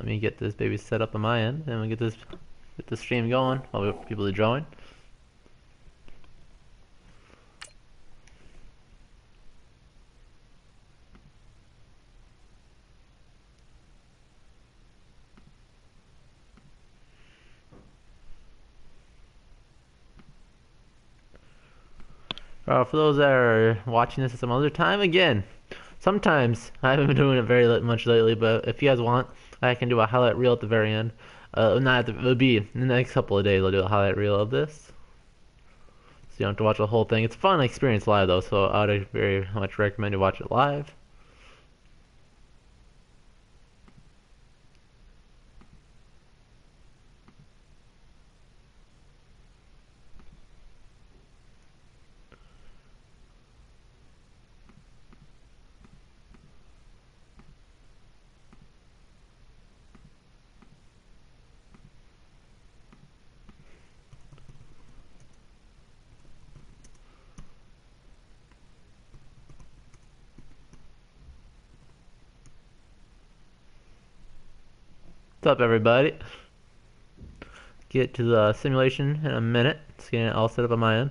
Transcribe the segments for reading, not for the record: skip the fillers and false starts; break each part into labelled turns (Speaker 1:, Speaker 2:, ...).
Speaker 1: let me get this baby set up on my end, and we get the stream going while people are drawing. For those that are watching this at some other time, again, sometimes I haven't been doing it very much lately, but if you guys want, I can do a highlight reel at the very end. Not at the, it'll be in the next couple of days. I'll do a highlight reel of this, so you don't have to watch the whole thing. It's a fun experience live though, so I would very much recommend you watch it live. What's up, everybody? Get to the simulation in a minute. Just getting it all set up on my end.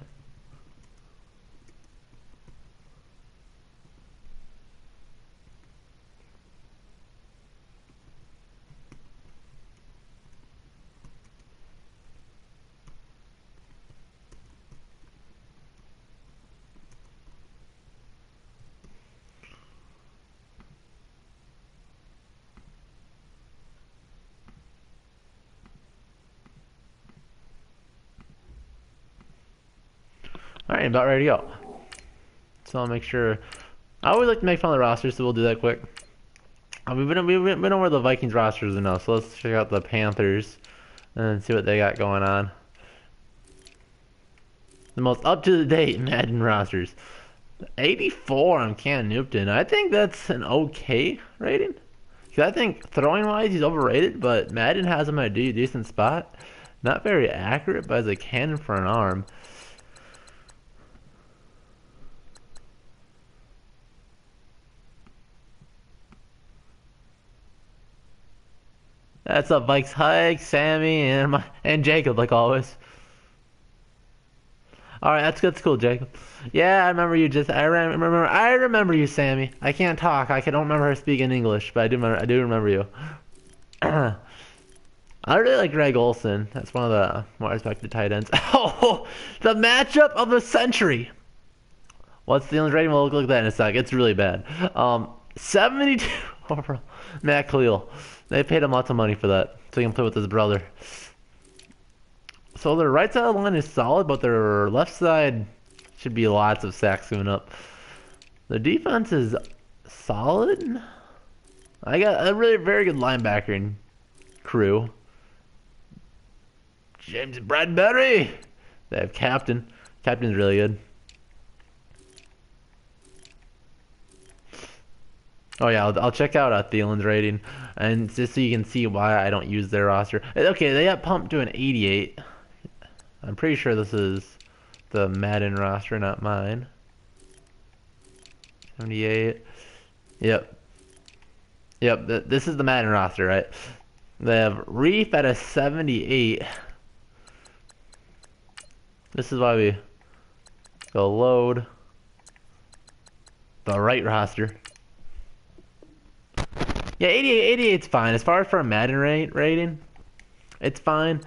Speaker 1: Alright, about ready to go. So I'll make sure. I always like to make fun of the rosters, so we'll do that quick. We've been over the Vikings rosters enough, so let's check out the Panthers and see what they got going on. The most up-to-date Madden rosters. 84 on Cam Newton. I think that's an okay rating. Because I think throwing-wise, he's overrated, but Madden has him at a decent spot. Not very accurate, but as a cannon for an arm. That's up, Vikes Hike, Sammy, and Jacob, like always. All right, that's cool, Jacob. Yeah, I remember you. I remember you, Sammy. I can't talk. I don't remember her speaking English, but I do remember you. I really like Greg Olsen. That's one of the more respected tight ends. Oh, the matchup of the century. What's Thiel's rating? We'll look at that in a sec. It's really bad. 72 overall. Matt Khalil. They paid him lots of money for that, so he can play with his brother. So their right side of the line is solid, but their left side should be lots of sacks coming up. The defense is solid. I got a really very good linebacker crew. James Bradbury. They have Captain. Captain's really good. Oh yeah, I'll check out Thielen's rating, and just so you can see why I don't use their roster. Okay, they got pumped to an 88. I'm pretty sure this is the Madden roster, not mine. 78. Yep. Yep, this is the Madden roster, right? They have Reef at a 78. This is why we go load the right roster. Yeah, 88's fine. As far as for a Madden rating, it's fine.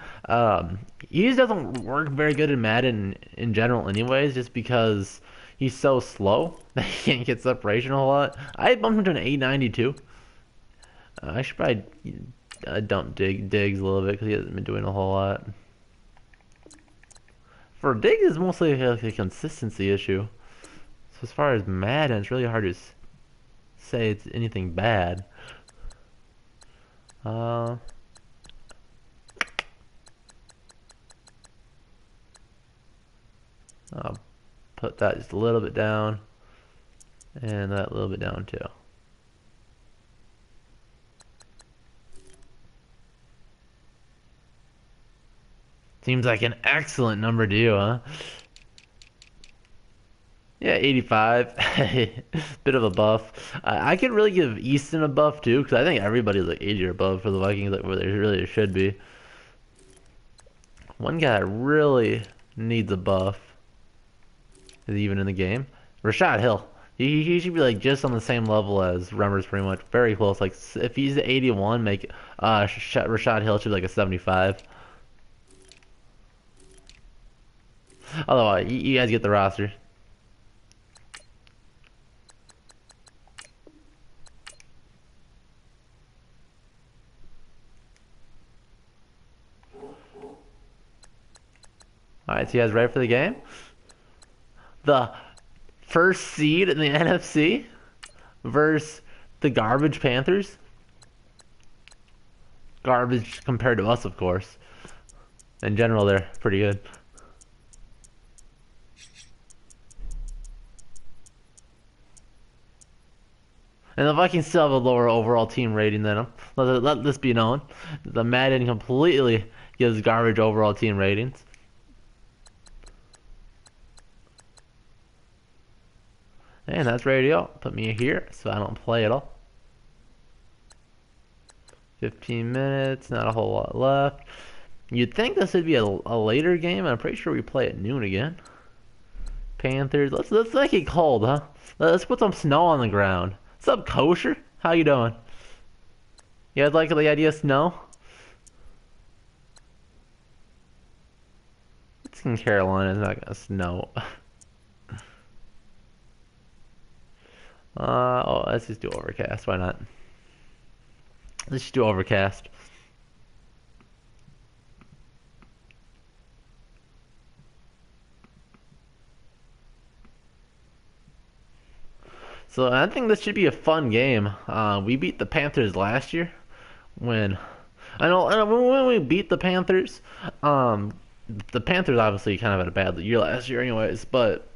Speaker 1: He just doesn't work very good in Madden in general anyways, just because he's so slow that he can't get separation a whole lot. I bumped him to an 892. I should probably dump Diggs a little bit because he hasn't been doing a whole lot. For Diggs, it's mostly like a consistency issue. So as far as Madden, it's really hard to say it's anything bad. I'll put that just a little bit down, and that a little bit down too. Seems like an excellent number to you, huh? Yeah, 85. Bit of a buff. I could really give Easton a buff too, because I think everybody's like 80 or above for the Vikings, like where they really should be. One guy that really needs a buff is even in the game. Rashad Hill. He should be like just on the same level as Remmers, pretty much. Very close. Like if he's at 81, make Rashad Hill should be like a 75. Otherwise, you guys get the roster. Alright, so you guys ready for the game? The first seed in the NFC versus the garbage Panthers. Garbage compared to us, of course. In general, they're pretty good. And the Vikings still have a lower overall team rating than them. Let this be known. The Madden completely gives garbage overall team ratings. And that's ready to go. Put me here so I don't play at all. 15 minutes, not a whole lot left. You'd think this would be a later game. I'm pretty sure we play at noon again. Panthers. Let's make it cold, huh? Let's put some snow on the ground. What's up, Kosher? How you doing? You guys like the idea of snow? It's in Carolina. It's not gonna snow. Oh, let's just do overcast. Why not? Let's just do overcast. So I think this should be a fun game. We beat the Panthers last year. When when we beat the Panthers, the Panthers obviously kind of had a bad year last year, anyways. But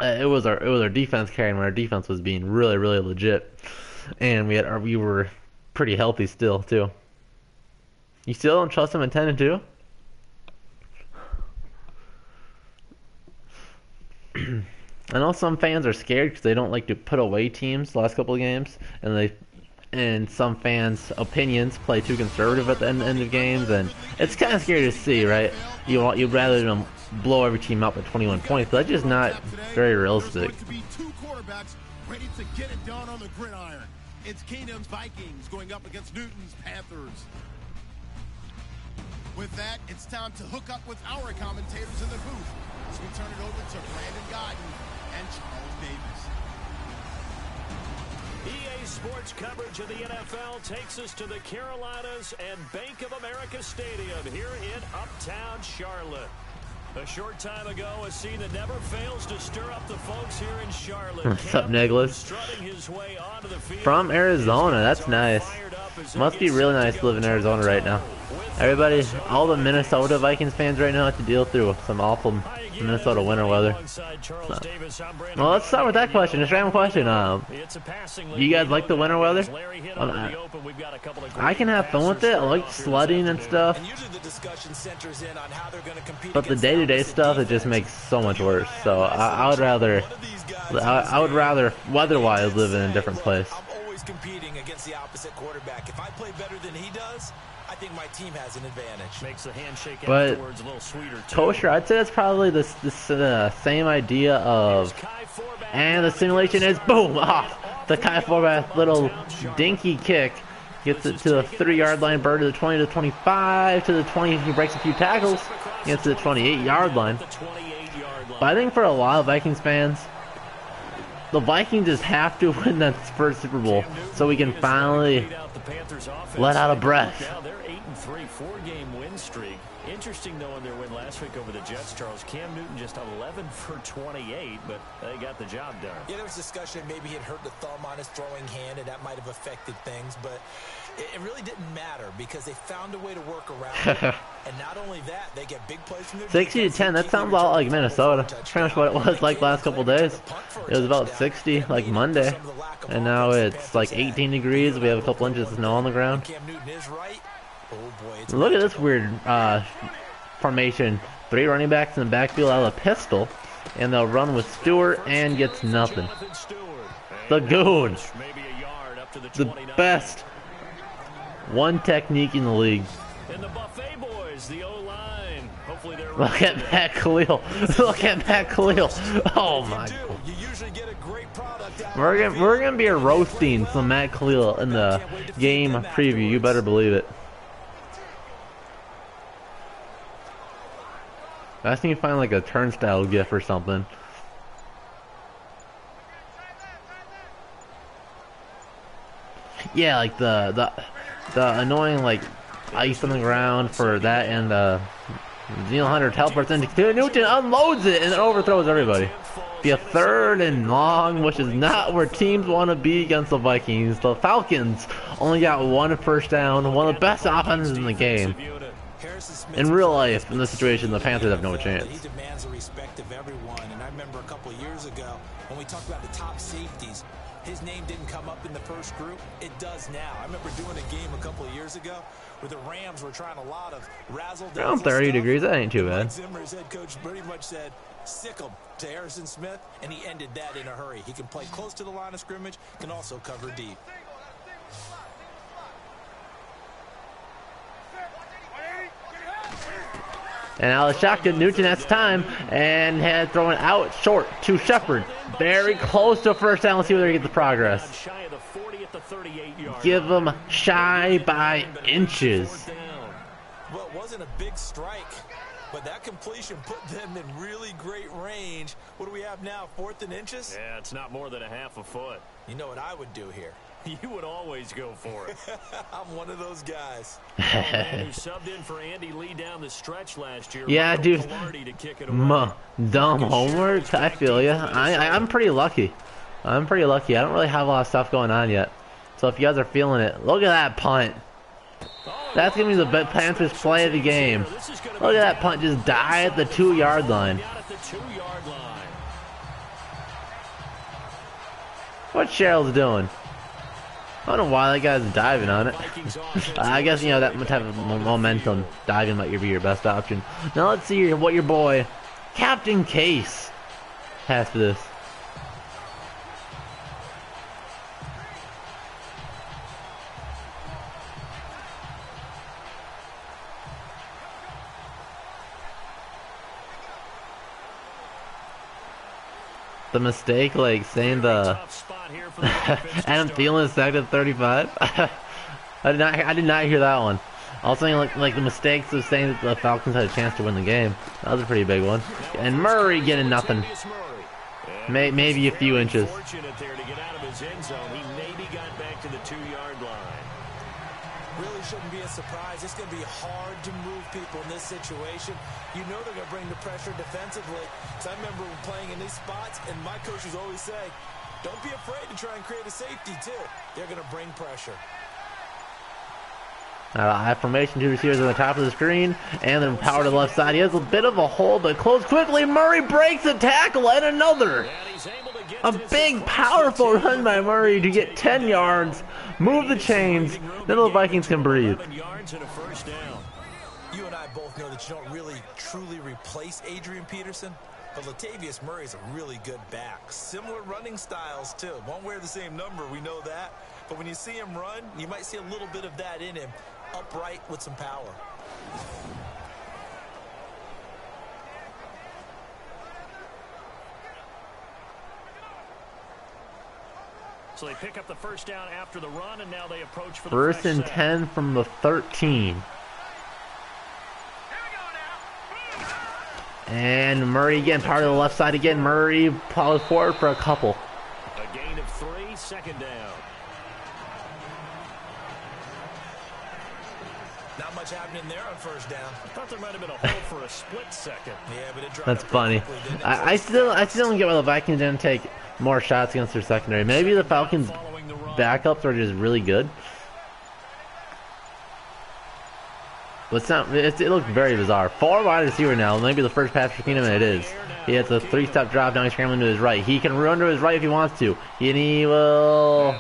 Speaker 1: it was our defense carrying when our defense was being really legit, and we were pretty healthy still too. You still don't trust them in 10 and 2? I know some fans are scared because they don't like to put away teams the last couple of games, and some fans' opinions play too conservative at the end of games, and it's kind of scary to see, right? You'd rather them blow every team out by 21 points, but that's just not very realistic.
Speaker 2: Ready to get it done on the gridiron. It's Keenum's Vikings going up against Newton's Panthers. With that, it's time to hook up with our commentators in the booth as we turn it over to Brandon Godden and Charles Davis.
Speaker 3: EA Sports coverage of the NFL takes us to the Carolinas and Bank of America Stadium here in Uptown Charlotte. A short time ago, a scene that never fails to stir up the folks here in Charlotte.
Speaker 1: What's up, Nicholas? From Arizona, that's nice. Must be really nice to live in Arizona right now. Everybody, all the Minnesota Vikings fans right now have to deal through some awful Minnesota winter weather. Well, let's start with that question. Just random question. You guys like the winter weather? I can have fun with it. I like sledding and stuff. But the day-to-day stuff, it just makes so much worse. So I would rather weather-wise live in a different place.
Speaker 4: I'm always competing against the opposite quarterback. If I play better than he does, I think my team has an advantage.
Speaker 3: Makes the handshake
Speaker 1: but
Speaker 3: afterwards a little sweeter too.
Speaker 1: Kosher, I'd say that's probably the same idea of, and the simulation is boom off. The Kai Forbath little dinky kick gets it to the 3-yard line, bird to the 20 to the 25 to the 20. He breaks a few tackles, gets to the 28-yard line. But I think for a lot of Vikings fans, the Vikings just have to win that first Super Bowl so we can finally let out a breath.
Speaker 3: Now they're 8-3, 4-game win streak. Interesting though in their win last week over the Jets, Charles. Cam Newton just 11 for 28, but they got the job done.
Speaker 4: Yeah, there was discussion maybe he had hurt the thumb on his throwing hand and that might have affected things, but it really didn't matter because they found a way to work around it. And not only that, they get big plays from their
Speaker 1: 60 to 10, that sounds a lot like Minnesota. Pretty much what it was like last couple days. It was about 60 like Monday, and now it's like 18 degrees. We have a couple inches of snow on the ground. Look at this weird formation. 3 running backs in the backfield out of a pistol. And they'll run with Stewart and gets nothing. The goon. The best one technique in the league.
Speaker 3: And the Buffet boys, the O-line. Hopefully they're
Speaker 1: Look at Matt Khalil. Look at Matt Khalil. Oh my God. We're gonna be roasting some Matt Khalil in the game preview. You better believe it. I think you find like a turnstile gif or something. Yeah, like the annoying like ice on the ground for that, and Neil Hunter teleports into Newton, unloads it, and then overthrows everybody. Be a 3rd and long, which is not where teams want to be against the Vikings. The Falcons only got 1 first down, one of the best offenses in the game. In real life, in this situation, the Panthers have no chance.
Speaker 4: He demands the respect of everyone, and I remember a couple of years ago when we talked about the top safeties, his name didn't come up in the first group. It does now. I remember doing a game a couple of years ago where the Rams were trying a lot of razzle-dazzle
Speaker 1: Around 30 degrees, that ain't too bad.
Speaker 4: Zimmer's head coach pretty much said, sick him to Harrison Smith, and he ended that in a hurry. He can play close to the line of scrimmage, can also cover deep.
Speaker 1: And now the shotgun, Newton has time, and had thrown it out short to Shepard. Very close to first down. Let's see whether he gets the progress. Give him shy by inches.
Speaker 4: Well, it wasn't a big strike, but that completion put them in really great range. What do we have now, 4th and inches?
Speaker 3: Yeah, it's not more than a half a foot.
Speaker 4: You know what I would do here?
Speaker 3: You would always go for it.
Speaker 4: I'm one of those guys.
Speaker 3: Man, who subbed in for Andy Lee down the stretch last year.
Speaker 1: Yeah, dude. Dumb homework. I feel ya. I'm pretty lucky. I'm pretty lucky. I don't really have a lot of stuff going on yet. So if you guys are feeling it, look at that punt. That's gonna be the best Panthers play of the game. Look at that punt just die at the 2-yard line. What Cheryl's doing? I don't know why that guy's diving on it. I guess, you know, that type of momentum, diving might be your best option. Now let's see what your boy, Captain Case, has for this. The mistake, like saying the Adam Thielen is sacked at 35. I did not hear that one. I was saying like the mistakes of saying that the Falcons had a chance to win the game. That was a pretty big one. And Murray getting nothing. Maybe a few inches.
Speaker 4: Really shouldn't be a surprise. It's going to be hard to move people in this situation. You know they're going to bring the pressure defensively. So I remember playing in these spots, and my coaches always say, don't be afraid to try and create a safety, too. They're going to bring pressure.
Speaker 1: I have formation, 2 receivers on the top of the screen, and then power to the left side. He has a bit of a hole, but close quickly. Murray breaks the tackle, and another. A big, powerful run by Murray to get 10 yards, move the chains, then the Vikings can breathe.
Speaker 4: You and I both know that you don't really, truly replace Adrian Peterson, but Latavius Murray is a really good back. Similar running styles, too. Won't wear the same number, we know that. But when you see him run, you might see a little bit of that in him, upright with some power.
Speaker 3: So they pick up the first down after the run, and now they approach for the
Speaker 1: First and 10 from the 13. And Murray again, part of the left side again. Murray follows forward for a couple.
Speaker 3: A gain of 3, 2nd down.
Speaker 4: Not much happening there on first down.
Speaker 3: I thought there might have been a hole for a split second.
Speaker 4: Yeah, but it dropped.
Speaker 1: That's funny. I still don't get why the Vikings didn't take more shots against their secondary. Maybe the Falcons' backups are just really good. But it looks very bizarre. 4 wide receiver now. Maybe the first pass for Keenum, and it is. He has a 3-step drop. Now he's scrambling to his right. He can run to his right if he wants to. And he will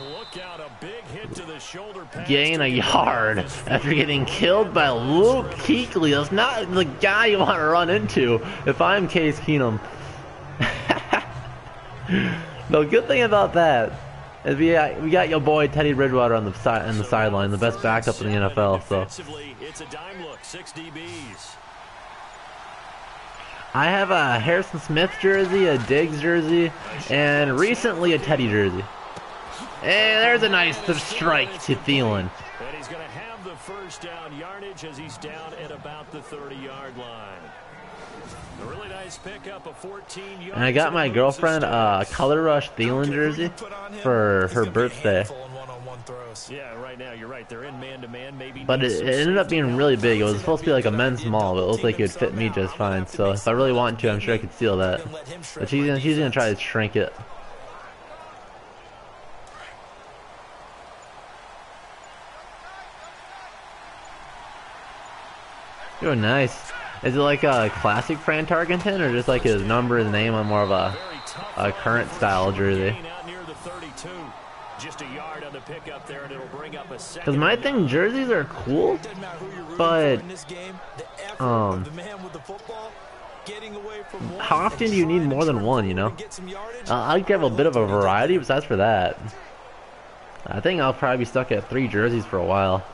Speaker 1: gain a yard after getting killed by Luke Kuechly. That's not the guy you want to run into if I'm Case Keenum. The good thing about that is we got your boy Teddy Bridgewater on the sideline, the best backup in the NFL. So
Speaker 3: It's a dime look, 6 DBs.
Speaker 1: I have a Harrison Smith jersey, a Diggs jersey, and recently a Teddy jersey. And there's a nice strike to Thielen.
Speaker 3: And he's going to have the first down yardage as he's down at about the 30-yard line. A really nice pickup of 14 yards.
Speaker 1: And I got my girlfriend a Color Rush Thielen jersey for her birthday.
Speaker 3: Yeah, right now you're right. They're in man-to-man, maybe.
Speaker 1: But it ended up being really big. It was supposed to be like a men's small, but it looked like it would fit me just fine. So if I really want to, I'm sure I could steal that. But she's gonna try to shrink it. Oh, nice. Is it like a classic Fran Tarkenton, or just like his number, his name on more of a current style jersey? Because my thing, jerseys are cool, but how often do you need more than one, you know? I like to have a bit of a variety besides for that. I think I'll probably be stuck at 3 jerseys for a while.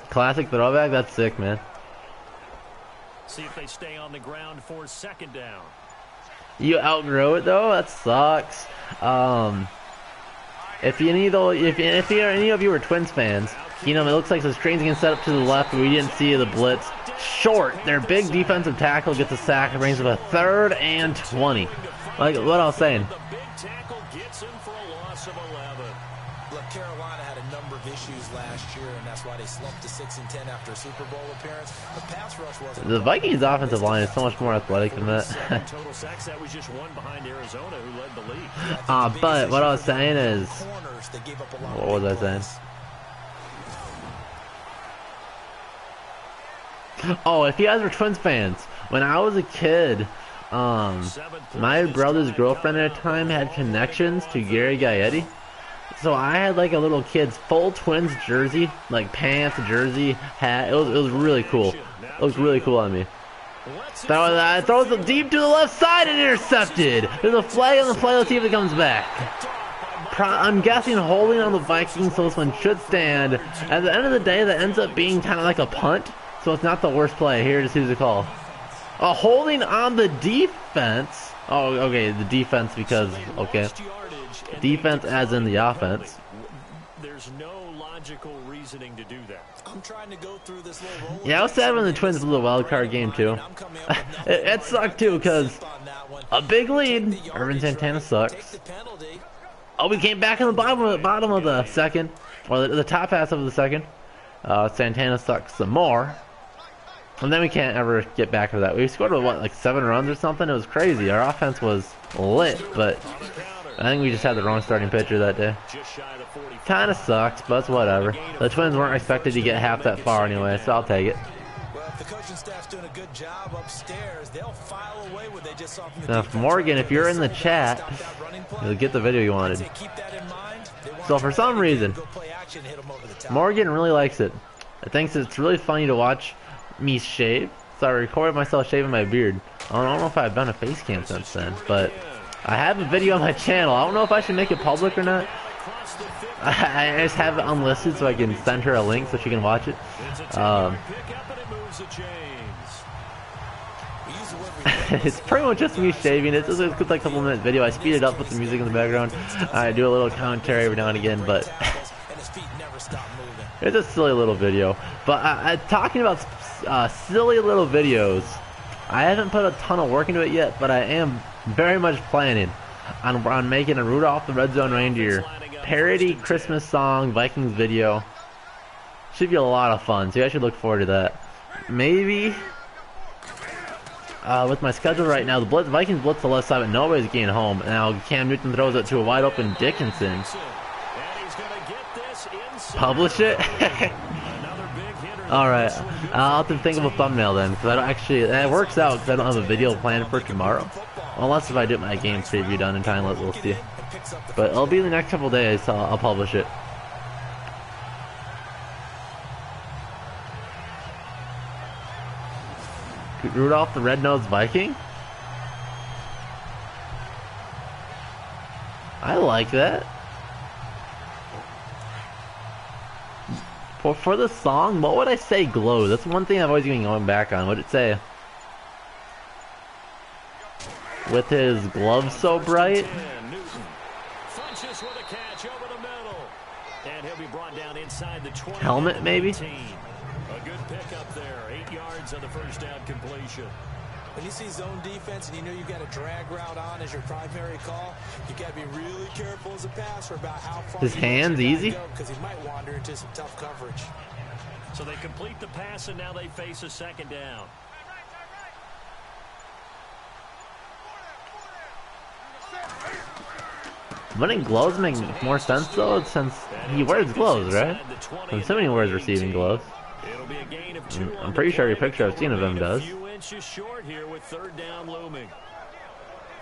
Speaker 1: Classic throwback, that's sick, man.
Speaker 3: See if they stay on the ground for second down.
Speaker 1: You outgrow it though, that sucks. If any of you are Twins fans, you know it looks like the screen's getting set up to the left, but we didn't see the blitz. Short, their big defensive tackle gets a sack and brings up a 3rd and 20. Like what I was saying.
Speaker 3: The big tackle gets him for a loss of 11.
Speaker 4: Look, Carolina had a number of issues last year, and that's why they slumped to 6-10 after a Super Bowl appearance. The pass rush wasn't.
Speaker 1: The Vikings offensive line is so much more athletic than that.
Speaker 3: Total sacks, that was just one behind Arizona, who led the league.
Speaker 1: But what I was saying is, what was I saying? Oh, if you guys were Twins fans, when I was a kid, my brother's girlfriend at the time had connections to Gary Gaetti. So I had like a little kid's full Twins jersey, like pants, jersey, hat. It was really cool. It looked really cool on me. That throws it deep to the left side and intercepted. There's a flag on the play. Let's see if it comes back. I'm guessing holding on the Vikings, so this one should stand. At the end of the day, that ends up being kind of like a punt, so it's not the worst play. Here, just who's the call. Holding on the defense. Oh, okay, the defense because, okay. Defense as in the offense.
Speaker 3: There's no logical reasoning to do that.
Speaker 4: I'm trying to go through this little
Speaker 1: yeah, I was sad when the Twins blew the wild card game too. It sucked too because a big lead. Irvin Santana sucks. Oh, we came back in the bottom of the second, or the top half of the second. Santana sucks some more, and then we can't ever get back to that. We scored what, like 7 runs or something. It was crazy. Our offense was lit, but I think we just had the wrong starting pitcher that day. Kind of sucks, but it's whatever. The Twins weren't expected to get half that far anyway, so I'll take it.
Speaker 4: Well, if the coaching staff's doing a good job upstairs, they'll file away what they just saw from the
Speaker 1: Now, Morgan, if you're in the chat, you'll get the video you wanted. So for some reason, Morgan really likes it. I think it's really funny to watch me shave. So I recorded myself shaving my beard. I don't know if I've done a face cam since then, but I have a video on my channel. I don't know if I should make it public or not. I just have it unlisted so I can send her a link so she can watch it. It's pretty much just me shaving. It's just a like couple minute video. I speed it up with the music in the background. I do a little commentary every now and again, but it's a silly little video. But talking about silly little videos, I haven't put a ton of work into it yet, but I am very much planning on making a Rudolph the Red Zone Reindeer parody Christmas song Vikings video. Should be a lot of fun, so you guys should look forward to that. Maybe with my schedule right now, the Vikings blitz the left side, but nobody's getting home. Now Cam Newton throws it to a wide open Dickinson. Publish it. All right, I'll have to think of a thumbnail then, because I don't actually. That works out because I don't have a video planned for tomorrow, unless if I get my game preview done in time. We'll see. But it'll be the next couple days, so I'll publish it. Rudolph the Red-Nosed Viking? I like that. For the song, what would I say glows? That's one thing I've always been going back on. What would it say? With his gloves so bright? Helmet, maybe?
Speaker 3: A good pickup there. 8 yards on the first down completion.
Speaker 4: When you see zone defense and you know you've got a drag route on as your primary call, you got to be really careful as a passer about how far
Speaker 1: his hands easy,
Speaker 4: because he might wander into some tough coverage.
Speaker 3: So they complete the pass and now they face a second down.
Speaker 1: Wouldn't gloves make more sense though, since he wears gloves, right? I'm assuming he wears receiving gloves. I'm pretty sure every picture I've seen of him does.
Speaker 3: Short here with third down looming.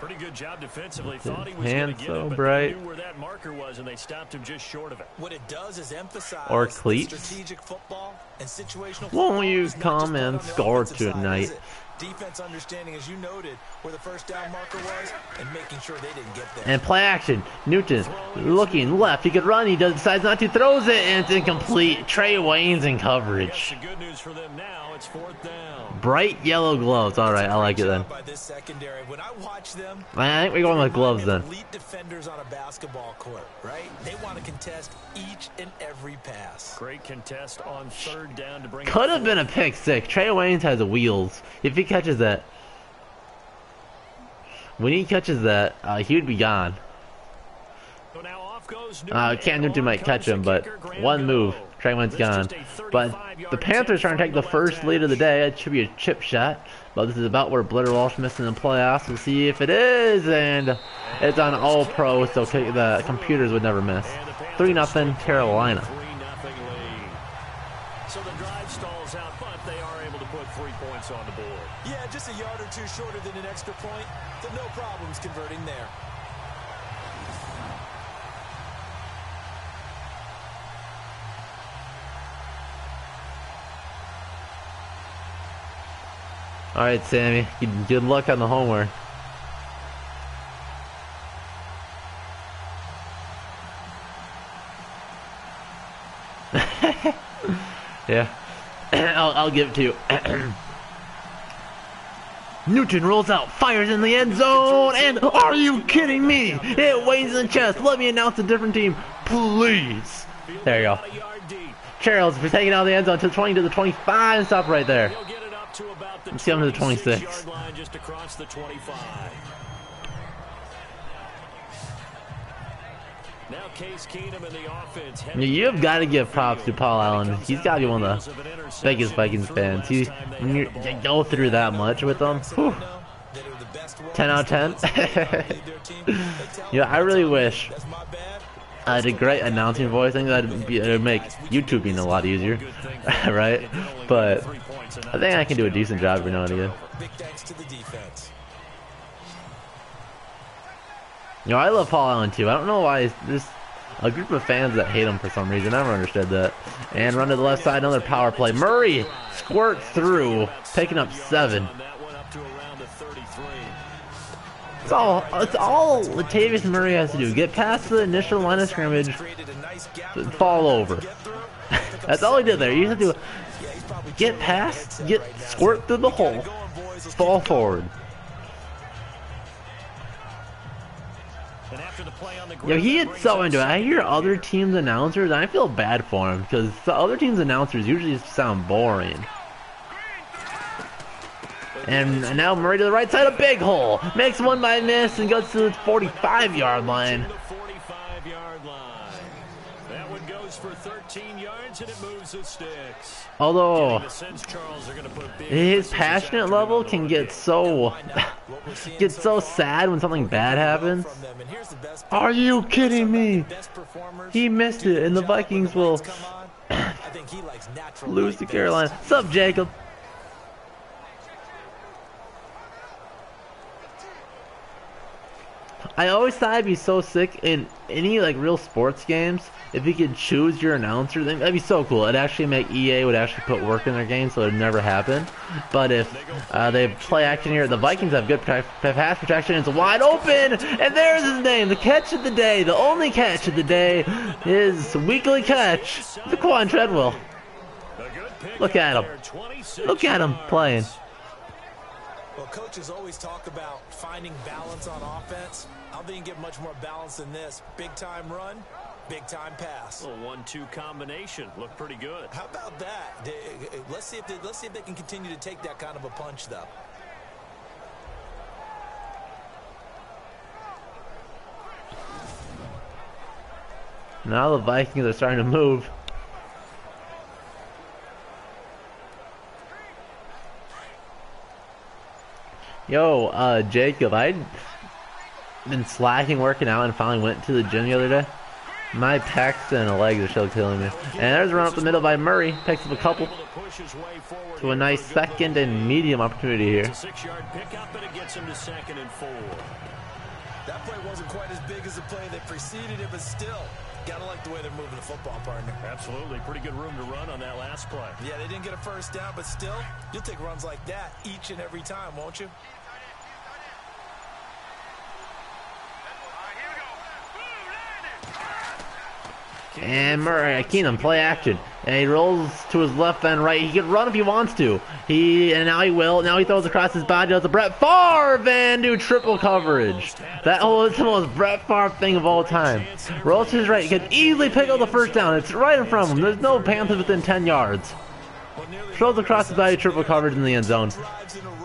Speaker 3: Pretty good job defensively. Thought he was
Speaker 1: hands
Speaker 3: get
Speaker 1: so
Speaker 3: it, but
Speaker 1: bright.
Speaker 3: they knew where that marker was and they stopped him just short of it.
Speaker 4: What it does is emphasize
Speaker 1: Or cleats.
Speaker 4: strategic football and situational.
Speaker 1: Won't you come and score tonight?
Speaker 4: Defense understanding, as you noted, where the first down marker was and making sure they didn't get there.
Speaker 1: And play action. Newton looking left. He could run. He decides not to. Throws it and it's incomplete. Trey Wayne's in coverage.
Speaker 3: The good news for them now, it's fourth down.
Speaker 1: Bright yellow gloves. All right, I like it then.
Speaker 4: By this secondary, when I watch them,
Speaker 1: I think we're going with gloves then.
Speaker 4: Elite defenders on a basketball court, right? They want to contest each and every pass.
Speaker 3: Great contest on third down to bring.
Speaker 1: Could have been a pick six. Trey Waynes has wheels. If he catches that, when he catches that, he would be gone.
Speaker 3: So now off goes
Speaker 1: Cam Newton might catch him, but one move, Trey Waynes gone. But the Panthers trying to take the first lead of the day. It should be a chip shot, but this is about where Blitter Walsh missed in the playoffs. We'll see if it is, and it's on All Pro, so the computers would never miss. 3-0 Carolina.
Speaker 3: So the drive stalls out, but they are able to put 3 points on the board.
Speaker 4: Yeah, just a yard or two shorter than an extra point, so no problems converting there.
Speaker 1: All right, Sammy. Good luck on the homework. Yeah, I'll give it to you. Newton rolls out, fires in the end zone, and are you kidding me? It weighs in the chest. Let me announce a different team, please. There you go. Charles, we're taking out the end zone to the 20 to the 25 and stop right there. Let's get him to the 26.
Speaker 3: Just across the 25. Now Case Keenum in the offense.
Speaker 1: You've got to give props to Paul Allen. He's got to be one of the biggest Vikings fans. When you go through that much with them, whew, 10 out of 10. Yeah, I really wish I had a great announcing voice. I think it would make YouTubing a lot easier, right? But I think I can do a decent job every now and again.
Speaker 4: Big thanks to the defense.
Speaker 1: I love Paul Allen too. I don't know why there's a group of fans that hate him for some reason. I never understood that. And run to the left side, another power play. Murray squirts through, picking up 7. It's all Latavius Murray has to do. Get past the initial line of scrimmage, fall over. That's all he did there. You have to get past, squirt through the hole, fall forward. Yo, he gets so into it. I hear other teams' announcers, and I feel bad for him because the other teams' announcers usually sound boring. And now Murray to the right side, a big hole. Makes one by miss and goes to the 45-yard line.
Speaker 3: That one goes for 13 yards and it moves the sticks.
Speaker 1: Although his passionate level can get so sad when something bad happens. Are you kidding me? He missed it, and the Vikings will lose to Carolina. What's up, Jacob? I always thought I'd be so sick in any like real sports games if you could choose your announcer. That'd be so cool. It'd actually make EA would actually put work in their game, so it'd never happen. But if they play action here, the Vikings have good pass protection. It's wide open, and there's his name. The catch of the day, the only catch of the day, his weekly catch, the Quan Treadwell. Look at him. Look at him playing.
Speaker 4: Well, coaches always talk about finding balance on offense. I don't think you get much more balance than this. Big time run, big time pass.
Speaker 3: A 1-2 combination looked pretty good.
Speaker 4: How about that? Let's see if they can continue to take that kind of a punch, though.
Speaker 1: Now the Vikings are starting to move. Yo, Jacob, I'd been slacking working out and finally went to the gym the other day. My pecs and legs are still killing me. And there's a run up the middle by Murray. Picks up a couple. To a nice second and medium opportunity here.
Speaker 3: It's a 6-yard pickup, and it gets him to 2nd and 4.
Speaker 4: That play wasn't quite as big as the play that preceded it, but still, gotta like the way they're moving the football, partner.
Speaker 3: Absolutely. Pretty good room to run on that last play.
Speaker 4: Yeah, they didn't get a first down, but still, you'll take runs like that each and every time, won't you?
Speaker 1: And Murray, Keenum, play action. And he rolls to his left and right. He can run if he wants to. And now he will. Now he throws across his body. Does a Brett Favre and do triple coverage. That's the most Brett Favre thing of all time. Rolls to his right. He can easily pick up the first down. It's right in front of him. There's no Panthers within 10 yards. Throws across his body, triple coverage in the end zone.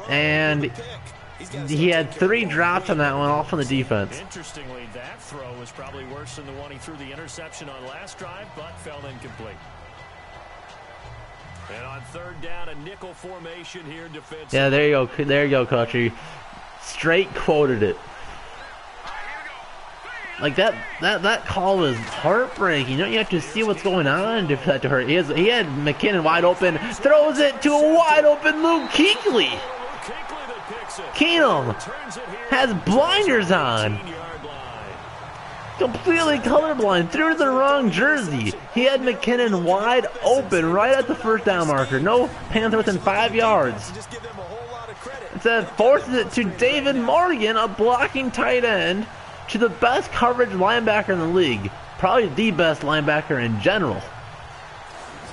Speaker 1: And he had 3 drops on that one, all from the defense.
Speaker 3: Interestingly, that throw was probably worse than the one he threw the interception on last drive, but fell incomplete. And on 3rd down, a nickel formation here defensively. Yeah,
Speaker 1: there you go. There you go, Coach. You straight quoted it. Like that call was heartbreaking. You have to see what's going on to that to hurt. He had McKinnon wide open, throws it to a wide open Luke Kuechly. Keenum has blinders on. Completely colorblind. Threw to the wrong jersey. He had McKinnon wide open right at the first down marker. No Panther within 5 yards. Instead, forces it to David Morgan, a blocking tight end, to the best coverage linebacker in the league. Probably the best linebacker in general.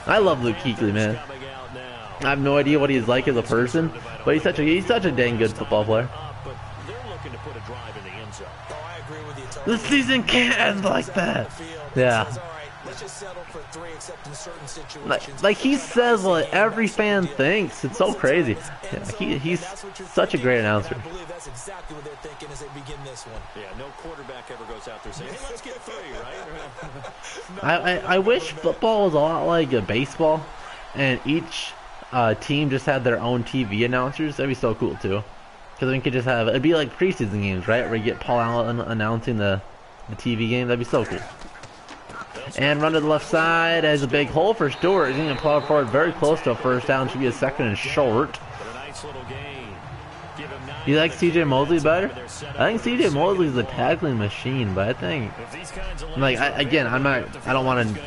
Speaker 1: I love Luke Kuechly, man. I have no idea what he's like as a person, but he's such a dang good football player. The season can't end like that. Yeah. Like he says what every fan thinks. It's so crazy. Yeah, he's such a great announcer.
Speaker 3: No quarterback ever goes out there saying, "Hey, let's get 3," right?
Speaker 1: I wish football was a lot like a baseball, and each team just had their own TV announcers. That'd be so cool too. Because we could just have, it'd be like preseason games, right? Where you get Paul Allen announcing the TV game. That'd be so cool. And run to the left side as a big hole for Stewart. He's going to plow forward very close to a first down. Should be a 2nd and short. You like CJ Mosley better? I think CJ Mosley is a tackling machine, but I think, like, I don't want to,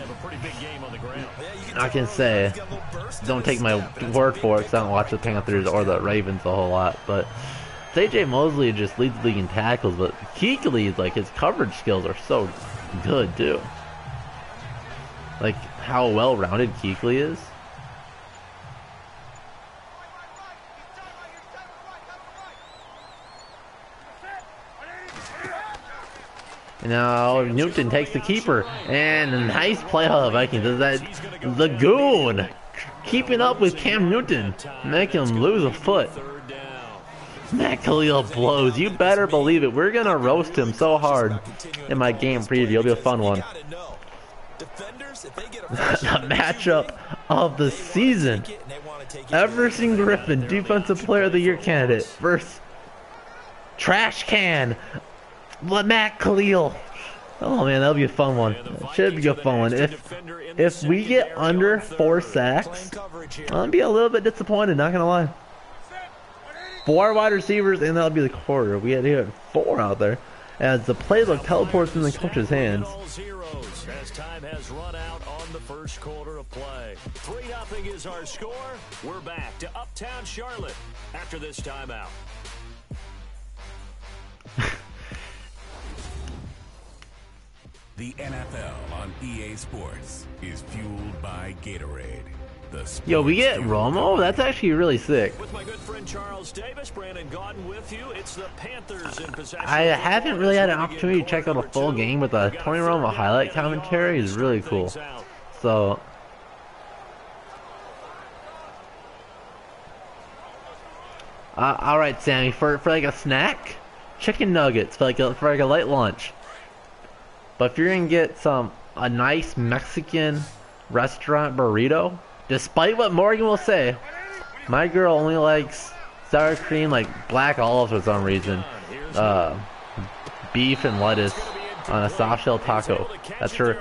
Speaker 1: I can say, don't take my word for it because I don't watch the Panthers or the Ravens a whole lot, but CJ Mosley just leads the league in tackles, but Kuechly, like, his coverage skills are so good too. Like how well-rounded Kuechly is. Now Newton takes the keeper, and a nice play out of the Vikings. Does that the goon keeping up with Cam Newton, make him lose a foot. Matt Khalil blows. You better believe it. We're gonna roast him so hard in my game preview. It'll be a fun one. The matchup of the season. Everson Griffin, Defensive Player of the Year candidate, versus Trash Can Matt Khalil. Oh man, that'll be a fun one. Should be a fun one. If we get under 4 sacks, I'll be a little bit disappointed. Not gonna lie. 4 wide receivers, and that'll be the quarter. We had 4 out there. as the playbook teleports in the coach's hands.
Speaker 3: Heroes, as time has run out on the first quarter of play. 3-0 is our score. We're back to Uptown Charlotte after this timeout.
Speaker 5: The NFL on EA Sports is fueled by Gatorade.
Speaker 1: Yo, we get Romo? That's actually really sick.
Speaker 3: With my good friend Charles Davis, Brandon Gaudin with you. It's the Panthers in possession.
Speaker 1: I haven't really had an opportunity to check out a full game, but the Tony Romo highlight commentary is really cool. So, all right, Sammy, for like a snack, chicken nuggets for like a light lunch. But if you're gonna get a nice Mexican restaurant burrito, despite what Morgan will say, my girl only likes sour cream, like black olives for some reason, beef and lettuce on a soft shell taco. That's her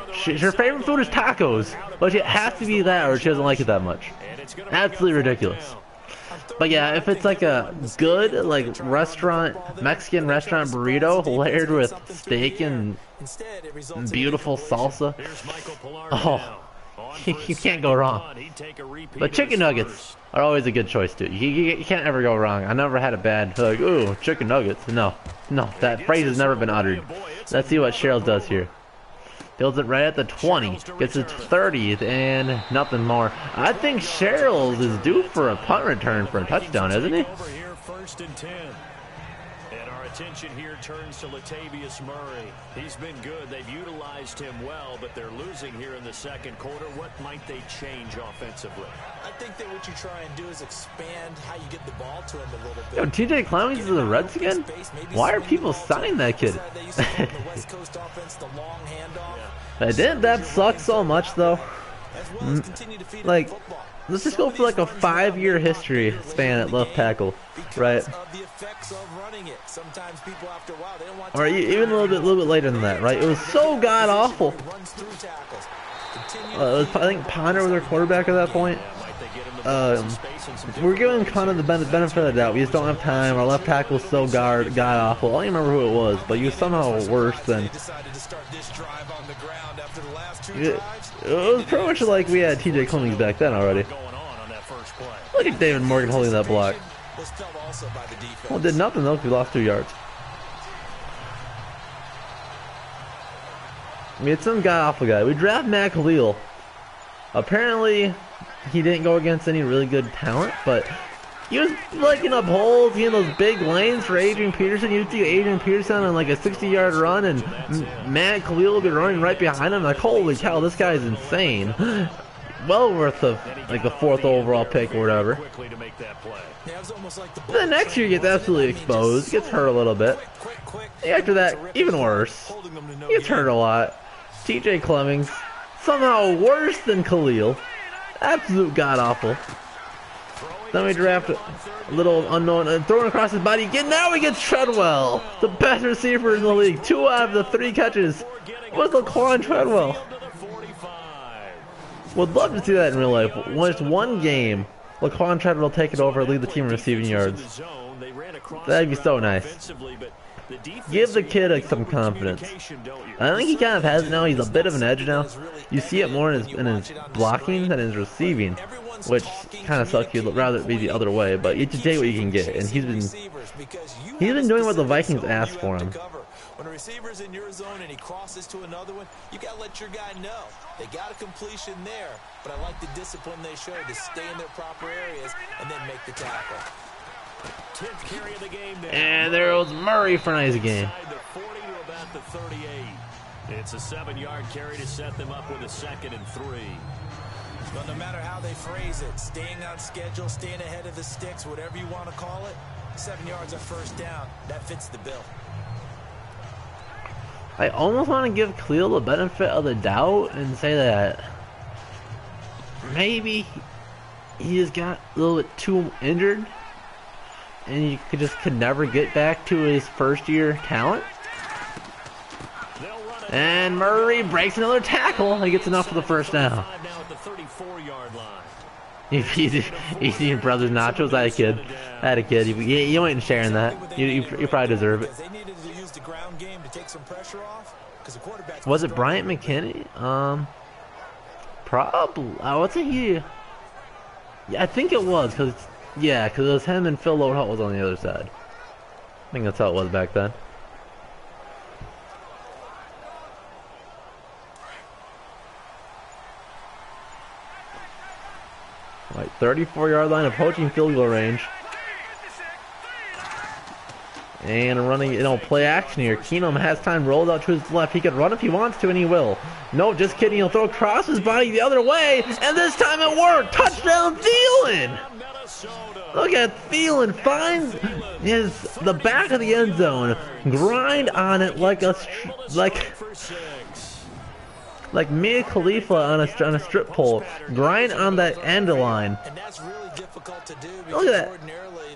Speaker 1: favorite food is tacos, but it has to be that or she doesn't like it that much. Absolutely ridiculous. But yeah, if it's like a good Mexican restaurant burrito layered with steak and beautiful salsa, oh, you can't go wrong. But chicken nuggets are always a good choice too. You can't ever go wrong. I never had a bad like, ooh, chicken nuggets. No, that phrase has never been uttered. Let's see what Cheryl does here. Builds it right at the 20, gets it 30th, and nothing more. I think Cheryl is due for a punt return for a touchdown, isn't he?
Speaker 3: Over here, 1st and 10. And our attention here turns to Latavius Murray. He's been good. They've utilized him well, but they're losing here in the second quarter. What might they change offensively?
Speaker 4: I think that what you try and do is expand how you get the ball to him a little bit.
Speaker 1: Yo, TJ Clemmings is the Reds again? Why are people signing that kid? I did. That sucks so much, though. Like, let's just go for like a 5-year history span at left tackle, right? Or even a little bit later than that, right? It was so god awful. I think Ponder was our quarterback at that point. We're giving kind of the benefit of the doubt. We just don't have time. Our left tackle is so god awful. I don't even remember who it was, but he was somehow worse than. It was pretty much like we had TJ Clemmings back then already. Look at David Morgan holding that block. Well, did nothing though, because we lost 2 yards. I mean, it's some god-awful guy. We draft Matt Khalil. Apparently, he didn't go against any really good talent, but he was lighting up holes, in those big lanes for Adrian Peterson. You'd see Adrian Peterson on like a 60-yard run, and Matt Khalil would be running right behind him. Like, holy cow, this guy's insane. Well worth of like the 4th overall pick or whatever. The next year he gets absolutely exposed, gets hurt a little bit. After that, even worse. He gets hurt a lot. TJ Clemmings, somehow worse than Khalil. Absolute god-awful. Then we draft a little unknown, throwing across his body again. Now he gets Treadwell, the best receiver in the league. 2 out of the 3 catches was Laquan Treadwell. Would love to see that in real life. Just one game, Laquan Treadwell take it over, lead the team in receiving yards. That'd be so nice. Give the kid some confidence. I think he kind of has it now. He's a bit of an edge now. You see it more in his blocking than his receiving, which kind of sucks. You'd rather it be the other way, but you have to take what you can get. And he's been doing what the Vikings asked for him.
Speaker 4: When a receiver's in your zone and he crosses to another one, you got to let your guy know. They got a completion there, but I like the discipline they showed to stay in their proper areas and then make the tackle.
Speaker 3: 10th carry of the game now.
Speaker 1: And there goes Murray for a nice game.
Speaker 3: The 40 to about the 38. It's a 7-yard carry to set them up with a 2nd and 3.
Speaker 4: But no matter how they phrase it, staying on schedule, staying ahead of the sticks, whatever you want to call it, 7 yards on 1st down, that fits the bill.
Speaker 1: I almost want to give Khalil the benefit of the doubt and say that maybe he just got a little bit too injured and he could never get back to his 1st-year talent. And Murray breaks another tackle. He gets enough for the 1st down. Easy brothers nachos. I had a kid. You ain't sharing that. You probably deserve it.
Speaker 4: ground game to take some pressure off? Because the quarterback
Speaker 1: Was it Bryant McKinney? Probably. I would say he. Yeah, I think it was because it was him and Phil Loadholt was on the other side. I think that's how it was back then. Right, 34-yard line, approaching field goal range. And running, play action here. Keenum has time, rolled out to his left. He could run if he wants to, and he will. No, just kidding. He'll throw across his body the other way, and this time it worked. Touchdown, Thielen! Look at Thielen finds the back of the end zone, grind on it like Mia Khalifa on a strip pole, grind on that end line.
Speaker 4: And that's really difficult to do.
Speaker 1: Look at that.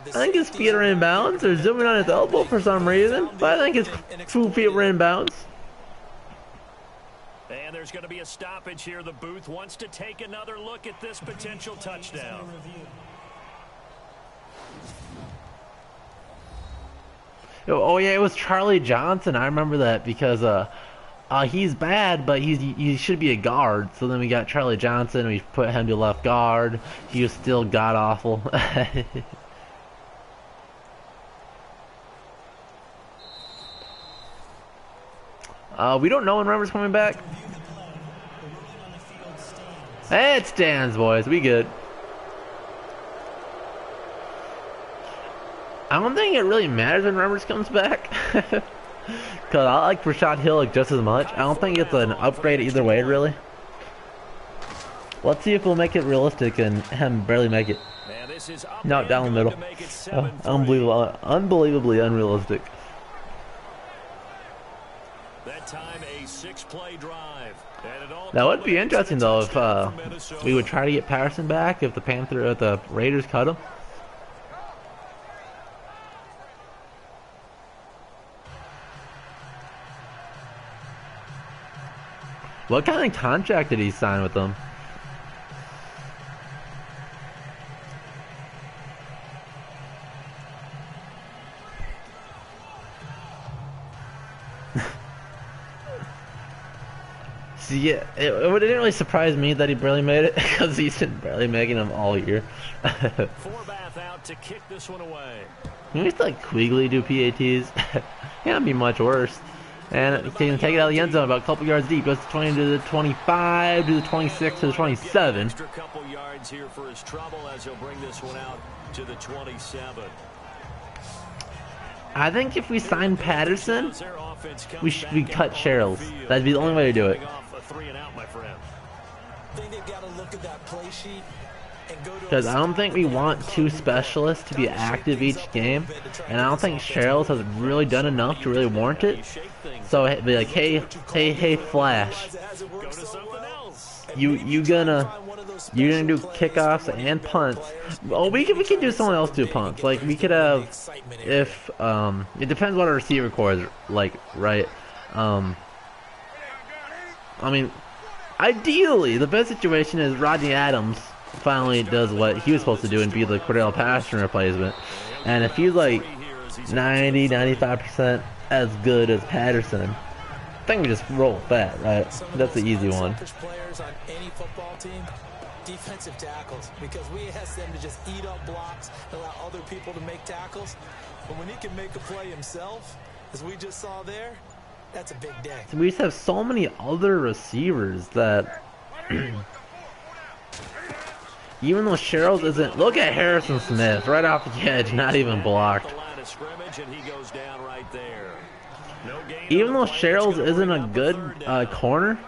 Speaker 1: I think his feet are in bounds. They're zooming on his elbow for some reason, but I think his 2 feet were in bounds.
Speaker 3: And there's going to be a stoppage here. The booth wants to take another look at this potential touchdown.
Speaker 1: Oh yeah, it was Charlie Johnson. I remember that because he's bad, but he should be a guard. So then we got Charlie Johnson. We put him to left guard. He was still god awful. We don't know when Rivers coming back. Hey, it stands, boys. We good. I don't think it really matters when Rivers comes back. Because I like Rashad Hill just as much. I don't think it's an upgrade either way, really. Let's see if we'll make it realistic and him barely make it. No, down the middle. Unbelievable, unbelievably unrealistic.
Speaker 3: That time a 6-play drive.
Speaker 1: That would be interesting though if we would try to get Patterson back if the Raiders cut him. What kind of contract did he sign with them? See, yeah, it didn't really surprise me that he barely made it because he's been barely making them all year.
Speaker 3: Forbath out to kick this one away.
Speaker 1: Can we just let Quigley do PATs? Can't be much worse. And he can take it out of the end zone about a couple yards deep. Goes to 20 to the 25, to the 26, to the 27.
Speaker 3: Extra couple yards here for his trouble as he'll bring this one out to the 27.
Speaker 1: I think if we sign Patterson, we cut Sherrills. That'd be the only way to do it. Because I don't think we want 2 specialists to be active each game, and I don't think Sherrills has really done enough to really warrant it. So be like, hey, Flash, you're gonna do kickoffs and punts. Well, we can do someone else do punts. Like we could have, if it depends what our receiver core is like, right? I mean, ideally, the best situation is Rodney Adams finally does what he was supposed to do and be the Cordell Patterson replacement. And if he's like 90-95% as good as Patterson, I think we just roll with that, right? That's the easy one.
Speaker 4: Players on any football team, defensive tackles, because we ask them to just eat up blocks and allow other people to make tackles. But when he can make a play himself, as we just saw there, that's a big day.
Speaker 1: We just have so many other receivers that even though Sherrills isn't, look at Harrison Smith right off the edge, not even blocked. Even though Sherrills isn't a good corner,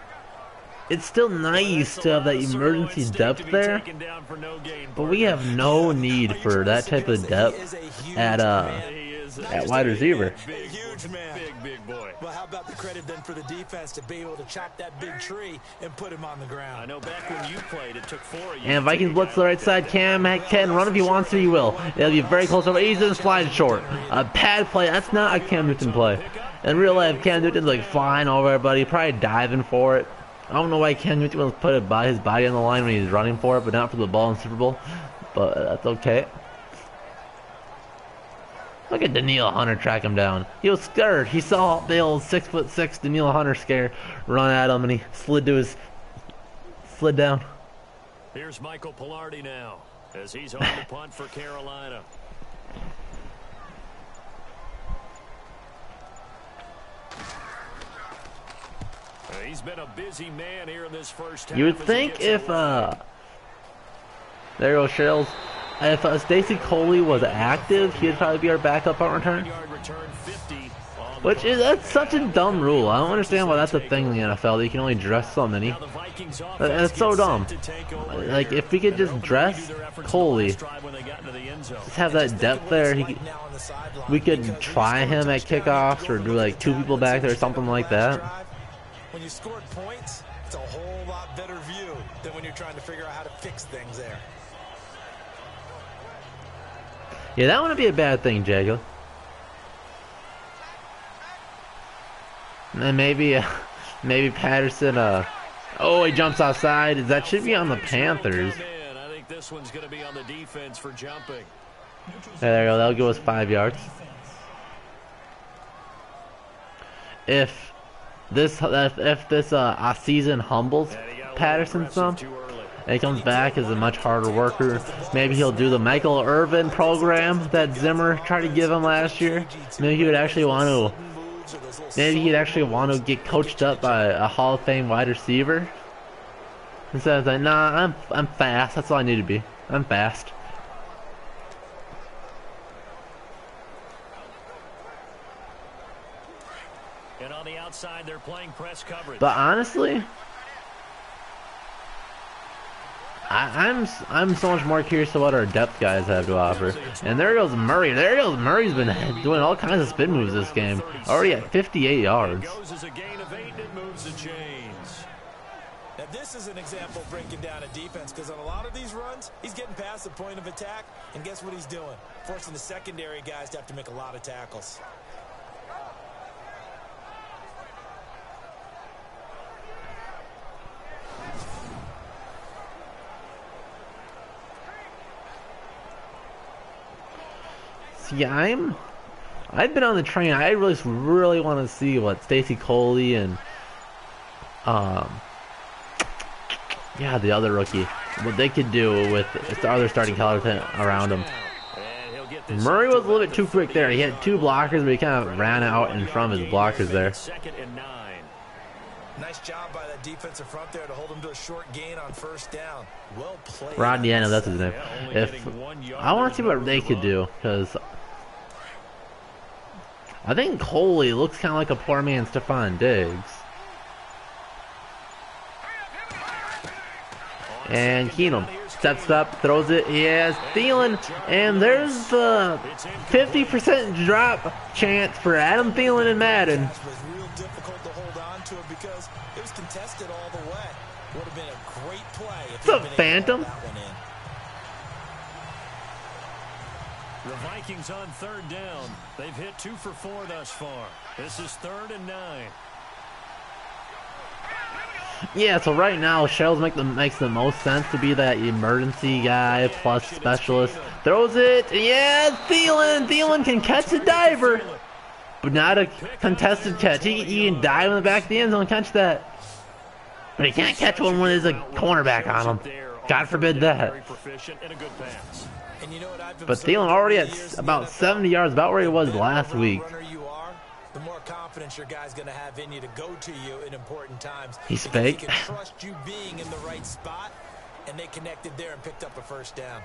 Speaker 1: it's still nice to have that emergency depth there. But we have no need for that type of depth at wide receiver.
Speaker 4: Big boy. Well, how about the credit then for the defense to be able to chop that big tree and put him on the ground? I know back when you played, it took 4 of you.
Speaker 1: And Vikings blitz to the right side. Cam can run if he wants to, he will. It'll be very close over. He's going to slide short. A pad play. That's not a Cam Newton play. In real life, Cam Newton's like flying over everybody, probably diving for it. I don't know why Cam Newton was put his body on the line when he's running for it, but not for the ball in Super Bowl. But that's okay. Look at Daniil Hunter track him down. He was scared. He saw the old 6'6" Daniil Hunter scare run at him, and he slid down.
Speaker 3: Here's Michael Pilardi now as he's on the punt for Carolina. He's been a busy man here in this first half.
Speaker 1: You would think if there goes Shells. If Stacy Coley was active, he'd probably be our backup punt return. That's such a dumb rule. I don't understand why that's a thing in the NFL. That you can only dress so many. That's so dumb. Like if we could just dress Coley, just have that depth there. We could try him at kickoffs or do like 2 people back there or something like that.
Speaker 4: When you scored points, it's a whole lot better view than when you're trying to figure out how to fix things there.
Speaker 1: Yeah, that wouldn't be a bad thing, Jacob. And maybe Patterson. Oh, he jumps outside. That should be on the Panthers.
Speaker 3: I think this one's going to be on the defense for jumping.
Speaker 1: There you go. That'll give us 5 yards. If this season humbles Patterson some, and he comes back as a much harder worker, maybe he'll do the Michael Irvin program that Zimmer tried to give him last year. Maybe he would actually want to. Maybe he'd actually want to get coached up by a Hall of Fame wide receiver. Instead of like, nah, I'm fast. That's all I need to be. I'm fast.
Speaker 3: And on the outside, they're playing press coverage.
Speaker 1: But honestly, I'm so much more curious to what our depth guys have to offer. And there goes Murray. There goes Murray's been doing all kinds of spin moves this game. Already at 58 yards.
Speaker 3: Goes as a gain of 8 and moves the chains.
Speaker 4: Now this is an example of breaking down a defense, because on a lot of these runs, he's getting past the point of attack, and guess what he's doing? Forcing the secondary guys to have to make a lot of tackles.
Speaker 1: Yeah, I've been on the train. I really want to see what Stacy Coley and the other rookie, what they could do with the other starting caliber around him. Murray was a little bit too quick there. He had 2 blockers, but he kind of ran out in front of his blockers there.
Speaker 4: Nice job by that defensive front there to hold him to a short gain on first down. Well played.
Speaker 1: Rodney, that's his name. I want to see what they could do, because I think Coley looks kind of like a poor man Stephon Diggs. And Keenum steps up, throws it. He has Thielen, and there's the 50% drop chance for Adam Thielen in Madden.
Speaker 4: It was real difficult to hold on to it because it was contested all the way. Would have been a great play if
Speaker 1: What's up, Phantom?
Speaker 3: The Vikings on 3rd down. They've hit 2 for 4 thus far. This is 3rd and 9.
Speaker 1: Yeah, so right now, Shells makes the most sense to be that emergency guy plus specialist. Throws it. Yeah, Thielen. Thielen can catch a diver, but not a contested catch. He can dive in the back of the end zone and catch that. But he can't catch one when there's a cornerback on him. God forbid that. But Thielen already at about 70 yards, about where he was last week.
Speaker 4: The more confidence your guy's going to have in you to go to you in important times.
Speaker 1: He's fake.
Speaker 4: He can trust you being in the right spot, and they connected there and picked up a first down.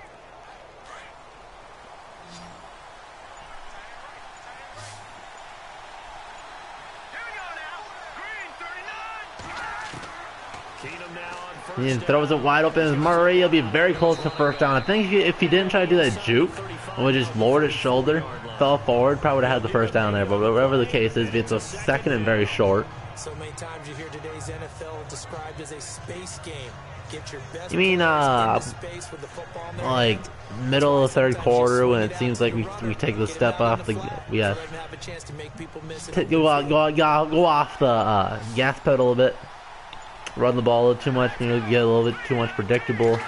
Speaker 1: He throws it wide open as Murray. He'll be very close to first down. I think if he didn't try to do that juke and would just lowered his shoulder, fell forward, probably would have had the first down there. But whatever the case is, it's a second and very short.
Speaker 4: So many times you hear today's NFL described as a space game. Get your best.
Speaker 1: You mean like middle of the 3rd quarter when it seems like we take the step off the go off the gas pedal a bit. Run the ball a little too much, get a little bit too much predictable.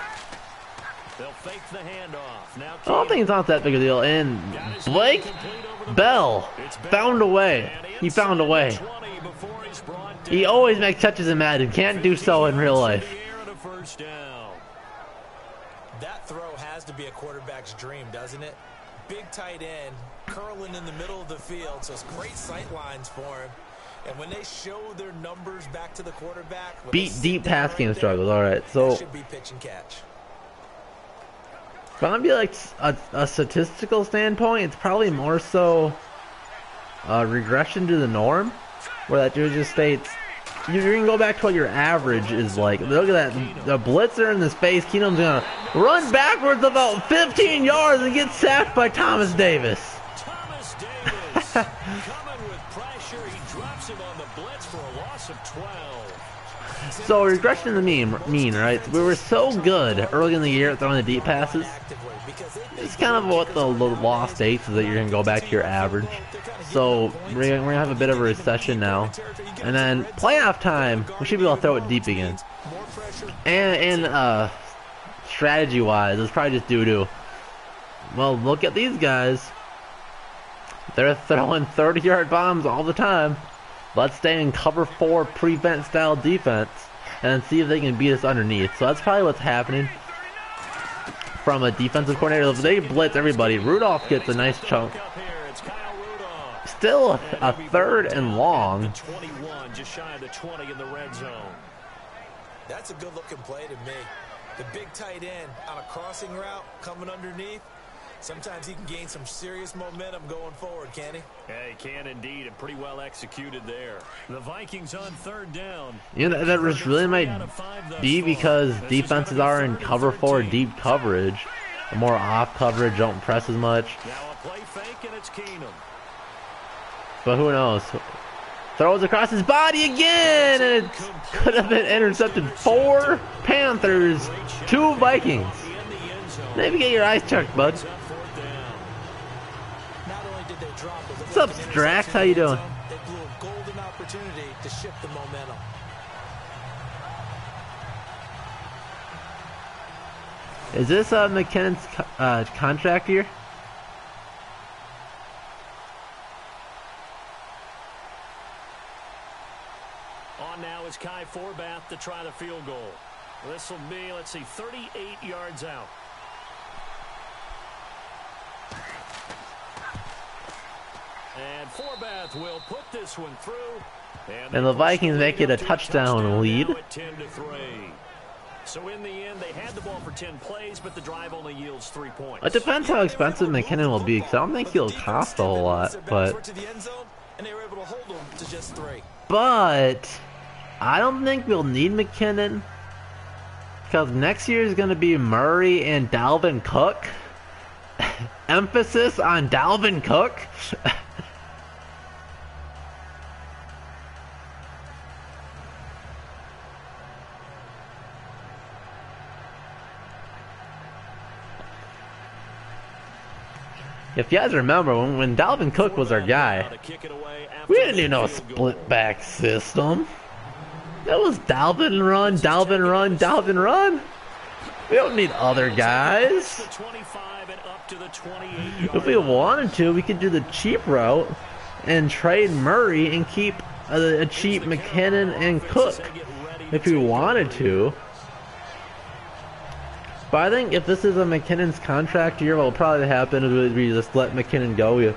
Speaker 3: They'll fake the handoff. Now
Speaker 1: I don't think it's not that big a deal. And Blake Bell found a way. He found a way. He always makes catches in Madden. Can't do so in real life.
Speaker 4: That throw has to be a quarterback's dream, doesn't it? Big tight end, curling in the middle of the field, so it's great sight lines for him. And when they show their numbers back to the quarterback,
Speaker 1: beat deep pass game struggles. All right, so
Speaker 4: should be pitch and catch.
Speaker 1: From like a statistical standpoint, it's probably more so regression to the norm, where that just states you can go back to what your average is like. Look at that, the blitzer in the space. Keenum's gonna run backwards about 15 yards and get sacked by Thomas Davis.
Speaker 3: Thomas Davis coming with pressure. He drops him on the blitz for a loss of 12.
Speaker 1: So regression to the mean, right? We were so good early in the year at throwing the deep passes. It's kind of what the law states is that you're gonna go back to your average. So we're gonna have a bit of a recession now, and then playoff time we should be able to throw it deep again. And strategy-wise, it's probably just due to, well, look at these guys. They're throwing 30-yard bombs all the time. Let's stay in cover 4 prevent style defense and see if they can beat us underneath. So that's probably what's happening from a defensive coordinator. If they blitz everybody, Rudolph gets a nice chunk. Still a 3rd and long.
Speaker 3: 21, just shy of the 20 in the red zone.
Speaker 4: That's a good looking play to me. The big tight end on a crossing route coming underneath. Sometimes he can gain some serious momentum going forward, can he?
Speaker 3: Yeah, he can indeed, and pretty well executed there. The Vikings on 3rd down.
Speaker 1: You know, that really might be because defenses are in cover 4 deep coverage. The more off coverage, don't press as much.
Speaker 3: Now a play fake, and it's Keenum.
Speaker 1: But who knows? Throws across his body again, and it could have been intercepted. 4 Panthers, 2 Vikings. Maybe get your eyes checked, bud. What's up, Strax? How you doing?
Speaker 4: They blew a golden opportunity to shift the momentum.
Speaker 1: Is this McKinnon's contract year?
Speaker 3: On now is Kai Forbath to try the field goal. This will be, let's see, 38 yards out. And Forbath will put this one through.
Speaker 1: And the Vikings make it a touchdown lead.
Speaker 3: 10-3. So in the end, they had the ball for 10 plays, but the drive only yields 3 points.
Speaker 1: It depends how expensive McKinnon will be, because I don't think he'll cost a whole lot. But I don't think we'll need McKinnon, because next year is going to be Murray and Dalvin Cook. Emphasis on Dalvin Cook. If you guys remember, when Dalvin Cook was our guy, we didn't do no split back system. That was Dalvin run, Dalvin run, Dalvin run. We don't need other guys. If we wanted to, we could do the cheap route and trade Murray and keep a cheap McKinnon and Cook if we wanted to. But I think if this is a McKinnon's contract year, what will probably happen is we just let McKinnon go. We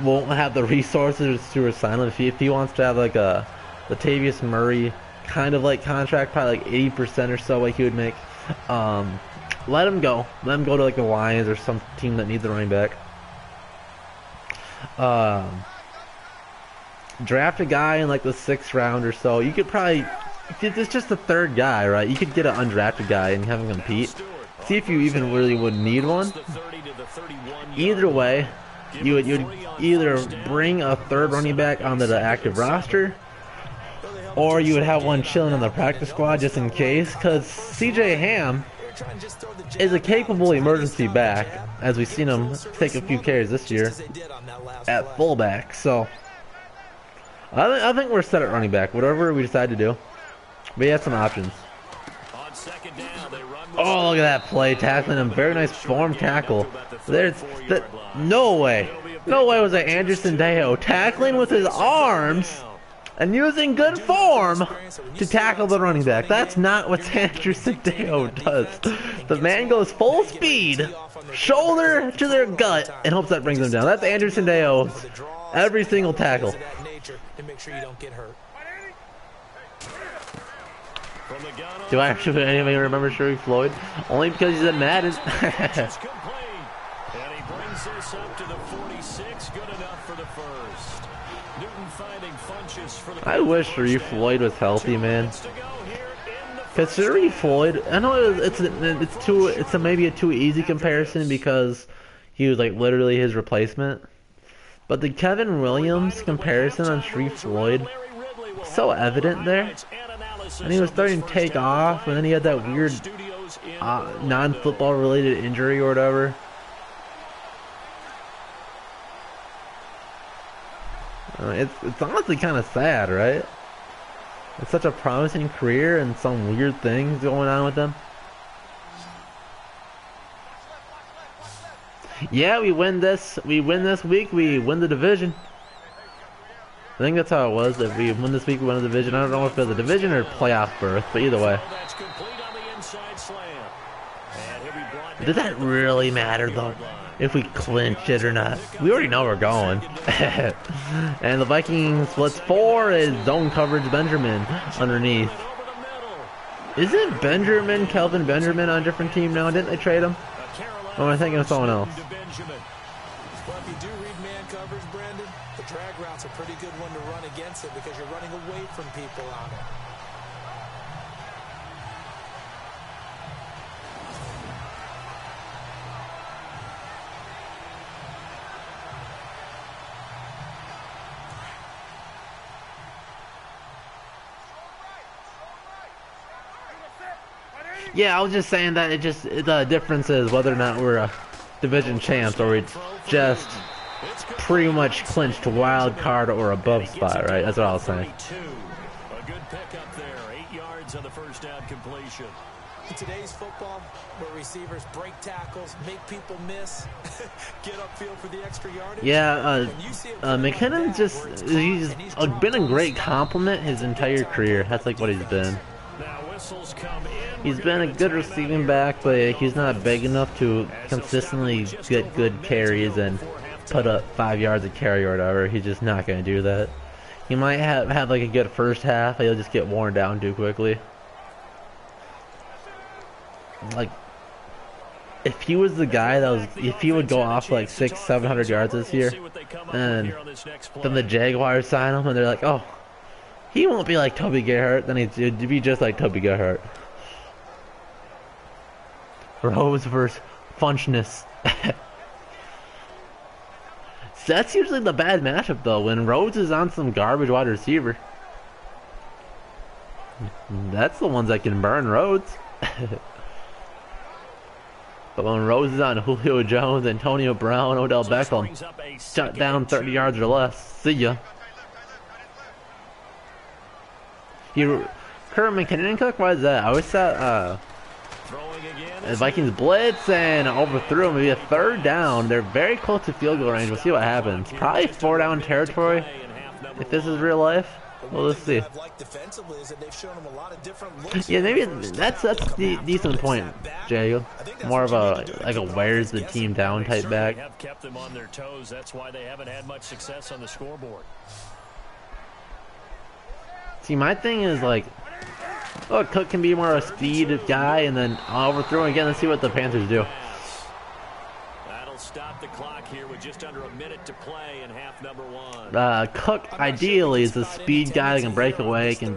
Speaker 1: won't have the resources to resign him. If he wants to have like a Latavius Murray kind of like contract, probably like 80% or so like he would make, let him go. Let him go to like the Lions or some team that needs a running back. Draft a guy in like the 6th round or so. You could probably... It's just the 3rd guy, right? You could get an undrafted guy and have him compete. See if you even really would need one. Either way, you'd either bring a 3rd running back onto the active roster, or you would have one chilling on the practice squad just in case, because CJ Ham is a capable emergency back, as we've seen him take a few carries this year at fullback. So I think we're set at running back, whatever we decide to do. We have some options.
Speaker 3: On second down, they run with
Speaker 1: Oh, look at that play, tackling him. Very nice form tackle. No way. No way was that Anderson Deo tackling with his arms and using good form to tackle the running back. That's not what Anderson Deo does. The man goes full speed, shoulder to their gut, and hopes that brings them down. That's Anderson Deo's every single tackle. Do I actually anybody remember Sharif Floyd? Only because he's in Madden.
Speaker 3: And he brings this up to the 46. Good enough for the first. Newton finding Funches for the...
Speaker 1: I wish Sharif Floyd was healthy, man. Because Sharif Floyd, I know it's maybe a too easy comparison because he was like literally his replacement. But the Kevin Williams comparison on Sharif Floyd, so evident there. And he was starting to take off, and then he had that weird non-football related injury or whatever. It's honestly kind of sad, right? It's such a promising career and some weird things going on with them. Yeah, we win this week, we win the division. I think that's how it was. If we win this week, we win the division. I don't know if it's a division or playoff berth, but either way. Does that really matter, though? If we clinch it or not? We already know we're going. And the Vikings splits 4 is zone coverage Benjamin underneath. Isn't Kelvin Benjamin on a different team now? Didn't they trade him? Or am I thinking of someone else?
Speaker 4: Well, if you do read man coverage, Brandon, the drag route's a pretty good one to run against it because you're running away from people on it.
Speaker 1: Yeah, I was just saying that the difference is whether or not we're a division champs or we just pretty much clinched a wild card or above spot, right? That's what I was saying.
Speaker 3: A good pickup there, 8 yards on the first down completion.
Speaker 4: In today's football, where receivers break tackles, make people miss, get upfield for the extra yardage.
Speaker 1: Yeah, McKinnon's he's been a great compliment his entire career. That's like what he's been. He's been a good receiving back, but he's not big enough to consistently get good carries and put up 5 yards a carry or whatever. He's just not going to do that. He might have like a good first half, but he'll just get worn down too quickly. Like, if he was the guy if he would go off like 600-700 yards this year, and then the Jaguars sign him, and they're like, oh, he won't be like Toby Gerhart, then he'd be just like Toby Gerhart. Rose versus Funchness. That's usually the bad matchup though, when Rhodes is on some garbage wide receiver. That's the ones that can burn Rhodes. But when Rhodes is on Julio Jones, Antonio Brown, Odell Beckham, shut down 30 yards or less. See ya. Kurt McKinnon Cook? Why is that? I always thought the Vikings blitz and overthrew him. Maybe a third down. They're very close to field goal range. We'll see what happens. Probably 4 down territory if this is real life. Well, let's see. Yeah, maybe that's the decent point, Jay. More of a wears the team down type back.
Speaker 3: Have kept them on their toes. That's why they haven't had much success on the scoreboard.
Speaker 1: See, my thing is like, oh, Cook can be more of a speed guy, and then I'll overthrow him again and see what the Panthers do.
Speaker 3: That'll stop the clock here with just under a minute to play in half number 1.
Speaker 1: Cook ideally is a speed guy that can break away, can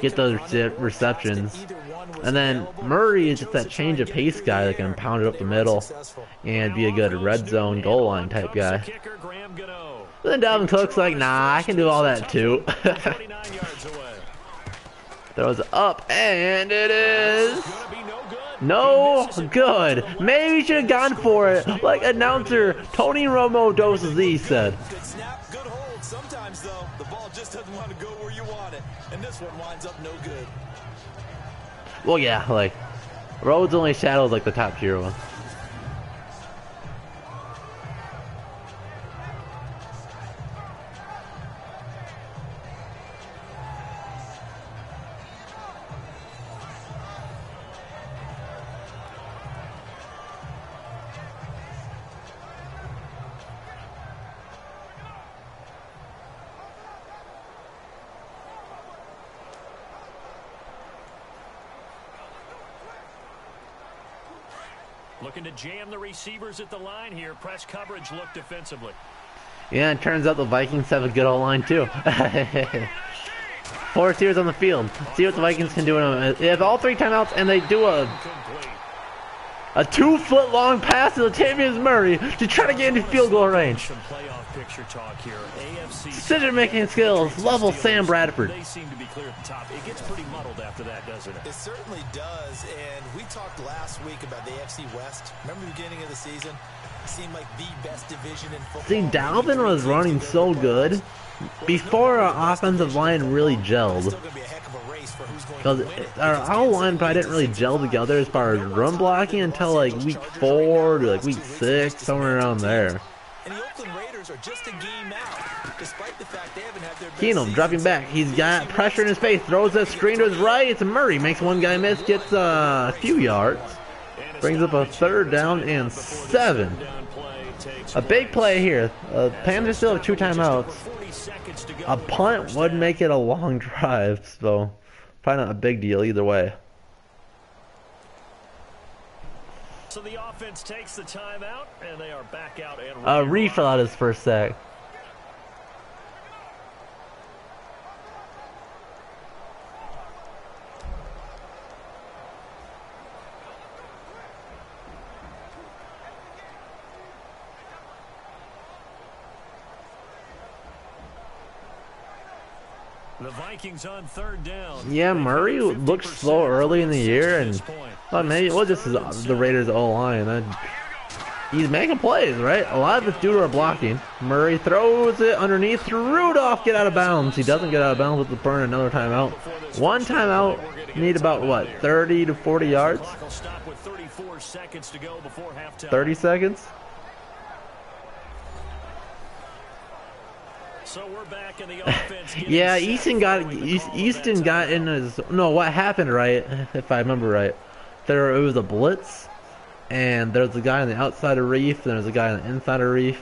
Speaker 1: get those receptions, and then Murray is just that change of pace guy that can pound it up the middle and be a good red zone goal line type guy. But then Dalvin Cook's like, nah, I can do all that too. Throws up, and it is no good. Maybe we should have gone for it, like announcer Tony Romo Dos Z said.
Speaker 4: Good snap, good hold. Sometimes, though, the ball just doesn't want to go where you want it, and this one winds up no good.
Speaker 1: Well, yeah, like Rhodes only shadows like the top tier one.
Speaker 3: Looking to jam the receivers at the line here. Press coverage look defensively.
Speaker 1: Yeah, it turns out the Vikings have a good O-line too. 4 receivers on the field. See what the Vikings can do. They have all 3 timeouts, and they do a 2-foot long pass to Latavius Murray to try to get into field goal range.
Speaker 3: Some playoff picture talk here. AFC
Speaker 1: Decision-making skills, level Sam Bradford.
Speaker 3: They seem to be clear at the top. It gets pretty muddled after that, doesn't it?
Speaker 4: It certainly does, and we talked last week about the AFC West. Remember the beginning of the season? It seemed like the best division in football.
Speaker 1: See, Dalvin was running so good before our offensive line really gelled. Because our O-line probably didn't really gel together as far as run blocking until like week 4 to like week 6, somewhere around there.
Speaker 4: And the Oakland Raiders are just a game out, despite the fact they haven't had their best
Speaker 1: Keenum dropping back. He's got pressure in his face. Throws a screen to his right. It's Murray. Makes one guy miss. Gets a few yards. Brings up a 3rd down and 7. A big play here. Panthers still have 2 timeouts. A punt would make it a long drive, so probably not a big deal either way.
Speaker 3: So the offense takes the timeout, and they are back out and
Speaker 1: Reed fell out his first sack.
Speaker 3: The Vikings on 3rd down.
Speaker 1: Yeah, Murray looked slow early in the year, and well, maybe it was just the Raiders' O-line. He's making plays, right? A lot of it's due to our blocking. Murray throws it underneath. Rudolph get out of bounds. He doesn't get out of bounds with the burn another timeout. 1 timeout. Need about what, 30 to 40 yards? 30 seconds?
Speaker 3: So we're back in the offense.
Speaker 1: Yeah, Easton got in his. No, what happened, right? If I remember right, it was a blitz, and there's a guy on the outside of Reef, and there's a guy on the inside of Reef.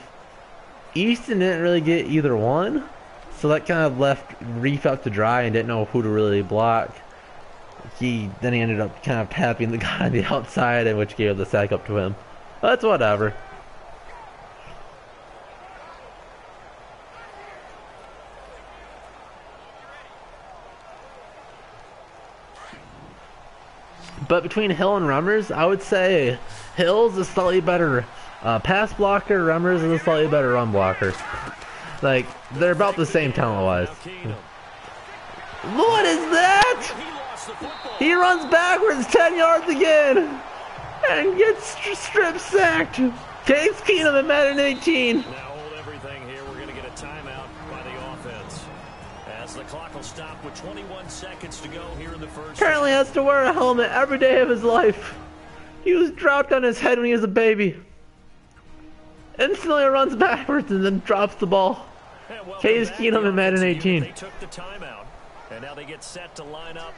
Speaker 1: Easton didn't really get either one, so that kind of left Reef out to dry and didn't know who to really block. Then he ended up kind of tapping the guy on the outside, and which gave the sack up to him. That's whatever. But between Hill and Rummers, I would say Hill's a slightly better pass blocker. Rummers is a slightly better run blocker. Like, they're about the same talent-wise. What is that? He runs backwards 10 yards again and gets strip sacked. Case Keenum in Madden 18.
Speaker 3: The clock will stop with 21 seconds to go here in the first.
Speaker 1: Currently has to wear a helmet every day of his life. He was dropped on his head when he was a baby. Instantly runs backwards and then drops the ball. Case Keenum in Madden 18.
Speaker 3: They took the timeout, and now they get set to line up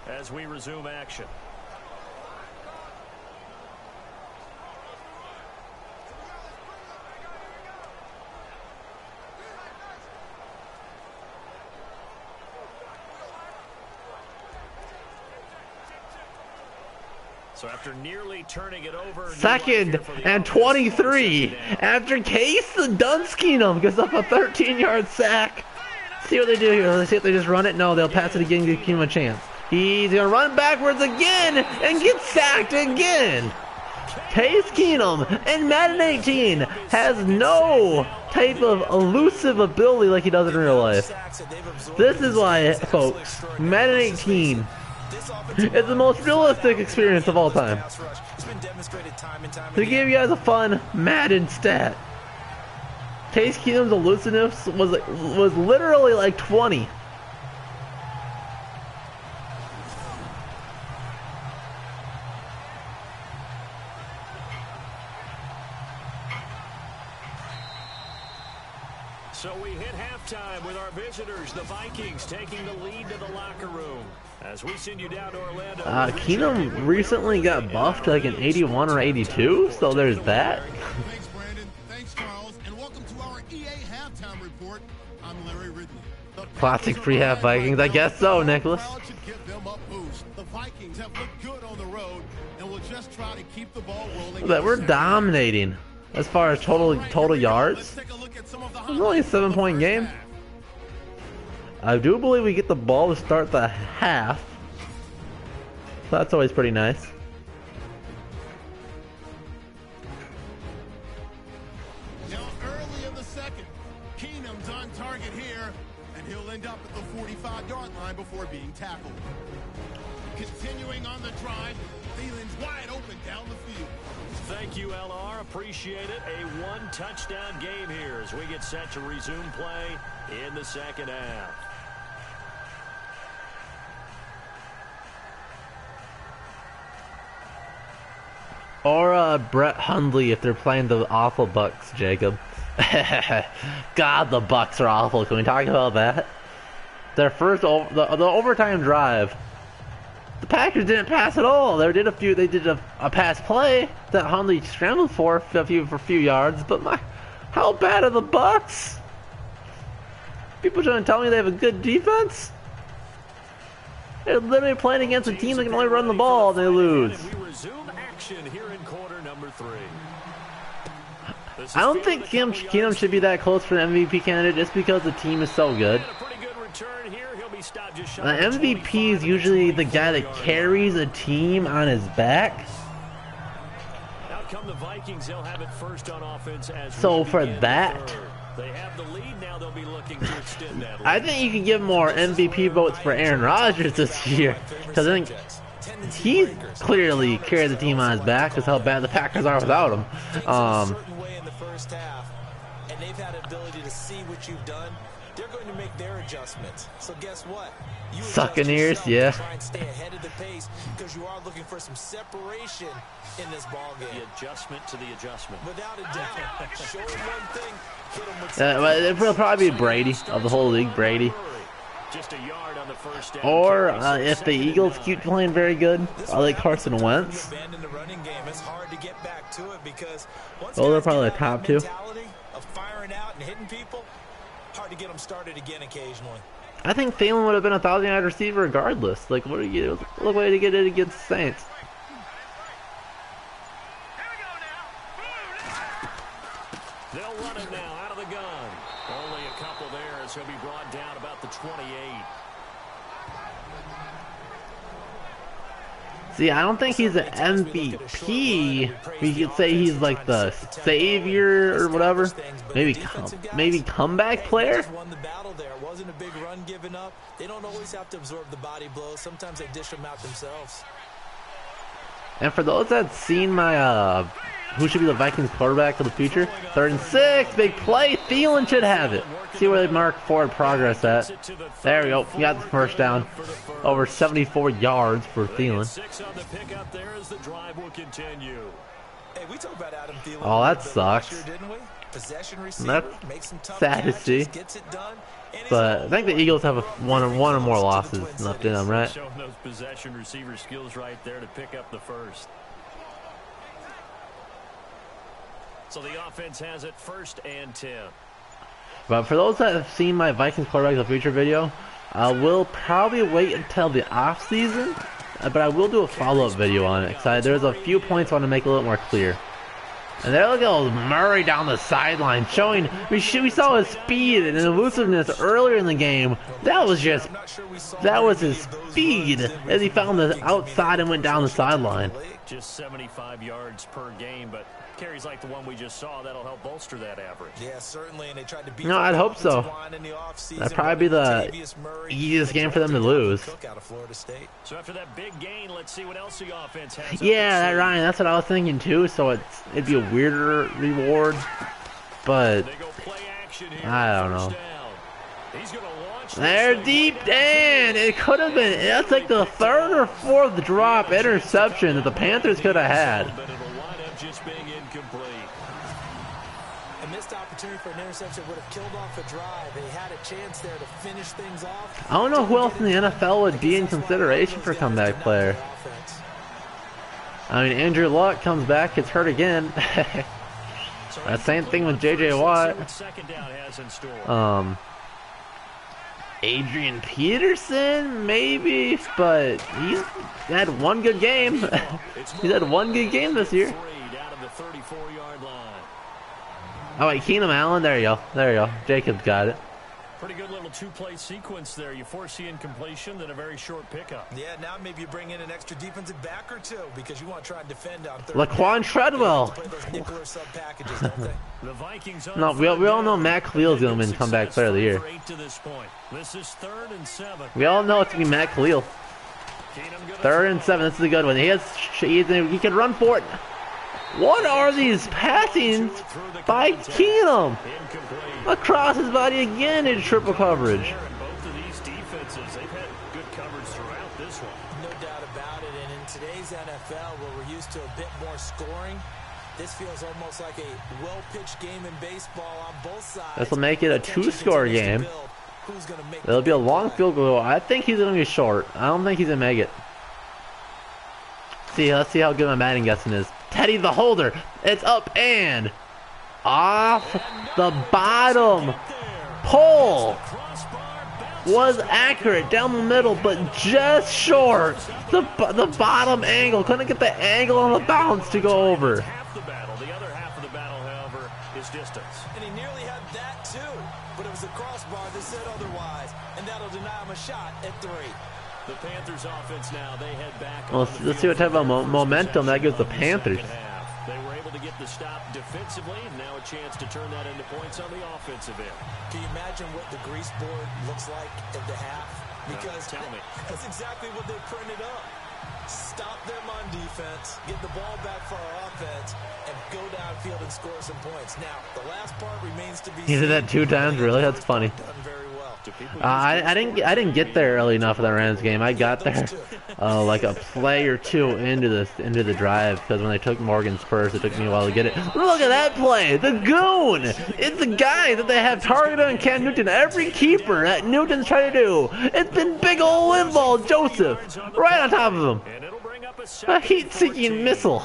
Speaker 3: as we resume action. So after nearly turning it over,
Speaker 1: 2nd and 23. After Case the Keenum gets up a 13-yard sack. See what they do here. Let's see if they just run it. No, they'll pass it again and give Keenum a chance. He's going to run backwards again and get sacked again. Case Keenum in Madden 18 has no type of elusive ability like he does in real life. This is why, folks, Madden 18 it's the most realistic experience of all time. To give you guys a fun Madden stat, Case Keenum's elusiveness was literally like 20.
Speaker 3: So we hit halftime with our visitors, the Vikings, taking the lead to the locker room. As we send you down to Orlando.
Speaker 1: Keenum recently got buffed to like an 81 or 82, so there's that.
Speaker 2: Thanks, Brandon. Thanks, Charles. And welcome to our EA Halftime Report. I'm Larry Ridley.
Speaker 1: Classic pre-half Vikings, I guess so, Nicholas.
Speaker 2: The Vikings have looked good on the road and will just try to keep the ball rolling.
Speaker 1: But we're dominating as far as total yards. It's only a 7-point game. I do believe we get the ball to start the half. So that's always pretty nice.
Speaker 2: Now early in the second, Keenum's on target here, and he'll end up at the 45-yard line before being tackled. Continuing on the drive, Thielen's wide open down the field.
Speaker 3: Thank you, LR. Appreciate it. A one-touchdown game here as we get set to resume play in the second half.
Speaker 1: Or Brett Hundley if they're playing the awful Bucks, Jacob. God, the Bucks are awful. Can we talk about that? Their first the overtime drive, the Packers didn't pass at all. They did a pass play that Hundley scrambled for a few yards. But how bad are the Bucks? People trying to tell me they have a good defense? They're literally playing against a team that can only run the ball and they lose.
Speaker 3: Here in quarter number 3.
Speaker 1: I don't think Keenum should be that close for an MVP candidate just because the team is so good. The MVP is usually the guy that carries a team on his back.
Speaker 3: Out come the Vikings, they'll have it first on offense as
Speaker 1: so for that,
Speaker 3: they have the lead now. They'll be looking to extend that lead.
Speaker 1: I think you can give more MVP votes for Aaron Rodgers this year because I think he clearly carried the team on his back because how bad the Packers are without him.
Speaker 4: Way in the first half, and they've had ability to see what you've done. They're going to make their adjustments. So guess what? You
Speaker 1: sucking ears, yeah.
Speaker 4: Try and stay ahead of the pace because you are looking for some separation in this ball game.
Speaker 3: The adjustment to the adjustment.
Speaker 4: Without a doubt. Show them one thing, hit them with
Speaker 1: it will probably be Brady of the whole league, Brady.
Speaker 3: Just a yard on the first down.
Speaker 1: Or if the Eagles keep playing very good, I like Carson Wentz.
Speaker 4: Abandon the running game. It's hard to get back to it because once
Speaker 1: they're probably the top two.
Speaker 4: Of firing out and hitting people, hard to get them started again occasionally.
Speaker 1: I think Thielen would have been a 1,000-yard receiver regardless. Like, what are you? Look way to get it against the Saints.
Speaker 3: They'll run it now out of the gun. Only a couple there as he'll be brought down about the 28.
Speaker 1: See, I don't think he's an MVP. We could say he's like the savior or whatever. Maybe comeback player.
Speaker 4: Won the battle there. It wasn't a big run given up. They don't always have to absorb the body blows. Sometimes they dish them out themselves.
Speaker 1: And for those that've seen my who should be the Vikings quarterback of the future, 3rd and 6, big play. Thielen should have it. See where they mark forward progress at. There we go. We got the first down. Over 74 yards for Thielen. Oh, that sucks. That's sad to see. But I think the Eagles have one or more losses left in them, right?
Speaker 3: Showing those possession receiver skills right there to pick up the first. So the offense has it 1st and 10.
Speaker 1: But for those that have seen my Vikings quarterback of the future video, I will probably wait until the off season, but I will do a follow-up video on it because there's a few points I want to make a little more clear. And there we go, Murray down the sideline, showing we saw his speed and elusiveness earlier in the game. That was his speed as he found the outside and went down the sideline.
Speaker 3: Just 75 yards per game, but carries like the one we just saw, that'll help bolster that average.
Speaker 4: Yeah, certainly, and they tried to beat
Speaker 1: I'd hope so. That'd probably be the easiest game for them to lose.
Speaker 3: So after that big gain, let's see what else the offense has.
Speaker 1: Yeah, that Ryan, that's what I was thinking too, so it'd be a weirder reward, but I don't know. They're deep, and it could have been, that's like the 3rd or 4th drop interception that the Panthers could have had.
Speaker 4: A missed opportunity for an interception would have killed off a drive. They had a chance there to finish things off.
Speaker 1: I don't know who else in the NFL would be in consideration for comeback player. I mean, Andrew Luck comes back, gets hurt again. Same thing with J.J. Watt. Adrian Peterson, maybe, but he's had one good game. He's had one good game this year. Oh wait, Keenan Allen, there you go. There you go. Jacob's got it.
Speaker 3: Pretty good little two-play sequence there. You force the incompletion, then a very short pickup.
Speaker 4: Yeah, now maybe you bring in an extra defensive back or two because you want to try and defend on third.
Speaker 1: Laquan Treadwell.
Speaker 3: The Vikings.
Speaker 1: No, we all know Matt Khalil's going to be comeback player of the year.
Speaker 3: This is 3rd and 7.
Speaker 1: We all know it's going to be Matt Khalil. 3rd and 7. This is a good one. He can run for it. What are these passings by Keenum? Across his body again in triple coverage.
Speaker 3: Both of these defenses, they've had good coverage throughout this one.
Speaker 4: No doubt about it. And in today's NFL, where we're used to a bit more scoring, this feels almost like a well-pitched game in baseball on both sides.
Speaker 1: This will make it a 2-score game. It'll be a long field goal. I think he's going to be short. I don't think he's going to make it. Let's see how good my Madden guessing is. Teddy the holder. It's up and off the bottom. Pole was accurate down the middle, but just short. The bottom angle. Couldn't get the angle on the bounce to go over.
Speaker 3: Half the battle. The other half of the battle, however, is distance.
Speaker 4: And he nearly had that too, but it was the crossbar that said otherwise, and that'll deny him a shot at 3.
Speaker 3: The Panthers offense now, they head back.
Speaker 1: Well, let's see what type of momentum that gives the Panthers.
Speaker 3: They were able to get the stop defensively, and now a chance to turn that into points on the offensive end.
Speaker 4: Can you imagine what the grease board looks like at the half? Because
Speaker 3: tell me.
Speaker 4: That's exactly what they printed up. Stop them on defense, get the ball back for our offense, and go downfield and score some points. Now, the last part remains to be seen.
Speaker 1: He did that 2 times, really? That's funny.
Speaker 4: Done very well.
Speaker 1: I didn't get there early enough for the Rams game. I got there like a play or two into the drive because when they took Morgan's first, it took me a while to get it. Look at that play, the goon! It's the guy that they have targeted on Cam Newton. Every keeper that Newton's trying to do, it's been big ol' Linval Joseph right on top of him. A heat-seeking missile.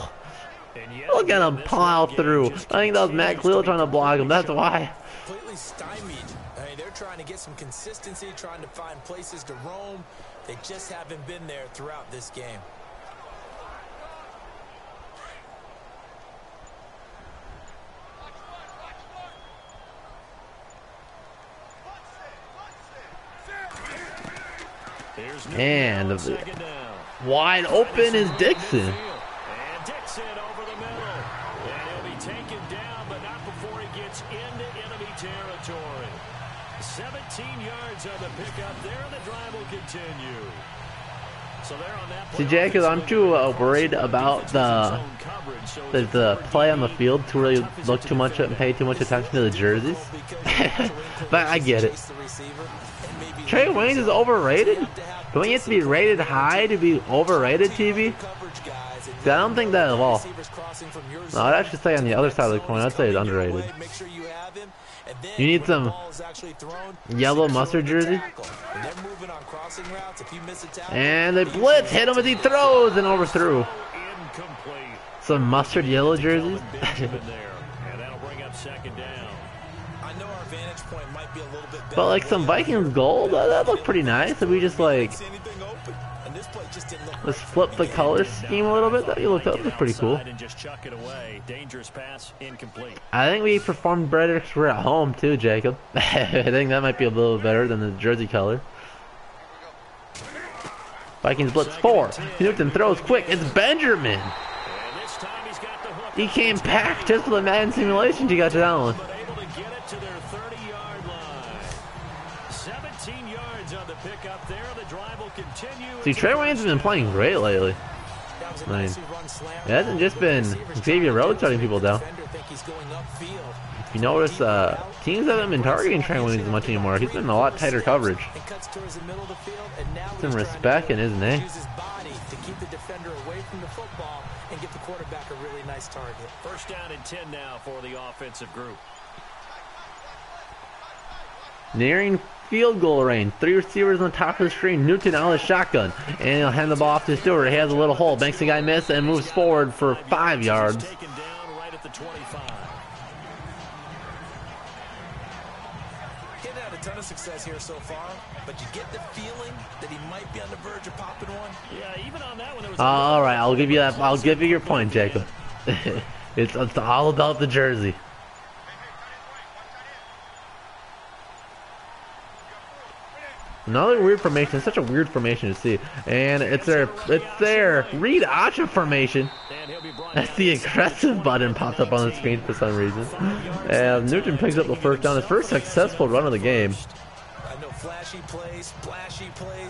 Speaker 1: Look at him plow through. I think that was Matt Khalil trying to block him. That's why.
Speaker 4: Completely stymied. I mean, they're trying to get some consistency, trying to find places to roam. They just haven't been there throughout this game.
Speaker 1: And wide open is Dixon.
Speaker 3: And Dixon over the middle. And he'll be taken down, but not before he gets into enemy territory. 17 yards on the pickup there, and the drive will continue. So they're on that play.
Speaker 1: See, Jacob, I'm too worried about the play on the field to really look too much and pay too much attention to the jerseys. But I get it. Trey Waynes is overrated? Don't you have to be rated high to be overrated, TV? I don't think that at all. No, I'd actually say on the other side of the coin, I'd say it's underrated. You need some yellow mustard jersey. And they blitz, hit him as he throws and overthrew. Some mustard yellow jerseys. But like some Vikings gold, that looked pretty nice. If we just like let's flip the color scheme a little bit, that looked pretty cool. I think we performed better because we're at home too, Jacob. I think that might be a little better than the jersey color. Vikings blitz 4. Newton throws quick. It's Benjamin. He came packed just for the Madden simulation. He got to that one. See, Trey Waynes has been playing great lately. I mean, it hasn't just been Xavier Rhodes shutting people down. If you notice, teams haven't been targeting Trey Waynes as much anymore. He's been in a lot tighter coverage. Some respect in his name.
Speaker 3: First down and 10 now for the offensive group.
Speaker 1: Nearing field goal range. 3 receivers on top of the screen. Newton out of the shotgun. And he'll hand the ball off to Stewart. He has a little hole. Makes the guy miss and moves forward for 5 yards.
Speaker 3: Taken down right at the 25.
Speaker 4: He's had a ton of success here so far, but you get the feeling that he might be on the verge of popping one.
Speaker 3: Yeah, even on that one, there was
Speaker 1: All right, I'll give you that. I'll give you your point, Jacob. It's all about the jersey. Another weird formation. It's such a weird formation to see, and it's their read option formation. That's the aggressive button pops up on the screen for some reason. And Newton picks up the first down. His first successful run of the game.
Speaker 4: I know flashy plays,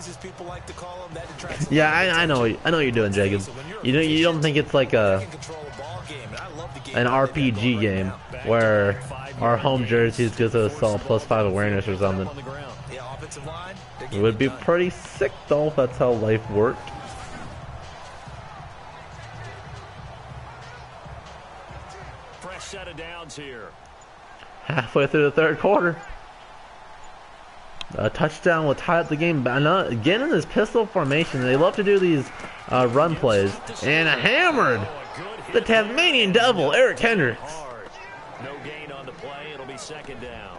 Speaker 4: as people like to call them. That attracts
Speaker 1: Yeah, I know what you're doing, Jacob. You don't think it's like an RPG game where our home jerseys gives us all +5 awareness or something. It would be pretty sick though if that's how life worked.
Speaker 3: fresh set of downs here.
Speaker 1: Halfway through the third quarter. A touchdown will tie up the game. Again in this pistol formation, they love to do these run plays. And hammered the Tasmanian Devil, Eric Hendricks.
Speaker 3: No gain on the play. It'll be second down.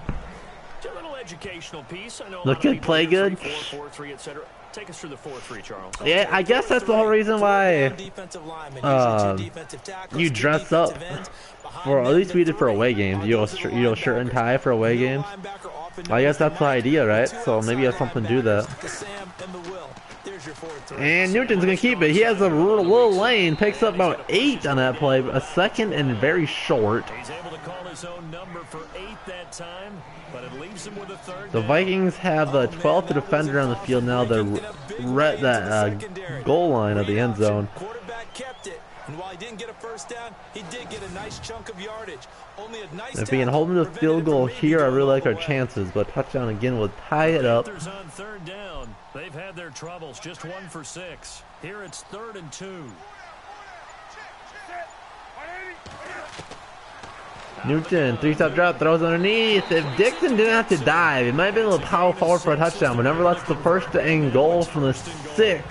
Speaker 3: A little educational piece. I know
Speaker 1: The kid play good.
Speaker 3: 4-3, etc. Take us through the 4-3, Charles.
Speaker 1: Yeah, I guess that's the whole reason why you dress up for, at least we did for away games. You know, shirt and tie for away games. I guess that's the idea, right? So maybe you have something to do that. And Newton's gonna keep it. He has a little lane, picks up about 8 on that play, a second and very short.
Speaker 3: He's able to call his own number for 8 that time, but it leaves him with a third.
Speaker 1: The Vikings have the 12th defender on the field now. They're at that goal line of the end zone.
Speaker 4: Quarterback kept it, and while he didn't get a first down, he did get a nice chunk of yardage. Only a nice
Speaker 1: If we can hold them to field goal here, I really like our chances. But touchdown again will tie it up.
Speaker 3: Panthers on third down. They've had their troubles. Just 1 for 6. Here it's 3rd and 2.
Speaker 1: Newton, 3-step drop, throws underneath. If Dixon didn't have to dive, it might have been a little power forward for a touchdown, but nevertheless, the first and goal from the 6.
Speaker 4: Many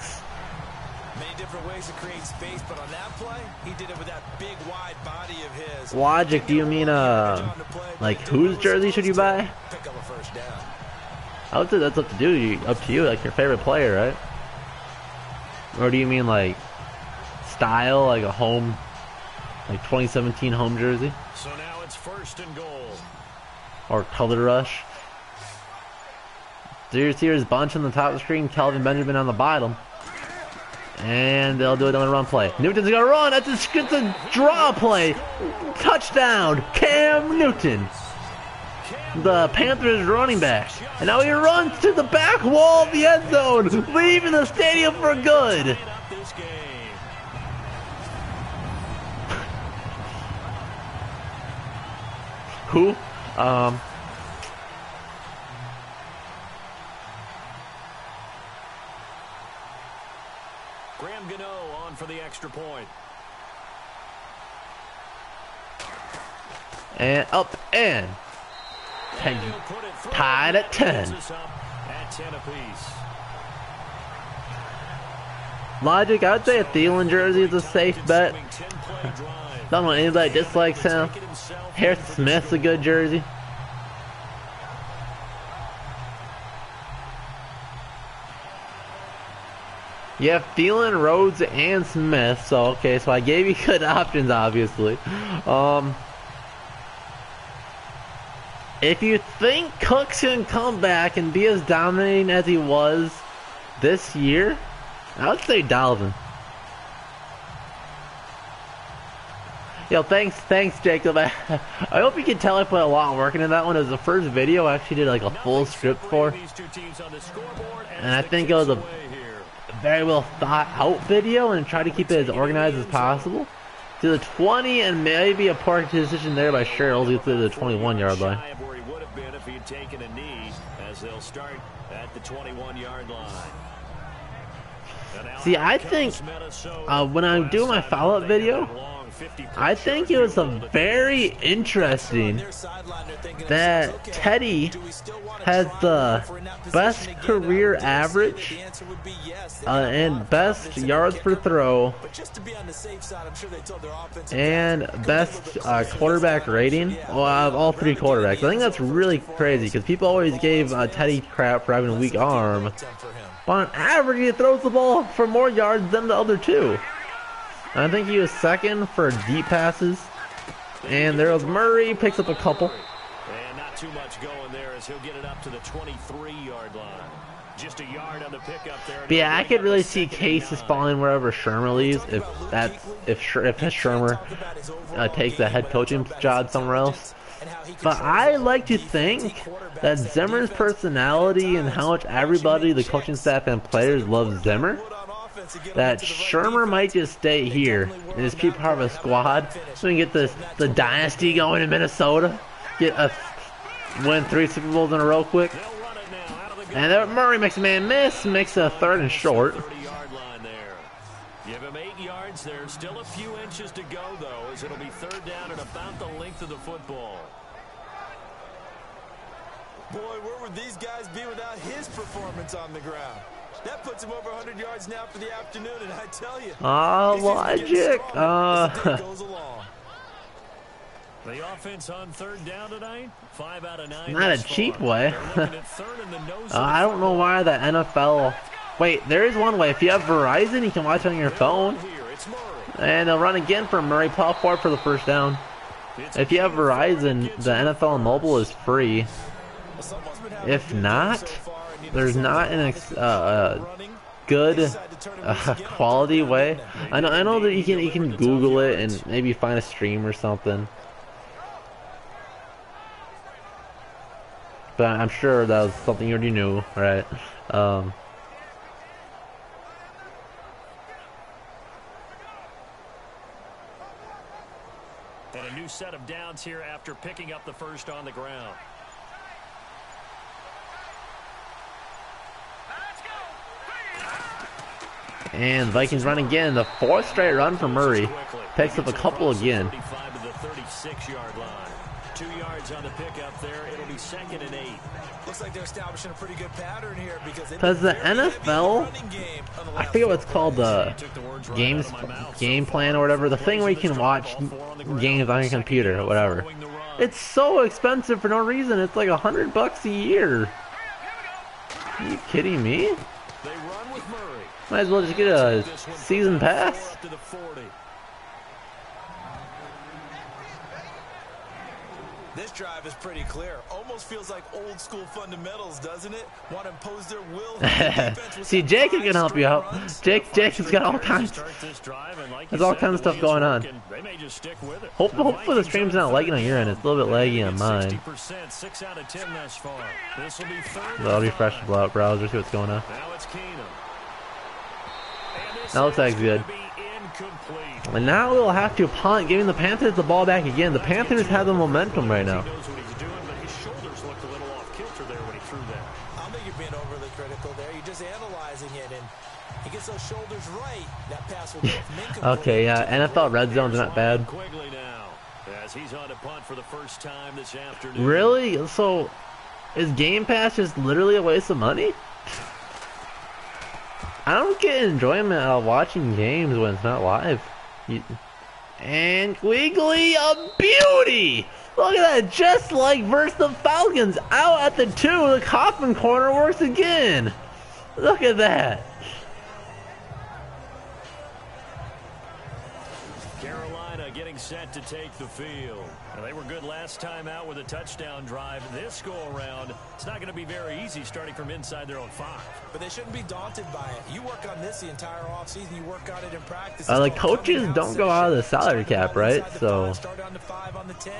Speaker 4: different ways to create space, but on that play, he did it with that big wide body of his.
Speaker 1: Logic, do you mean, like, whose jersey should you buy?
Speaker 4: Pick up a first down.
Speaker 1: I would say that's up to you, like your favorite player, right? Or do you mean, like, style, like a home, like 2017 home jersey?
Speaker 3: So now it's 1st and goal.
Speaker 1: Or color rush? Here's bunch on the top of the screen, Kelvin Benjamin on the bottom. And they'll do it on a run play. Newton's gonna run, it's a draw play. Touchdown, Cam Newton. The Panthers running back. And now he runs to the back wall of the end zone, leaving the stadium for good. Who?
Speaker 3: Graham Gano on for the extra point.
Speaker 1: And up and tied at 10.
Speaker 3: At 10 apiece.
Speaker 1: Logic, I would say a Thielen jersey is a safe bet. Don't know anybody dislikes him. Harrison Smith's a good jersey. You have Thielen, Rhodes, and Smith. So okay, so I gave you good options, obviously. If you think Cooks can come back and be as dominating as he was this year, I would say Dalvin. Yo, thanks, Jacob. I hope you can tell I put a lot of work into that one. It was the first video I actually did like a full script for, and I think it was a very well thought out video, and try to keep it as organized as possible. To the 20, and maybe a poor decision there by Sherrills to the 21-yard line.
Speaker 3: Where he would have been if he had taken a knee, as they'll start at the 21-yard line.
Speaker 1: See, I think when I do my follow-up video, I think it was a very interesting that Teddy has the best career average and best yards per throw and best quarterback rating of all three quarterbacks. I think that's really crazy because people always gave Teddy crap for having a weak arm. But on average, he throws the ball for more yards than the other two. And I think he was second for deep passes. And there was Murray, picks up a couple.
Speaker 3: And not too much going there as he'll get it up to the 23-yard line. Just a yard on the pickup there.
Speaker 1: But yeah, I could really see cases falling wherever Shermer leaves if Shermer takes a head coaching job somewhere else. But I like to think that Zimmer's personality and how much everybody, the coaching staff and players, love Zimmer, that Shermer might just stay here and just keep part of a squad so we can get the dynasty going in Minnesota, win 3 Super Bowls in a row quick. And there, Murray makes a man miss, makes a 3rd and short.
Speaker 3: Give him 8 yards. There's still a few inches to go, though, as it'll be 3rd down and about the length of the football.
Speaker 4: Boy, where would these guys be without his performance on the ground? That puts him over 100 yards now for the afternoon, and I tell you,
Speaker 1: logic.
Speaker 3: The offense on 3rd down tonight, 5 out of 9.
Speaker 1: Not a cheap way. I don't know why the NFL. Wait, there is one way. If you have Verizon, you can watch on your phone. And they'll run again for Murray, pop forward for the 1st down. If you have Verizon, the NFL mobile is free. If not, there's not an good quality way. I know that you can Google it and maybe find a stream or something. But I'm sure that was something you already knew, right? But
Speaker 3: a new set of downs here after picking up the 1st on the ground.
Speaker 1: And the Vikings run again. The 4th straight run for Murray. Picks up a couple again.
Speaker 3: 35 to the 36-yard line. 2 yards on the pickup there. It'll be 2nd and 8.
Speaker 4: Looks like they're establishing a pretty good pattern here
Speaker 1: because the NFL, I forget what it's called, the game plan or whatever, the thing where you can watch games on your computer or whatever. It's so expensive for no reason. It's like $100 a year. Are you kidding me? Might as well just get a season pass.
Speaker 4: This drive is pretty clear. Almost feels like old school fundamentals, doesn't it? Want to impose their will.
Speaker 1: See, Jake can help you out. Jake's got all kinds. There's all kinds of stuff going on. Hopefully the stream's not lagging on your end. It's a little bit laggy on mine. I'll refresh the browser, see what's going on. That looks like good. And now we'll have to punt, giving the Panthers the ball back again. The Panthers have the momentum right now.
Speaker 4: I don't think you're being overly critical there. You're just analyzing it, and he gets those shoulders right. That pass will go.
Speaker 1: Okay, yeah, NFL red zone's not bad. Really? So, is Game Pass just literally a waste of money? I don't get enjoyment out of watching games when it's not live. And Quigley, a beauty! Look at that, just like versus the Falcons. Out at the 2, the Kaufman corner works again. Look at that.
Speaker 3: Carolina getting set to take the field. Now, they were good last time out with a touchdown drive. This go-around, it's not going to be very easy starting from inside their own 5.
Speaker 4: But they shouldn't be daunted by it. You work on this the entire offseason. You work on it in practice.
Speaker 1: Like, coaches don't go out of the salary cap, right? So,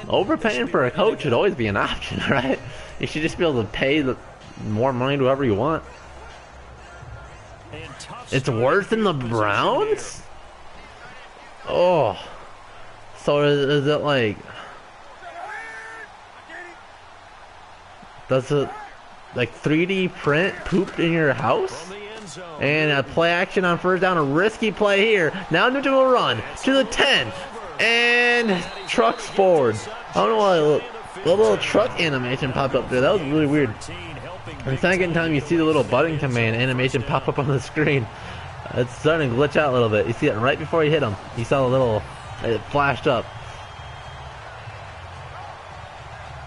Speaker 1: overpaying for a coach should always be an option, right? You should just be able to pay more money to whoever you want. It's worse than the Browns? Oh. So is it like... Does it like 3D print pooped in your house? And a play action on 1st down, a risky play here. Now Nugent will run to the 10. And trucks forward. I don't know why a little truck animation popped up there. That was really weird. And the second time you see the little button command animation pop up on the screen, it's starting to glitch out a little bit. You see it right before you hit him. You saw the little, it flashed up.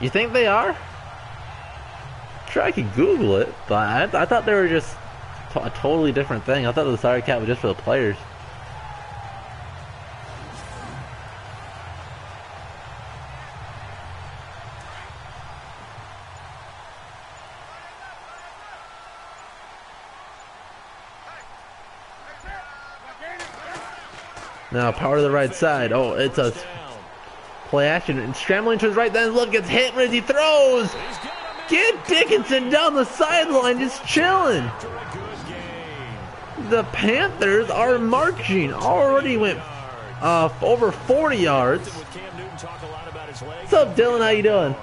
Speaker 1: You think they are? Sure, I could Google it, but I thought they were just a totally different thing. I thought the Sorry Cat was just for the players. Now power to the right side. Oh, it's a play action and scrambling to his right. Then look, gets hit as he throws. Get Dickinson down the sideline, just chilling. The Panthers are marching. Already went over 40 yards. What's up, Dylan? How you doing?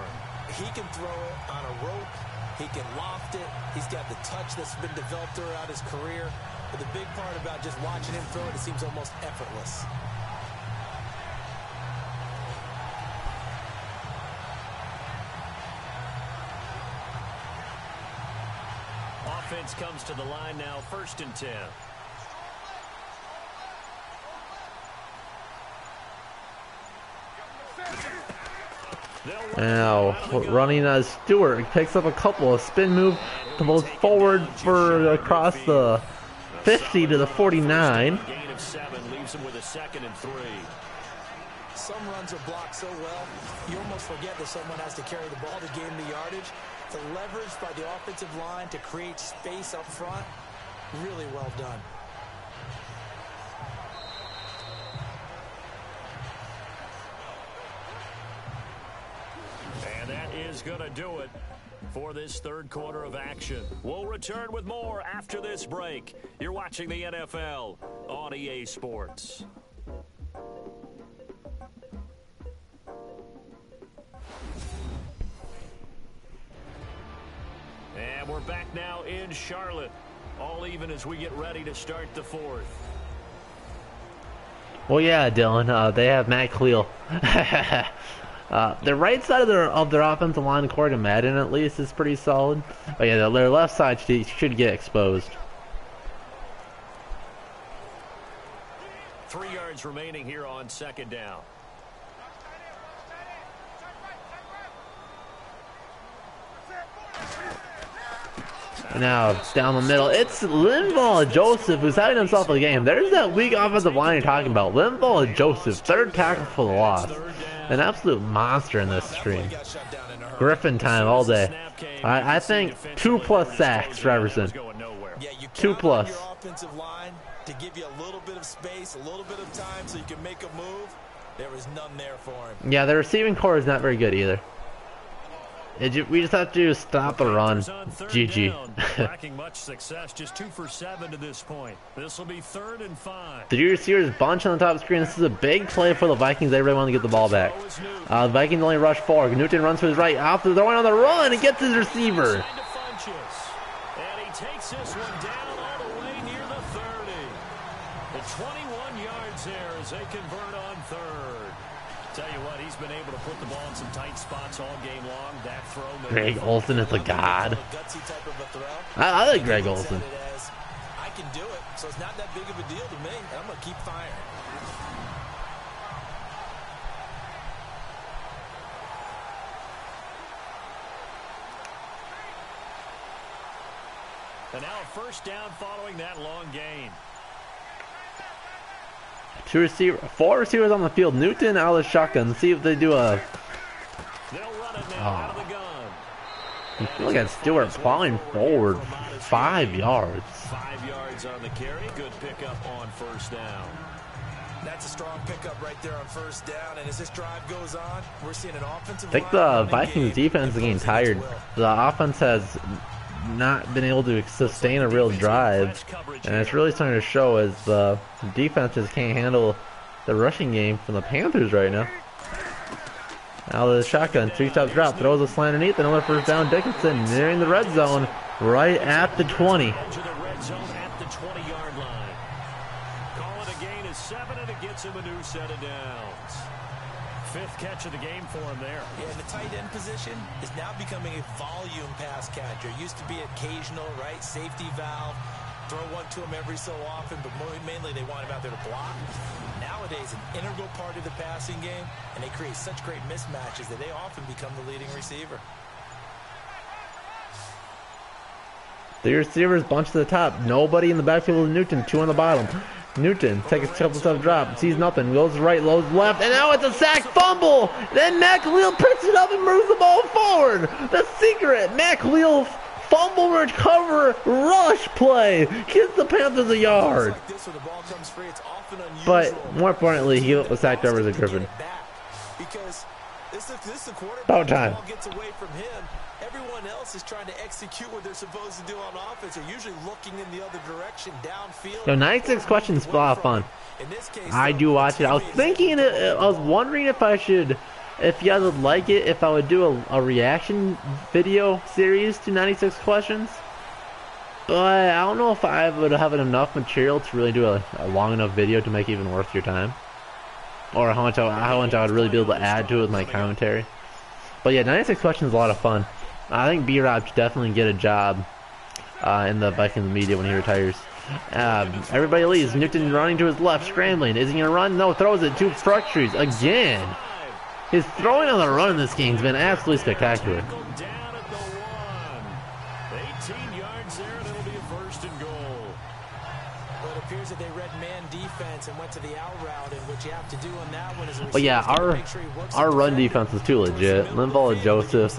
Speaker 4: He can throw it on a rope. He can loft it. He's got the touch that's been developed throughout his career. But the big part about just watching him throw it, it seems almost effortless.
Speaker 3: Offense comes to the line now, 1st and 10.
Speaker 1: Now running as Stewart picks up a couple of spin move to both forward for across the 50 to the 49.
Speaker 3: Gain of 7 leaves him with a 2nd and 3.
Speaker 4: Some runs are blocked so well, you almost forget that someone has to carry the ball to gain the yardage. The leverage by the offensive line to create space up front, really well done.
Speaker 3: And that is going to do it for this 3rd quarter of action. We'll return with more after this break. You're watching the NFL on EA Sports. And we're back now in Charlotte. All even as we get ready to start the 4th.
Speaker 1: Well, yeah, Dylan. They have Matt Cleel. The right side of their offensive line, according to Madden at least, is pretty solid. But yeah, their left side should get exposed.
Speaker 3: 3 yards remaining here on 2nd down.
Speaker 1: Now down the middle, it's Linval Joseph who's having himself a game. There's that weak offensive line you're talking about. Linval Joseph, 3rd tackle for the loss. An absolute monster in this stream. Griffin time all day. I think 2+ sacks for Everson. 2+.
Speaker 4: Your offensive line to give you a little bit of space, a little bit of time so you can make a move. There is none there for him.
Speaker 1: Yeah, the receiving core is not very good either. We just have to stop the run. GG.
Speaker 3: Lacking much success, just 2 for 7 to this point. This will be 3rd and 5.
Speaker 1: The receivers bunch on the top screen. This is a big play for the Vikings. They really want to get the ball back. The Vikings only rush forward. Newton runs to his right. After throwing on the run, and gets his receiver.
Speaker 3: And he takes this one down all the way near the 30. The 21 yards there as they convert on 3rd. Tell you what, he's been able to put the ball in some tight spots all game long. That throw.
Speaker 1: Greg Olsen is a god. I like Greg Olsen.
Speaker 4: I can do it, so it's not that big of a deal to me. I'm going to keep firing.
Speaker 3: And now a 1st down following that long gain.
Speaker 1: 4 receivers on the field. Newton out of the shotgun. See if they do a.
Speaker 3: They'll run it now out of the gun.
Speaker 1: Look at Stewart plowing forward 5 yards.
Speaker 3: 5 yards on the carry. Good pickup on 1st down.
Speaker 4: That's a strong pickup right there on 1st down. And as this drive goes on, we're seeing an offensive.
Speaker 1: I think the Vikings defense is getting tired. The offense has not been able to sustain a real drive, and it's really starting to show as the defense just can't handle the rushing game from the Panthers right now. Out of the shotgun, 3-step drop, throws a slant underneath, another 1st down. Dickinson nearing the red zone, right at the 20.
Speaker 3: Edge of the red zone at the 20-yard line. Call it a gain his 7, and it gets him a new set of downs. 5th catch of the game for him there.
Speaker 4: Yeah, and the tight end position is now becoming a volume pass catcher. Used to be occasional, right? Safety valve. Throw one to him every so often, but mainly they want him out there to block. Nowadays, an integral part of the passing game, and they create such great mismatches that they often become the leading receiver.
Speaker 1: The receivers bunch to the top. Nobody in the backfield with Newton. 2 on the bottom. Newton takes a couple steps drop. Sees nothing. Goes right, goes left. And now it's a sack fumble. Then Matt Khalil picks it up and moves the ball forward. The secret. Matt Khalil fumble recover rush play. Gives the Panthers a yard. But more importantly, he was sacked over as a Griffin.
Speaker 4: Because this is the quarterback.
Speaker 1: About time.
Speaker 4: The ball gets away from him. Everyone else is trying to execute what they're supposed to do on offense. They're usually looking in the other direction, downfield.
Speaker 1: So 96 questions is a lot of fun.
Speaker 4: In this case,
Speaker 1: I do watch it. I was thinking, I was wondering if I should, if you guys would like it, if I would do a reaction video series to 96 questions. But I don't know if I would have enough material to really do a long enough video to make it even worth your time. Or how much I would really be able to add to it with my commentary. But yeah, 96 questions is a lot of fun. I think B-Rob should definitely get a job in the Vikings media when he retires. Everybody leaves. Newton running to his left, scrambling. Is he going to run? No, throws it to Fructures again. His throwing on the run in this game has been absolutely spectacular.
Speaker 3: Down at the 1. 18 yards there, and it'll be a 1st and goal.
Speaker 4: Well, it appears that they read man defense and went to the out route, and what you have to do on that one is a
Speaker 1: But yeah, our run defense is too legit. Linval and Joseph,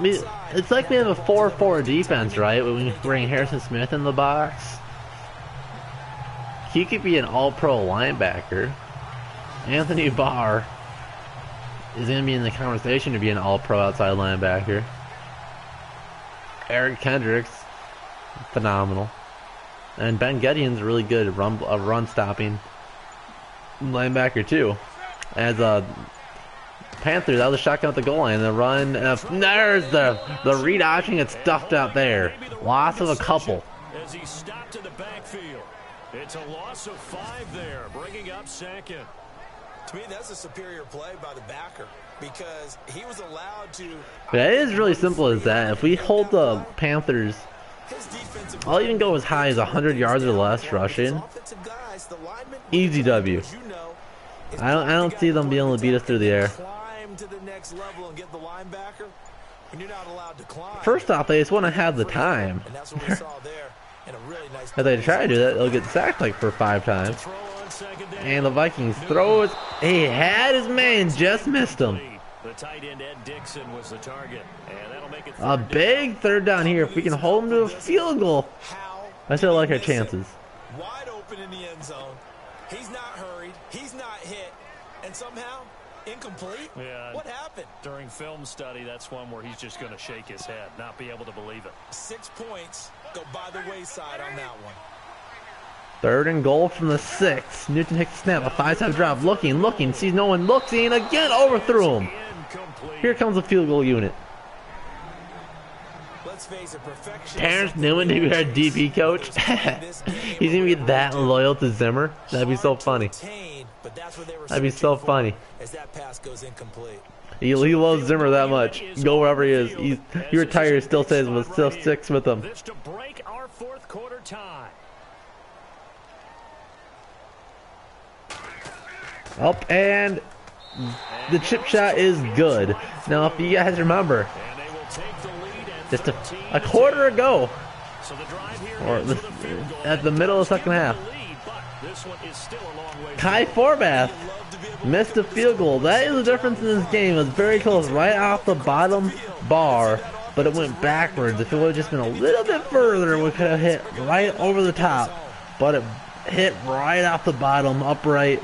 Speaker 1: it's like we have a 4-4 defense, right? When we bring Harrison Smith in the box, he could be an all-pro linebacker. Anthony Barr is going to be in the conversation to be an all-pro outside linebacker. Eric Kendricks, phenomenal. And Ben Gedeon's a really good run-stopping linebacker, too. As a Panthers, that was a shotgun at the goal line. The run, there's the read option gets stuffed out there. Loss of a couple.
Speaker 3: As he stopped in the backfield. It's a loss of 5 there, bringing up 2nd.
Speaker 4: To me, that's a superior play by the backer because he was allowed to.
Speaker 1: But it is really simple as that. If we hold the Panthers, I'll even go as high as 100 yards or less rushing. Easy W. I don't see them being able to beat us through the air. First off, they just want to have the time. If they try to do that, they'll get sacked like for 5 times. And the Vikings throw it. He had his man, just missed him.
Speaker 3: The tight end Ed Dixon was the target, and that'll make it
Speaker 1: a big 3rd down here. If we can hold him to a field goal, I still like our chances.
Speaker 4: Wide open in the end zone. He's not hurried. He's not hit, and somehow incomplete.
Speaker 3: Yeah.
Speaker 4: What happened?
Speaker 3: During film study, that's one where he's just going to shake his head, not be able to believe it.
Speaker 4: 6 points go by the wayside on that one.
Speaker 1: 3rd and goal from the 6. Newton takes a snap, a 5-step drop, looking, sees no one, looks in again, overthrew him. Here comes the field goal unit.
Speaker 4: Let's face it, perfection.
Speaker 1: Terrence Newman to be our DB coach. He's gonna be that loyal to Zimmer. That'd be so funny. That'd be so funny.
Speaker 4: As that pass goes incomplete.
Speaker 1: He loves Zimmer that much. Go wherever he is. He retires, still sticks with him.
Speaker 3: This to break our 4th quarter tie.
Speaker 1: Up, and the chip shot is good. Now, if you guys remember, just a quarter ago, or at the middle of the 2nd half, Kai Forbath missed a field goal. That is the difference in this game. It was very close, right off the bottom bar, but it went backwards. If it would have just been a little bit further, we could have hit right over the top, but it hit right off the bottom, upright,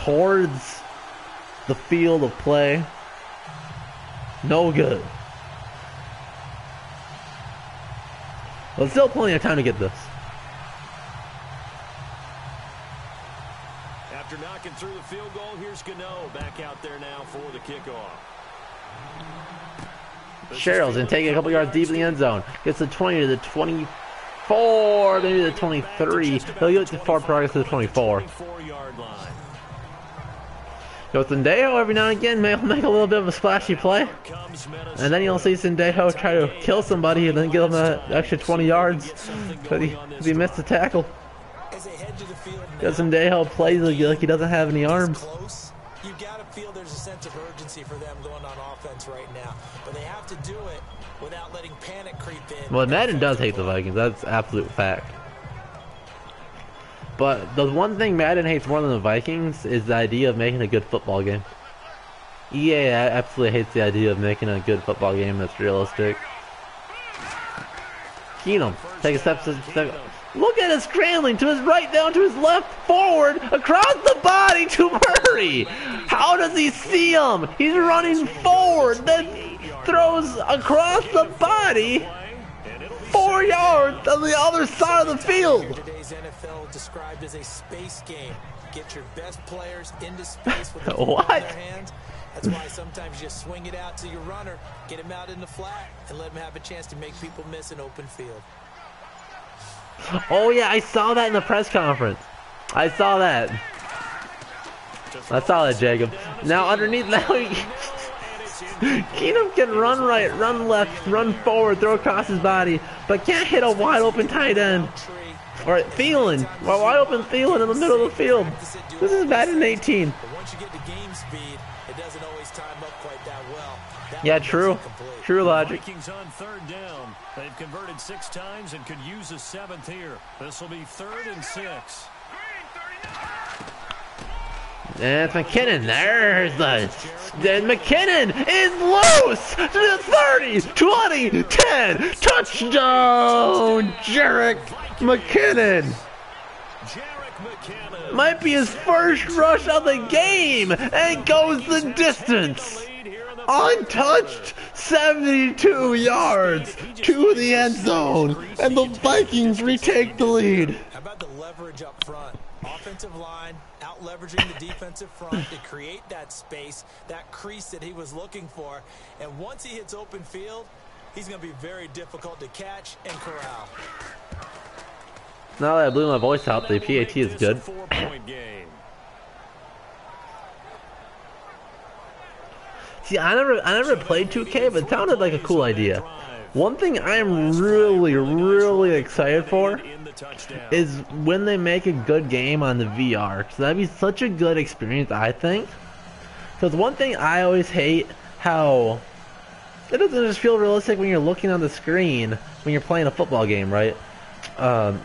Speaker 1: towards the field of play. No good. But still plenty of time to get this.
Speaker 3: After knocking through the field goal, here's Gano back out there now for the kickoff.
Speaker 1: Sherrill's going to take it a couple yards deep in the end zone. Gets the 20 to the 25. 24, maybe the 23. He'll get to far progress to the 24. Yo, Sendejo every now and again make a little bit of a splashy play. And then you'll see Sendejo try to kill somebody and then give him an extra 20 yards because he missed the tackle. Because Sendejo plays like he doesn't have any arms.
Speaker 4: You gotta feel there's a sense of urgency for them going on offense right now. But they have to do it without letting panic creep in.
Speaker 1: Well, Madden does hate the Vikings. That's absolute fact. But the one thing Madden hates more than the Vikings is the idea of making a good football game. EA absolutely hates the idea of making a good football game that's realistic. Keenum, take a step. Look at it scrambling to his right, down to his left, forward, across the body to Murray. How does he see him? He's running forward, then throws across the body 4 yards on the other side of the field.
Speaker 4: Today's NFL described as a space game. Get your best players into space with the
Speaker 1: What?
Speaker 4: ball in their hands. That's why sometimes you swing it out to your runner, get him out in the flat, and let him have a chance to make people miss an open field.
Speaker 1: Oh yeah, I saw that in the press conference. I saw that, Jacob. Now underneath, now Keenum can run right, run left, run forward, throw across his body, but can't hit a wide open tight end. Or Thielen, wide open Thielen in the middle of the field. This is Madden 18.
Speaker 4: But once you get to game speed, it doesn't always time up quite that well.
Speaker 1: Yeah, true. True logic.
Speaker 3: Vikings on third down. They've converted 6 times and could use a 7th here. This will be 3rd and 6.
Speaker 1: And it's McKinnon. There's then McKinnon is loose to the 30, 20, 10. Touchdown, Jerick McKinnon. Might be his first rush of the game and goes the distance. Untouched, 72 yards to the end zone, and the Vikings retake the lead.
Speaker 4: How about the leverage up front? Offensive line out leveraging the defensive front to create that space, that crease that he was looking for. And once he hits open field, he's going to be very difficult to catch and corral.
Speaker 1: Now that I blew my voice out, the PAT is good. See, I never played 2K, but it sounded like a cool idea. One thing I'm really excited for is when they make a good game on the VR. So that'd be such a good experience, I think. Because one thing I always hate, how it doesn't just feel realistic when you're looking on the screen when you're playing a football game, right?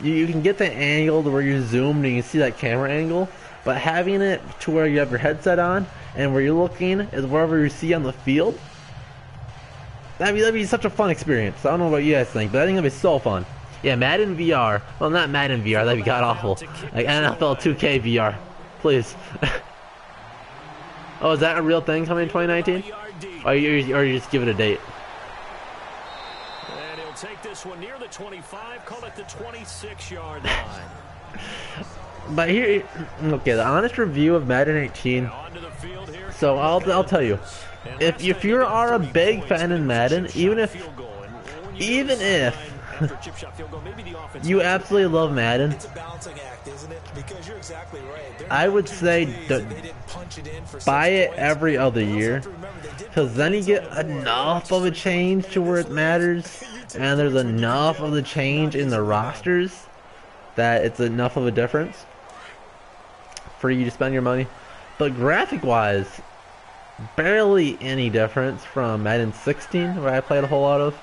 Speaker 1: You can get the angle to where you're zoomed and you can see that camera angle, but having it to where you have your headset on and where you're looking is wherever you see on the field, that'd be such a fun experience. I don't know what you guys think, but I think that'd be so fun. Yeah, Madden VR. Well, not Madden VR. That'd be god awful. Like NFL 2K VR, please. Oh, is that a real thing coming in 2019? Or you just give it a date?
Speaker 3: And he'll take this one near the 25. Call it the 26-yard line.
Speaker 1: But here, okay, the honest review of Madden 18. So I'll tell you, if you are a big fan in Madden, even if you absolutely love Madden,
Speaker 4: It's a balancing act, isn't it? Because you're exactly right.
Speaker 1: I would say buy it every other year, because then you get enough of a change to where it matters, and there's enough of the change in the rosters that it's enough of a difference for you to spend your money. But graphic-wise, barely any difference from Madden 16, where I played a whole lot of.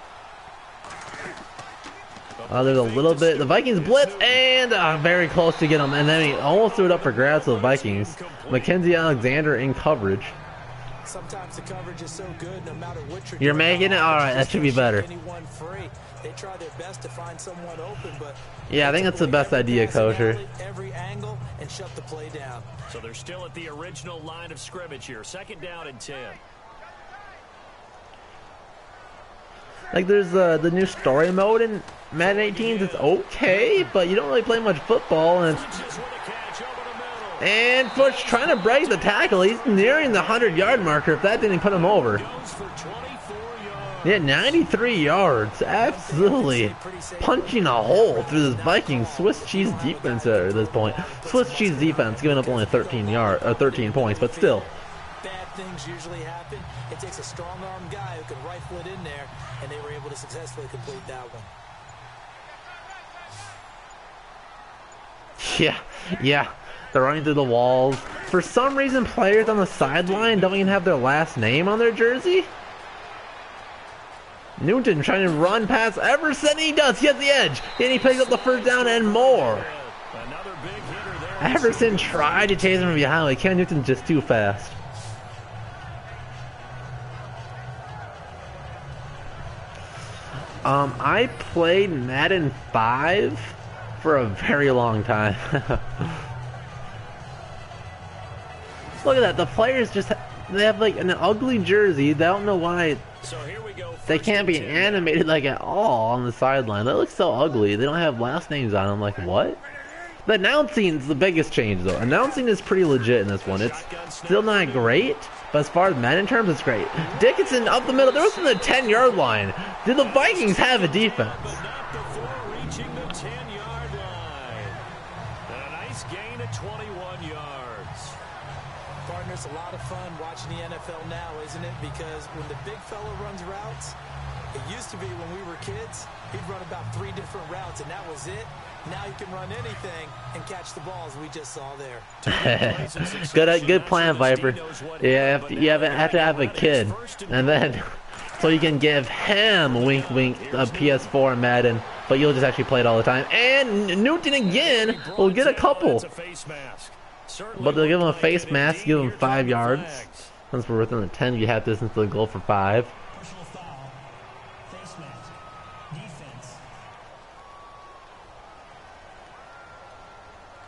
Speaker 1: There's a little bit. The Vikings blitz and very close to get him, and then he almost threw it up for grabs to the Vikings. Mackenzie Alexander in coverage.
Speaker 4: Sometimes the coverage is so good, no matter what
Speaker 1: you're making it. All right, that should be better.
Speaker 4: They try their best to find someone open, but
Speaker 1: yeah, I think that's the best idea, Kosher.
Speaker 4: Every angle and shut the play down.
Speaker 3: So they're still at the original line of scrimmage here. 2nd down and 10.
Speaker 1: Like, there's the new story mode in Madden 18. It's okay, but you don't really play much football. And Bush trying to break the tackle. He's nearing the 100-yard marker if that didn't put him over. Yeah, 93 yards. Absolutely punching a hole through this Vikings Swiss cheese defense at this point. Swiss cheese defense giving up only 13 points, but still.
Speaker 4: Bad things usually happen. It takes a strong-arm guy who can rifle it in there, and they were able to successfully complete that one.
Speaker 1: Yeah. They're running through the walls. For some reason, players on the sideline don't even have their last name on their jersey. Newton trying to run past Everson. He does. He has the edge. And he picks up the first down and more. Everson tried to chase him from behind, but Cam Newton's just too fast. I played Madden 5 for a very long time. Look at that. The players they have like an ugly jersey. They don't know why they can't be animated like at all on the sideline. That looks so ugly. They don't have last names on them. Like, what? The announcing's the biggest change, though. Announcing is pretty legit in this one. It's still not great, but as far as Madden terms, it's great. Dickinson up the middle. They're within the 10-yard line. Do the Vikings have a defense?
Speaker 4: It's a lot of fun watching the NFL now, isn't it? Because when the big fella runs routes, it used to be when we were kids, he'd run about 3 different routes, and that was it. Now he can run anything and catch the balls we just saw there.
Speaker 1: Good plan, Viper. Yeah, you have to have a kid, and then so you can give him wink a PS4 Madden, but you'll just actually play it all the time. And Newton again will get a couple. But they'll give him a face mask, give him 5 yards. Since we're within the 10, you have this into the goal for 5.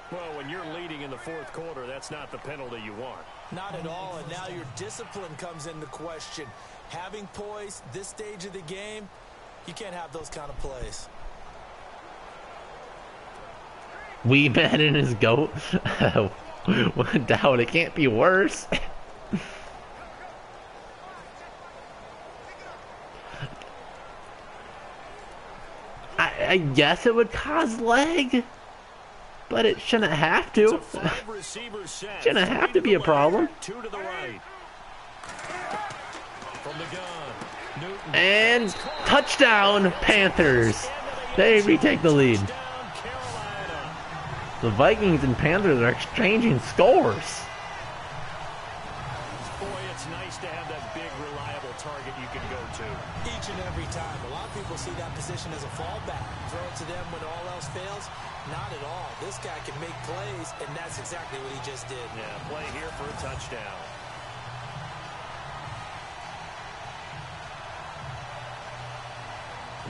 Speaker 3: Well, when you're leading in the fourth quarter, that's not the penalty you want.
Speaker 4: Not at all, and now your discipline comes into question. Having poise this stage of the game, you can't have those kind of plays.
Speaker 1: Wee Man and his goat. Doubt it can't be worse. I guess it would cause leg, but it shouldn't have to. Shouldn't have to be a problem. And touchdown, Panthers. They retake the lead. The Vikings and Panthers are exchanging scores.
Speaker 3: Boy, it's nice to have that big, reliable target you can go to.
Speaker 4: Each and every time. A lot of people see that position as a fallback. Throw it to them when all else fails. Not at all. This guy can make plays, and that's exactly what he just did.
Speaker 3: Yeah, play here for a touchdown.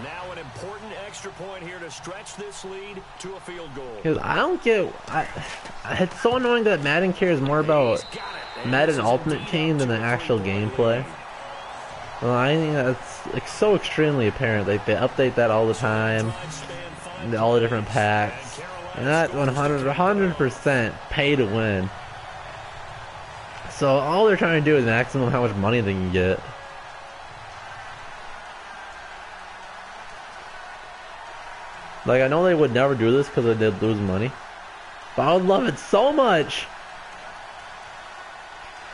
Speaker 3: Now an important extra point here to stretch this lead to a field goal.
Speaker 1: Because I don't get... it's so annoying that Madden cares more about Madden Ultimate Team than the actual gameplay. Well, I think that's like so extremely apparent. Like, they update that all the time. All the different packs. And that 100% pay to win. So all they're trying to do is maximum how much money they can get. Like, I know they would never do this because they'd lose money, but I would love it so much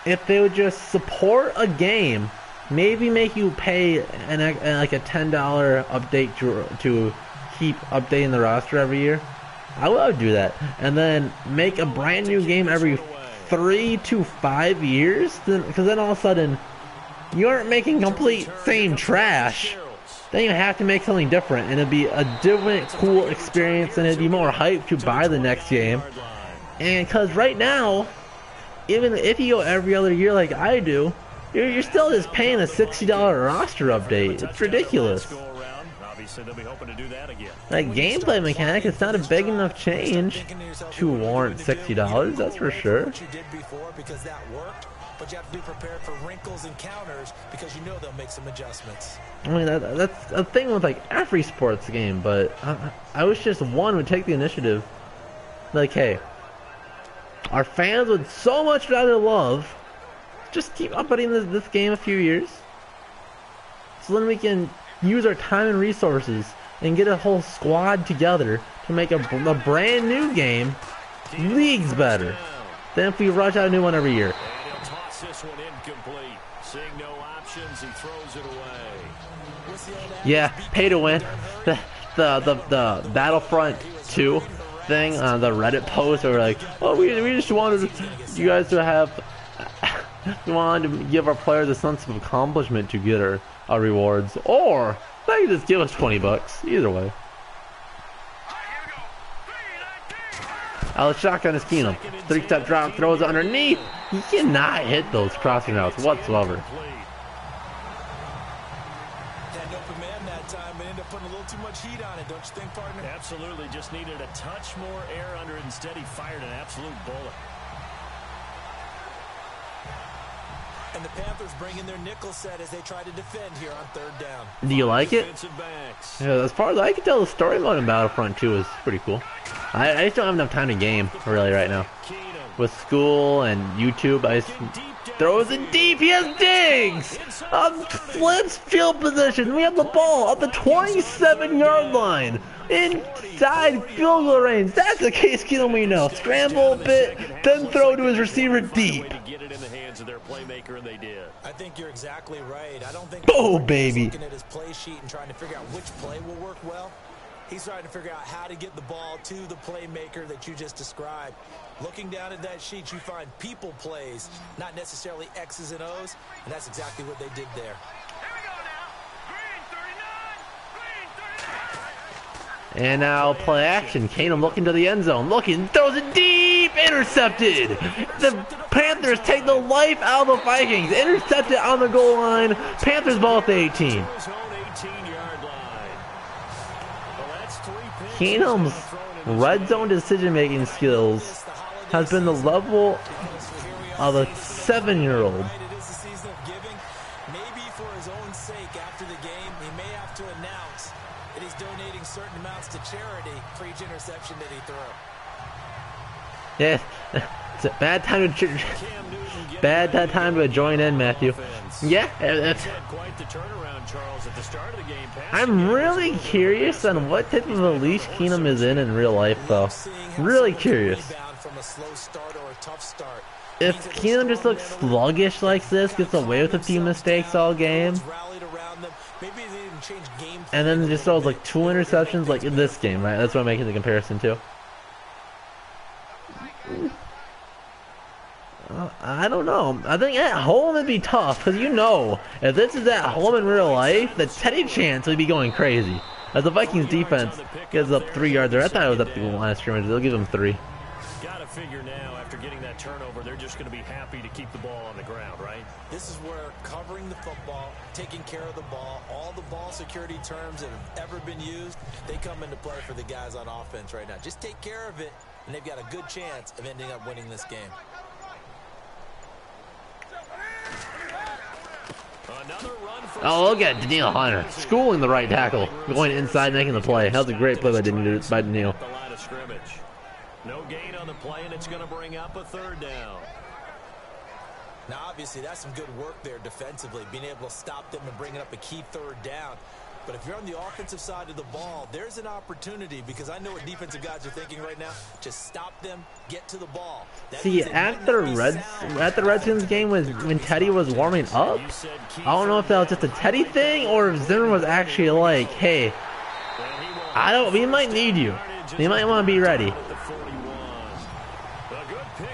Speaker 1: if they would just support a game, maybe make you pay like a $10 update to keep updating the roster every year. I would do that, and then make a brand new game every 3 to 5 years, because then all of a sudden you aren't making complete same trash. Then you have to make something different, and it'd be a different, cool experience, and it'd be more hype to buy the next game. And because right now, even if you go every other year like I do, you're still just paying a $60 roster update. It's ridiculous. That gameplay mechanic, it's not a big enough change to warrant $60, that's for sure.
Speaker 4: But you have to be prepared for wrinkles and counters because you know they'll make some adjustments.
Speaker 1: I mean, that's a thing with like every sports game, but I wish just one would take the initiative. Like, hey, our fans would so much rather love just keep updating this game a few years. so then we can use our time and resources and get a whole squad together to make a brand new game leagues better than if we rush out a new one every year.
Speaker 3: And he'll toss this one incomplete. Seeing no options, he throws it away.
Speaker 1: Yeah, pay to win. The Battlefront 2 thing on the Reddit post, where we're like, oh, we just wanted you guys to have, we wanted to give our players a sense of accomplishment to get our rewards, or they can just give us $20. Either way. Shotgun is Keenum. 3-step drop, throws it underneath. He cannot hit those crossing routes whatsoever.
Speaker 4: Had no command that time, but ended up putting a little too much heat on it, don't you think, partner?
Speaker 3: Absolutely, just needed a touch more air under it. Instead, he fired an absolute bullet.
Speaker 4: And the Panthers bring in their nickel set as they try to defend here on 3rd down.
Speaker 1: Do you like it?
Speaker 3: Defensive backs.
Speaker 1: Yeah, as far as I can tell, the story mode in Battlefront 2 is pretty cool. I just don't have enough time to game, really, right now. With school and YouTube, I just throws it deep. He has digs! Flips field position. We have the ball at the 27-yard line. Inside field goal range. That's the case Keenum we know. Scramble a bit, then throw to his receiver deep.
Speaker 4: I think you're exactly right. I don't think
Speaker 1: baby.
Speaker 4: looking at his play sheet and trying to figure out which play will work well. He's trying to figure out how to get the ball to the playmaker that you just described. Looking down at that sheet, you find people plays, not necessarily X's and O's, and that's exactly what they did there.
Speaker 1: And now play action. Keenum looking to the end zone. Looking, throws it deep. Intercepted. The Panthers take the life out of the Vikings. Intercepted on the goal line. Panthers ball at the 18. Keenum's red zone decision-making skills has been the level of a 7-year-old.
Speaker 4: It is the season of giving. Maybe for his own sake after the game, he may have to announce that he's donating certain amounts to charity for each interception that he threw.
Speaker 1: Yeah, it's a bad time to join in, Matthew. Yeah, I'm really curious on what type of a leash Keenum is in real life, though. Really curious. If Keenum just looks sluggish like this, gets away with a few mistakes all game, and then just throws like 2 interceptions like in this game, right? That's what I'm making the comparison to. I don't know. I think at home it'd be tough, because you know, if this is at home in real life, the Teddy chance would be going crazy. As the Vikings defense gives up 3 yards there. I thought it was up to the line of scrimmage. They'll give them 3.
Speaker 3: Gotta figure now, after getting that turnover, they're just going to be happy to keep the ball on the ground, right?
Speaker 4: This is where covering the football, taking care of the ball, all the ball security terms that have ever been used, they come into play for the guys on offense right now. Just take care of it, and they've got a good chance of ending up winning this game.
Speaker 1: Oh, look at Daniil Hunter schooling the right tackle, going inside, making the play. That was a great play by Daniil.
Speaker 3: No gain on the play, and it's going to bring up a 3rd down.
Speaker 4: Now, obviously, that's some good work there defensively, being able to stop them and bringing up a key 3rd down. But if you're on the offensive side of the ball, there's an opportunity, because I know what defensive guys are thinking right now. Just stop them, get to the ball.
Speaker 1: See, at the Redskins game when Teddy was warming up, I don't know if that was just a Teddy thing or if Zimmer was actually like, hey, we might need you. You might want to be ready.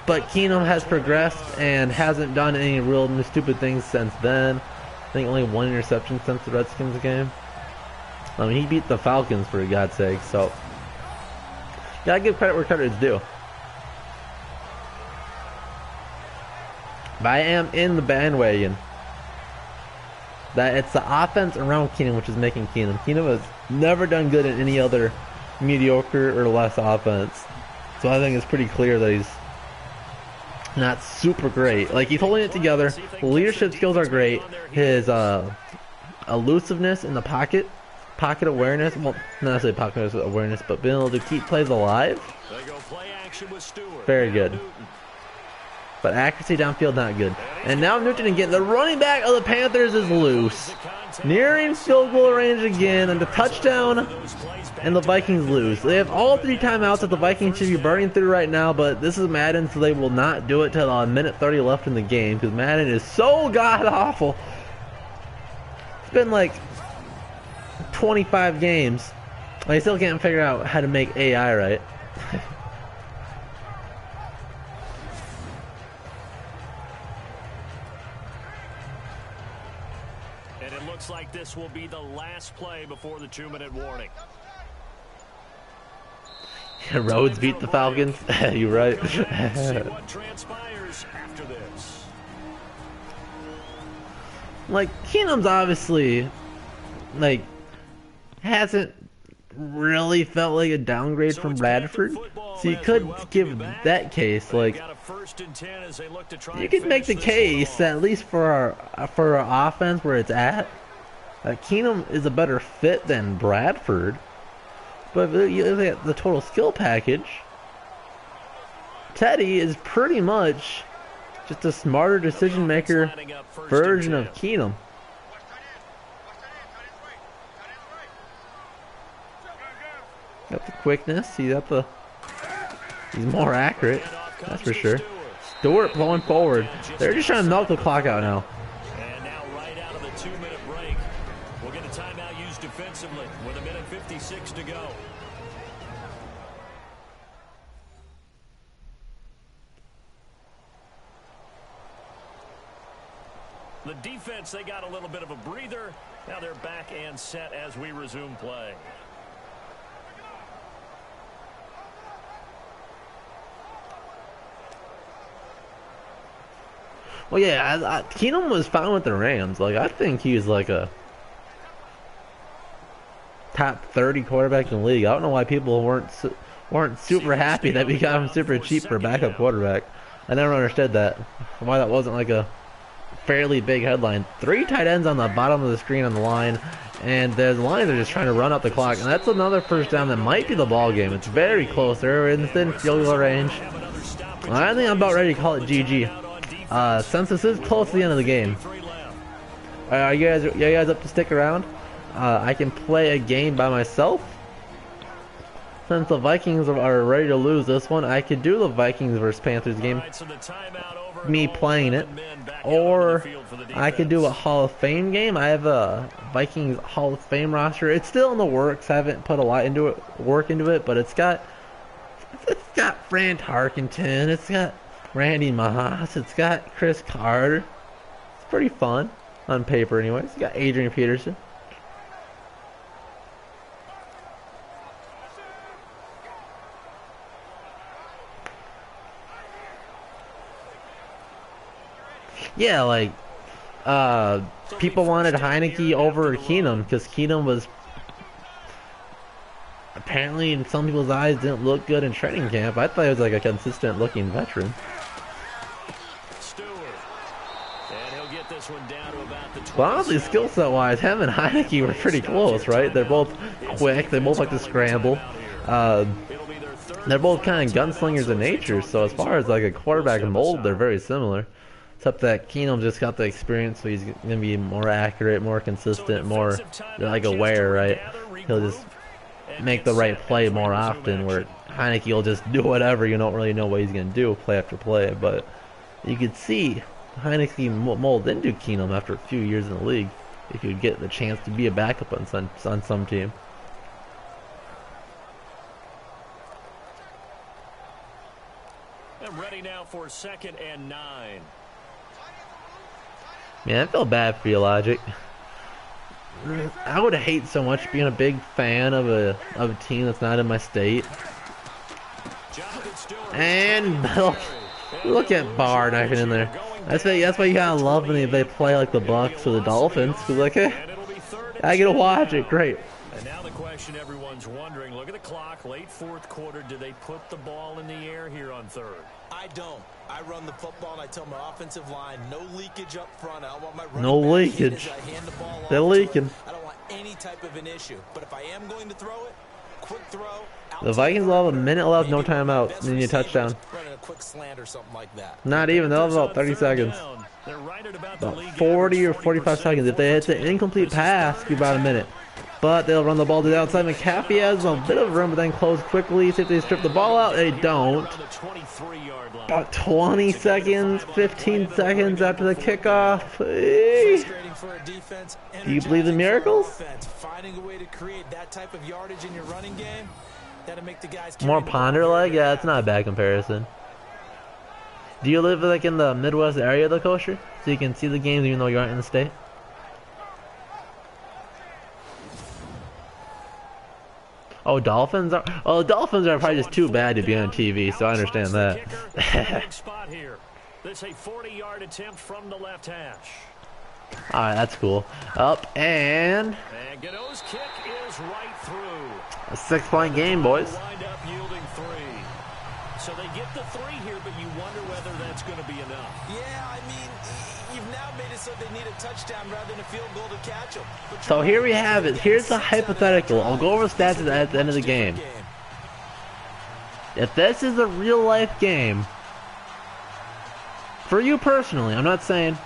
Speaker 1: But Keenum has progressed and hasn't done any real stupid things since then. I think only 1 interception since the Redskins game. I mean, he beat the Falcons, for God's sake, so gotta give credit where credit is due. But I am in the bandwagon that it's the offense around Keenum which is making Keenum. Keenum has never done good in any other mediocre or less offense, so I think it's pretty clear that he's not super great. Like, he's holding it together. Leadership skills are great. His elusiveness in the pocket awareness, well, not necessarily pocket awareness, but being able to keep plays alive, very good. But accuracy downfield, not good. And now Newton again. The running back of the Panthers is loose. Nearing field goal range again, and the touchdown, and the Vikings lose. They have all 3 timeouts that the Vikings should be burning through right now, but this is Madden, so they will not do it till a minute 30 left in the game, because Madden is so god-awful. It's been like 25 games. I still can't figure out how to make AI right.
Speaker 3: And it looks like this will be the last play before the 2-minute warning.
Speaker 1: Rhodes beat the Falcons. You're right.
Speaker 3: See what transpires after this.
Speaker 1: Like, Keenum's obviously, like, hasn't really felt like a downgrade from Bradford. So you could give that case, like, you could make the case that at least for our offense where it's at, Keenum is a better fit than Bradford. But if you look at the total skill package, Teddy is pretty much just a smarter decision maker version of Keenum. Got the quickness, he's more accurate, that's for sure. Stewart pulling forward. They're just trying to milk the clock out now.
Speaker 3: And now right out of the 2-minute break, we'll get a timeout used defensively with 1:56 to go. The defense, they got a little bit of a breather. Now they're back and set as we resume play.
Speaker 1: Well, yeah, Keenum was fine with the Rams. Like, I think he's like a top 30 quarterback in the league. I don't know why people weren't super happy that we got him super cheap for a backup quarterback. I never understood that. Why that wasn't like a fairly big headline. 3 tight ends on the bottom of the screen on the line, and the Lions are just trying to run up the clock. And that's another first down that might be the ball game. It's very close. They're in thin field goal range. I think I'm about ready to call it GG. Since this is close to the end of the game, are you guys up to stick around? I can play a game by myself. Since the Vikings are ready to lose this one, I could do the Vikings versus Panthers game, me playing it, or I could do a Hall of Fame game. I have a Vikings Hall of Fame roster. It's still in the works. I haven't put a lot work into it, but it's got Fran Tarkenton. It's got Randy Moss. It's got Chris Carter. It's pretty fun on paper, anyways. It's got Adrian Peterson. Yeah, like, people wanted Heineke over Keenum because Keenum was apparently, in some people's eyes, didn't look good in training camp. I thought he was like a consistent looking veteran. But honestly, skill set wise, him and Heineke were pretty close, right? They're both quick, they both like to scramble. They're both kind of gunslingers in nature, so as far as like a quarterback mold, they're very similar. Except that Keenum just got the experience, so he's going to be more accurate, more consistent, more like aware, right? He'll just make the right play more often, where Heineke will just do whatever. You don't really know what he's going to do play after play. But you could see Heineke mold into Keenum after a few years in the league if you would get the chance to be a backup on some team.
Speaker 3: I'm ready now for 2nd and 9.
Speaker 1: Man, I feel bad for you, Logic. I would hate so much being a big fan of a team that's not in my state. And look at Barr knifing in there. That's why you gotta love when they play like the Bucks or the Dolphins. Cause like, I get to watch it. Great.
Speaker 3: And now the question everyone's wondering, look at the clock, late 4th quarter, do they put the ball in the air here on 3rd?
Speaker 4: I don't. I run the football and I tell my offensive line, no leakage up front. I don't want my running
Speaker 1: no
Speaker 4: back
Speaker 1: leakage.
Speaker 4: I hand the ball
Speaker 1: They're
Speaker 4: off
Speaker 1: leaking.
Speaker 4: I don't want any type of an issue. But if I am going to throw it, Quick throw.
Speaker 1: The Vikings will have a minute left, no timeout. They need a touchdown.
Speaker 4: Running a quick slant or something like that.
Speaker 1: Not even. They'll have about 30 seconds. About 40 or 45 seconds. If they hit the incomplete pass, it'll be about a minute. But they'll run the ball to the outside. McAfee has a bit of room, but then close quickly. See if they strip the ball out. They don't. About 20 seconds, 15 seconds after the kickoff. Hey. Do you believe in miracles?
Speaker 4: Finding a way to create that type of yardage in your running game, that'll make the guys
Speaker 1: more Ponder-like? Yeah, it's not a bad comparison. Do you live like in the Midwest area of the coaster, so you can see the games even though you aren't in the state? Oh, Dolphins are. Oh, the Dolphins are probably just too bad to be on TV, so I understand that.
Speaker 3: This a 40-yard attempt from the left hash.
Speaker 1: All right, that's cool. Up and
Speaker 3: Godot's kick is right through.
Speaker 1: A 6-point game, boys.
Speaker 3: Wind up yielding 3. So they get the 3 here, but you wonder whether that's going to be enough.
Speaker 4: Yeah, I mean, you've now made it so they need a touchdown rather than a field goal to catch them.
Speaker 1: So here we have it. Here's the hypothetical. I'll go over the stats at the end of the game. If this is a real life game, for you personally, I'm not saying,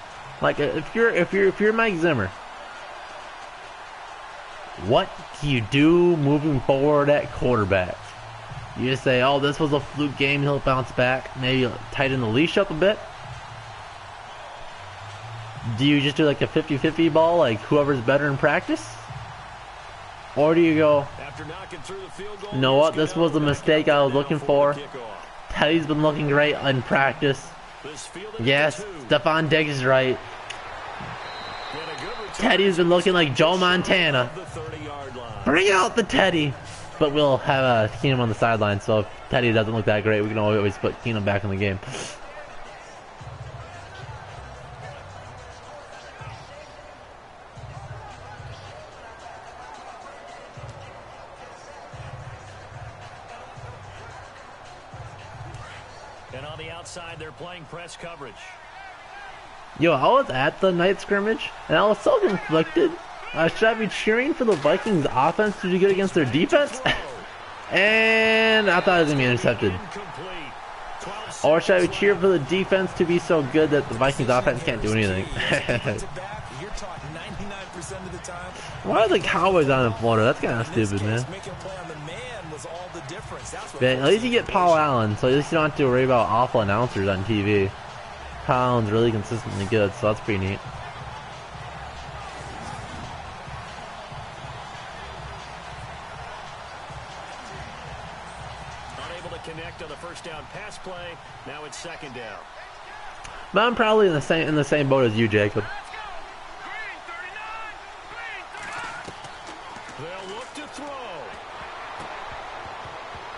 Speaker 1: like, if you're Mike Zimmer, what do you do moving forward at quarterback? You just say, oh, this was a fluke game, he'll bounce back, maybe tighten the leash up a bit? Do you just do like a 50-50 ball, like whoever's better in practice? Or do you go, you know what, this was the mistake I was looking for. Teddy's been looking great in practice. Yes, Stephon Diggs is right. Teddy's been looking like Joe Montana. Bring out the Teddy. But we'll have Keenum on the sideline, so if Teddy doesn't look that great, we can always put Keenum back in the game.
Speaker 3: And on the outside, they're playing press coverage.
Speaker 1: Yo, I was at the night scrimmage, and I was so conflicted. Should I be cheering for the Vikings offense to do good against their defense? And I thought it was going to be intercepted. Or should I be cheering for the defense to be so good that the Vikings offense can't do anything? Why are the Cowboys on in Florida? That's kind of stupid, man. But at least you get Paul Allen, so at least you don't have to worry about awful announcers on TV. Paul Allen's really consistently good, so that's pretty neat.
Speaker 3: Connect on the first down pass play. Now it's second down.
Speaker 1: But I'm probably in the same boat as you, Jacob.
Speaker 3: They'll look to throw.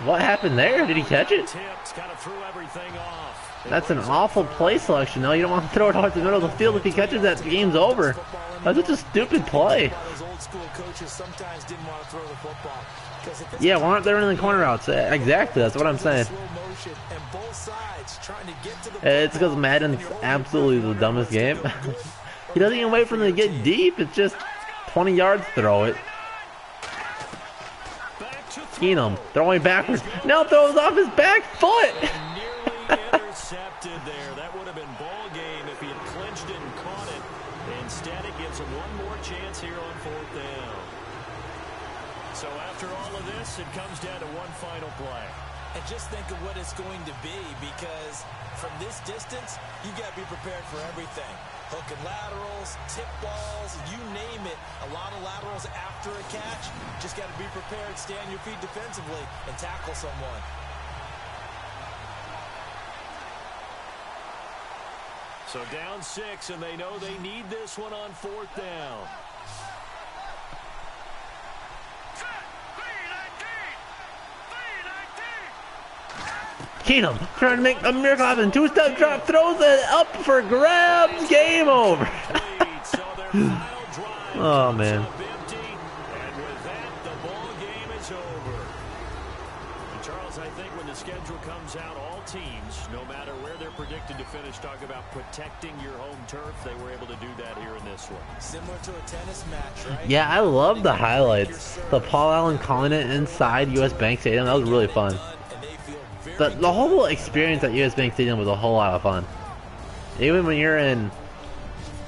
Speaker 1: What happened there? Did he catch it?
Speaker 3: Kind of threw everything off.
Speaker 1: That's an awful play selection. No, you don't want to throw it towards the middle of the field. If he catches that, the game's over. That's such a stupid play. Yeah, why aren't they running the corner routes? Exactly, that's what I'm saying. It's because Madden's absolutely the dumbest game. He doesn't even wait for them to get deep. It's just 20 yards, throw it. Keenum throwing backwards. Now throws off his back foot.
Speaker 3: Intercepted there. That would have been ball game if he had clinched it and caught it. Instead, it gives him one more chance here on 4th down. So after all of this, it comes down to one final play.
Speaker 4: And just think of what it's going to be, because from this distance, you got to be prepared for everything. Hook and laterals, tip balls, you name it. A lot of laterals after a catch. Just got to be prepared, stay on your feet defensively, and tackle someone.
Speaker 3: So down 6, and they know they need this one on 4th down.
Speaker 1: Keenum trying to make a miracle happen. 2-step drop, throws it up for grabs. Game over. Oh, man.
Speaker 3: And with that, the ball game is over. And Charles, I think when the schedule comes out, all teams, no matter where they're predicted to to finish, talk about protecting your home turf. They were able to do that here in this one.
Speaker 4: Similar to a tennis match, right?
Speaker 1: Yeah, I love the highlights. The Paul Allen calling it inside US Bank Stadium, that was really fun. The whole experience at US Bank Stadium was a whole lot of fun. Even when you're in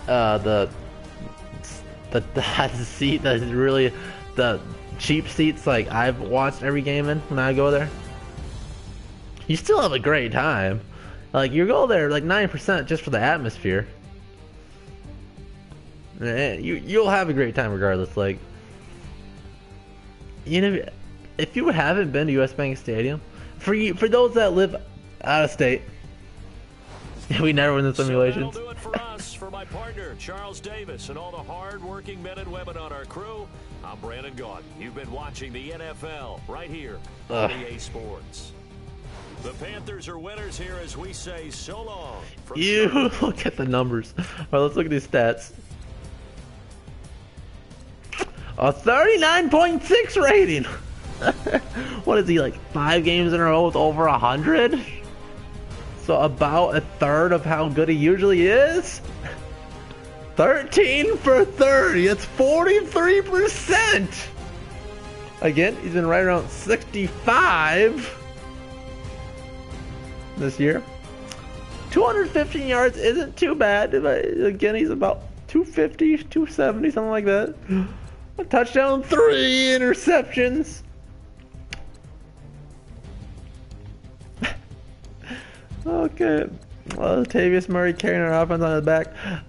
Speaker 1: the seat that's really the cheap seats, like I've watched every game in when I go there, you still have a great time. Like you go there like 9% just for the atmosphere. You'll have a great time regardless. Like, you know, if you haven't been to US Bank Stadium, for those that live out of state, we never win the simulations.
Speaker 3: So that'll do it for us. For my partner, Charles Davis, and all the hard-working men and women on our crew, I'm Brandon Gaudin. You've been watching the NFL right here on EA Sports. The Panthers are winners here as we say so long.
Speaker 1: You look at the numbers. All right, let's look at these stats. A 39.6 rating. What is he, like 5 games in a row with over 100? So about a third of how good he usually is. 13 for 30. It's 43%. Again, he's been right around 65 this year. 215 yards isn't too bad. Again, he's about 250, 270, something like that. A touchdown, 3 interceptions. Okay. Well, Latavius Murray carrying our offense on his back. I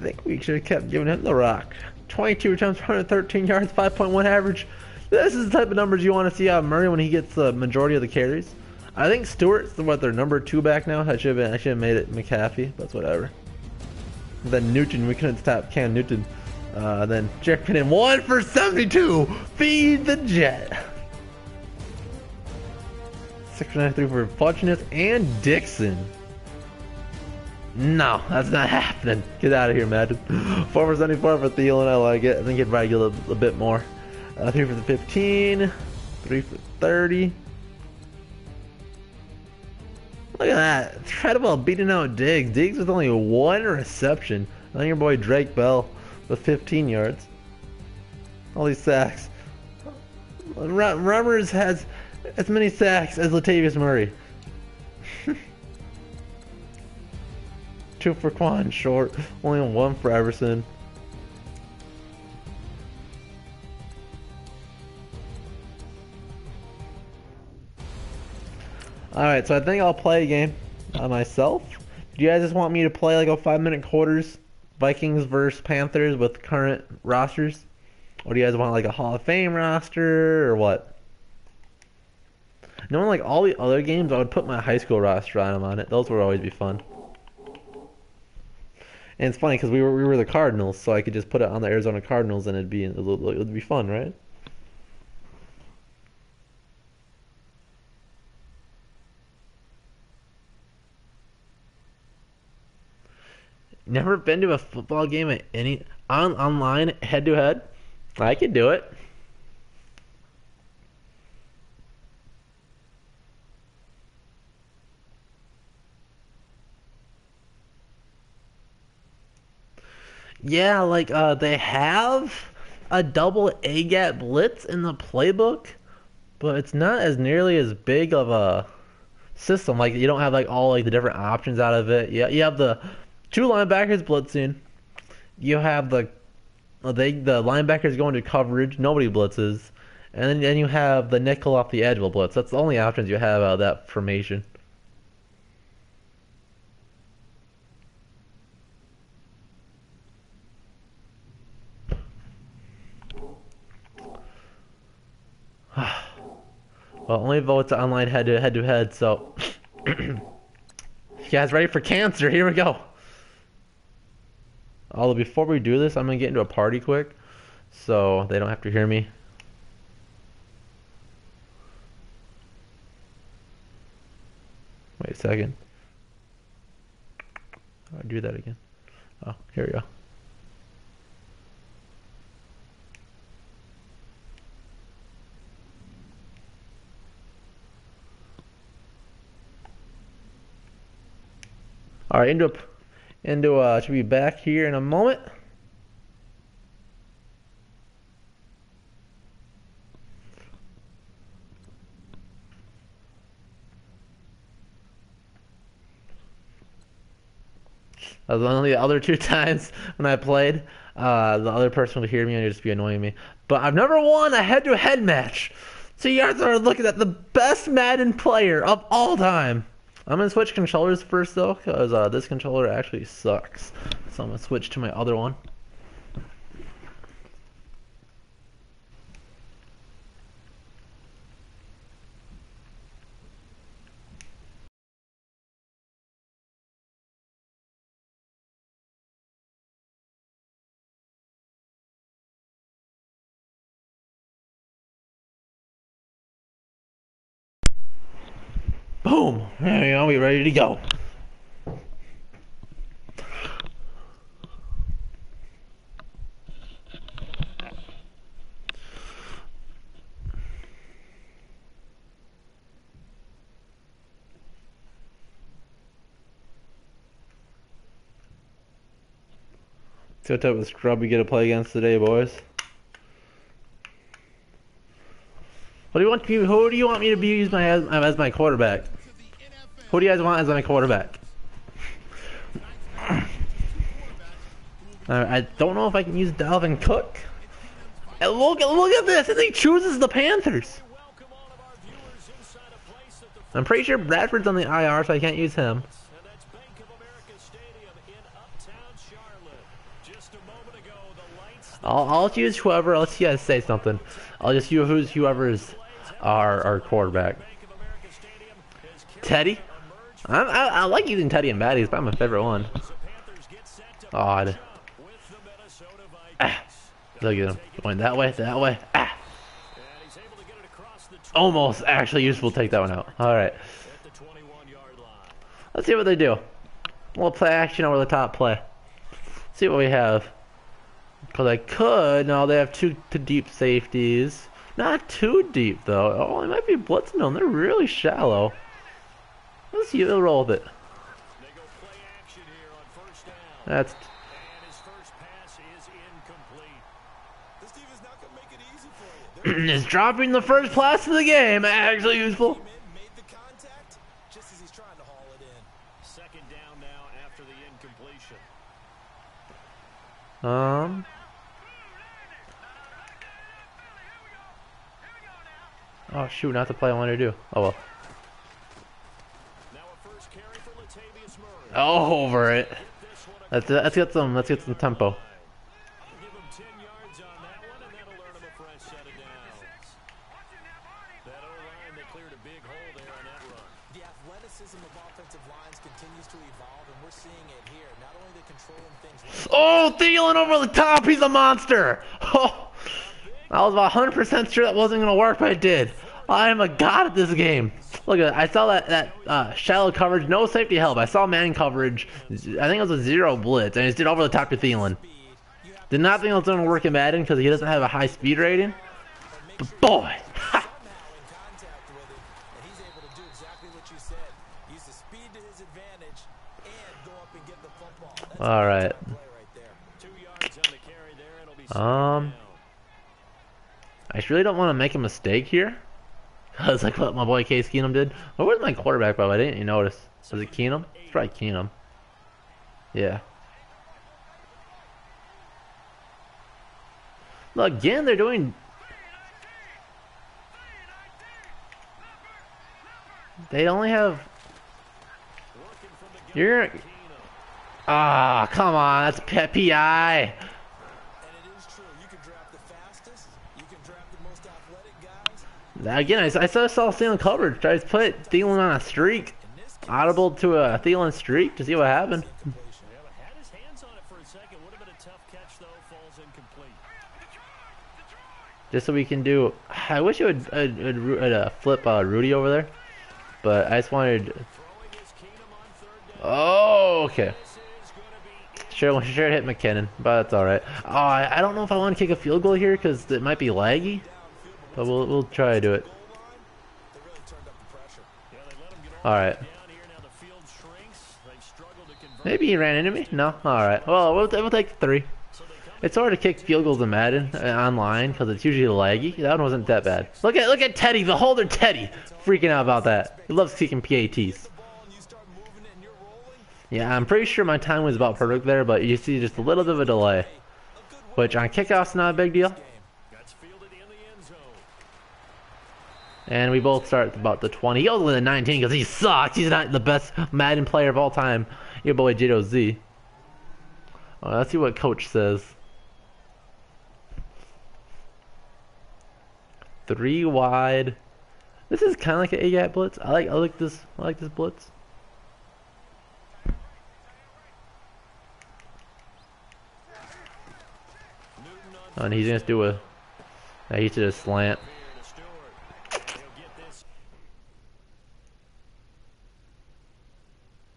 Speaker 1: think we should have kept giving him the rock. 22 attempts, 113 yards, 5.1 average. This is the type of numbers you want to see out of Murray when he gets the majority of the carries. I think Stewart's their number 2 back now. I should have made it McAfee, but it's whatever. Then Newton, we couldn't stop Cam Newton. Then Jared Pinnon, 1 for 72. Feed the Jet. 693 for Fudgeness and Dixon. No, that's not happening. Get out of here, Madden. 4 for 74 for Thielen. I like it. I think he'd probably get a bit more. 3 for the 15. 3 for 30. Look at that. Treadwell beating out Diggs. Diggs with only 1 reception. And then your boy Drake Bell with 15 yards. All these sacks. Rummers has as many sacks as Latavius Murray. 2 for Quan Short. Only 1 for Everson. Alright, so I think I'll play a game myself. Do you guys just want me to play like a 5-minute quarters? Vikings versus Panthers with current rosters? Or do you guys want like a Hall of Fame roster or what? Knowing like all the other games, I would put my high school roster on it. Those would always be fun. And it's funny because we were the Cardinals, so I could just put it on the Arizona Cardinals and it'd be fun, right? Never been to a football game at any online head to head? I could do it. Yeah, like they have a double A gap blitz in the playbook, but it's not as nearly as big of a system. Like you don't have like all like the different options out of it. Yeah, you have the 2 linebackers blitzing. You have the linebackers going to coverage. Nobody blitzes, and then you have the nickel off the edge will blitz. That's the only options you have out of that formation. Well, only votes online head to head. So, you guys ready for cancer? Here we go. Although before we do this, I'm gonna get into a party quick, so they don't have to hear me. Wait a second. How do I do that again? Oh, here we go. All right, should be back here in a moment. That was only the other 2 times when I played. The other person would hear me and just be annoying me. But I've never won a head-to-head match. So you guys are looking at the best Madden player of all time. I'm going to switch controllers first, though, because this controller actually sucks. So I'm going to switch to my other one. Boom! There you go, we're ready to go. See what type of scrub we get to play against today, boys. Who do you want me to be using as my quarterback? Who do you guys want as my quarterback? I don't know if I can use Dalvin Cook. And look at this, and he chooses the Panthers. I'm pretty sure Bradford's on the IR, so I can't use him. I'll use whoever. Let's you guys say something. I'll just use whoever's our quarterback. Teddy. I like using Teddy and Maddie. It's probably my favorite one. Odd. Look at him going that way. Almost actually useful to take that one out. All right. Let's see what they do. We'll play action over the top play. See what we have. Because I could. No, they have two deep safeties. Not too deep, though. Oh, they might be blitzing them. They're really shallow. Let's see. They'll roll with it. That's... Is dropping the first pass of the game actually useful?
Speaker 3: Second down now after the incompletion.
Speaker 1: Oh shoot, not the play I wanted to do. Oh well.
Speaker 3: Now a first carry for Latavius Murray.
Speaker 1: Oh, over it. Let's get some tempo.
Speaker 3: Give him 10 yards on that one, and that'll earn him a fresh set of downs. That O-line, they cleared a big hole there on that run.
Speaker 4: The athleticism of offensive lines continues to evolve, and we're seeing it here. Not only the controlling things...
Speaker 1: Oh, Thielen over the top. He's a monster. Oh, I was about 100% sure that wasn't going to work, but it did. I am a god at this game. Look at it. I saw that shallow coverage, no safety help. I saw man coverage. I think it was a 0 blitz, and it did over the top to Thielen. Did not think it was going to work in Madden because he doesn't have a high speed rating. But boy, ha. All right. I really don't want to make a mistake here. It's like what my boy Case Keenum did. Oh, where's my quarterback, by the way? I didn't even notice. Was it Keenum? It's probably Keenum. Yeah. Look, again, they're doing... They only have... You're... Ah, come on. That's PI. Again, I saw Thielen coverage. Tried to put Thielen on a streak. Audible to a Thielen streak to see what happened.
Speaker 3: Had his hands on it for a second. Would have been a tough catch, though. Falls incomplete.
Speaker 1: Just so we can do... I wish it would flip Rudy over there. But I just wanted... Oh, okay. Sure hit McKinnon, but that's alright. Oh, I don't know if I want to kick a field goal here because it might be laggy. But we'll try to do it. All right. Maybe he ran into me? No? Alright. Well, we'll take the 3. It's hard to kick field goals in Madden online because it's usually laggy. That one wasn't that bad. Look at Teddy, the holder Teddy, freaking out about that. He loves kicking PATs. Yeah, I'm pretty sure my time was about perfect there, but you see just a little bit of a delay. Which on kickoff's not a big deal. And we both start about the 20. He goes with the 19 because he sucks. He's not the best Madden player of all time. Your boy Jado Z. Let's see what coach says. 3 wide. This is kind of like an A-gap blitz. I like this blitz. And he's gonna do a. He should have slant.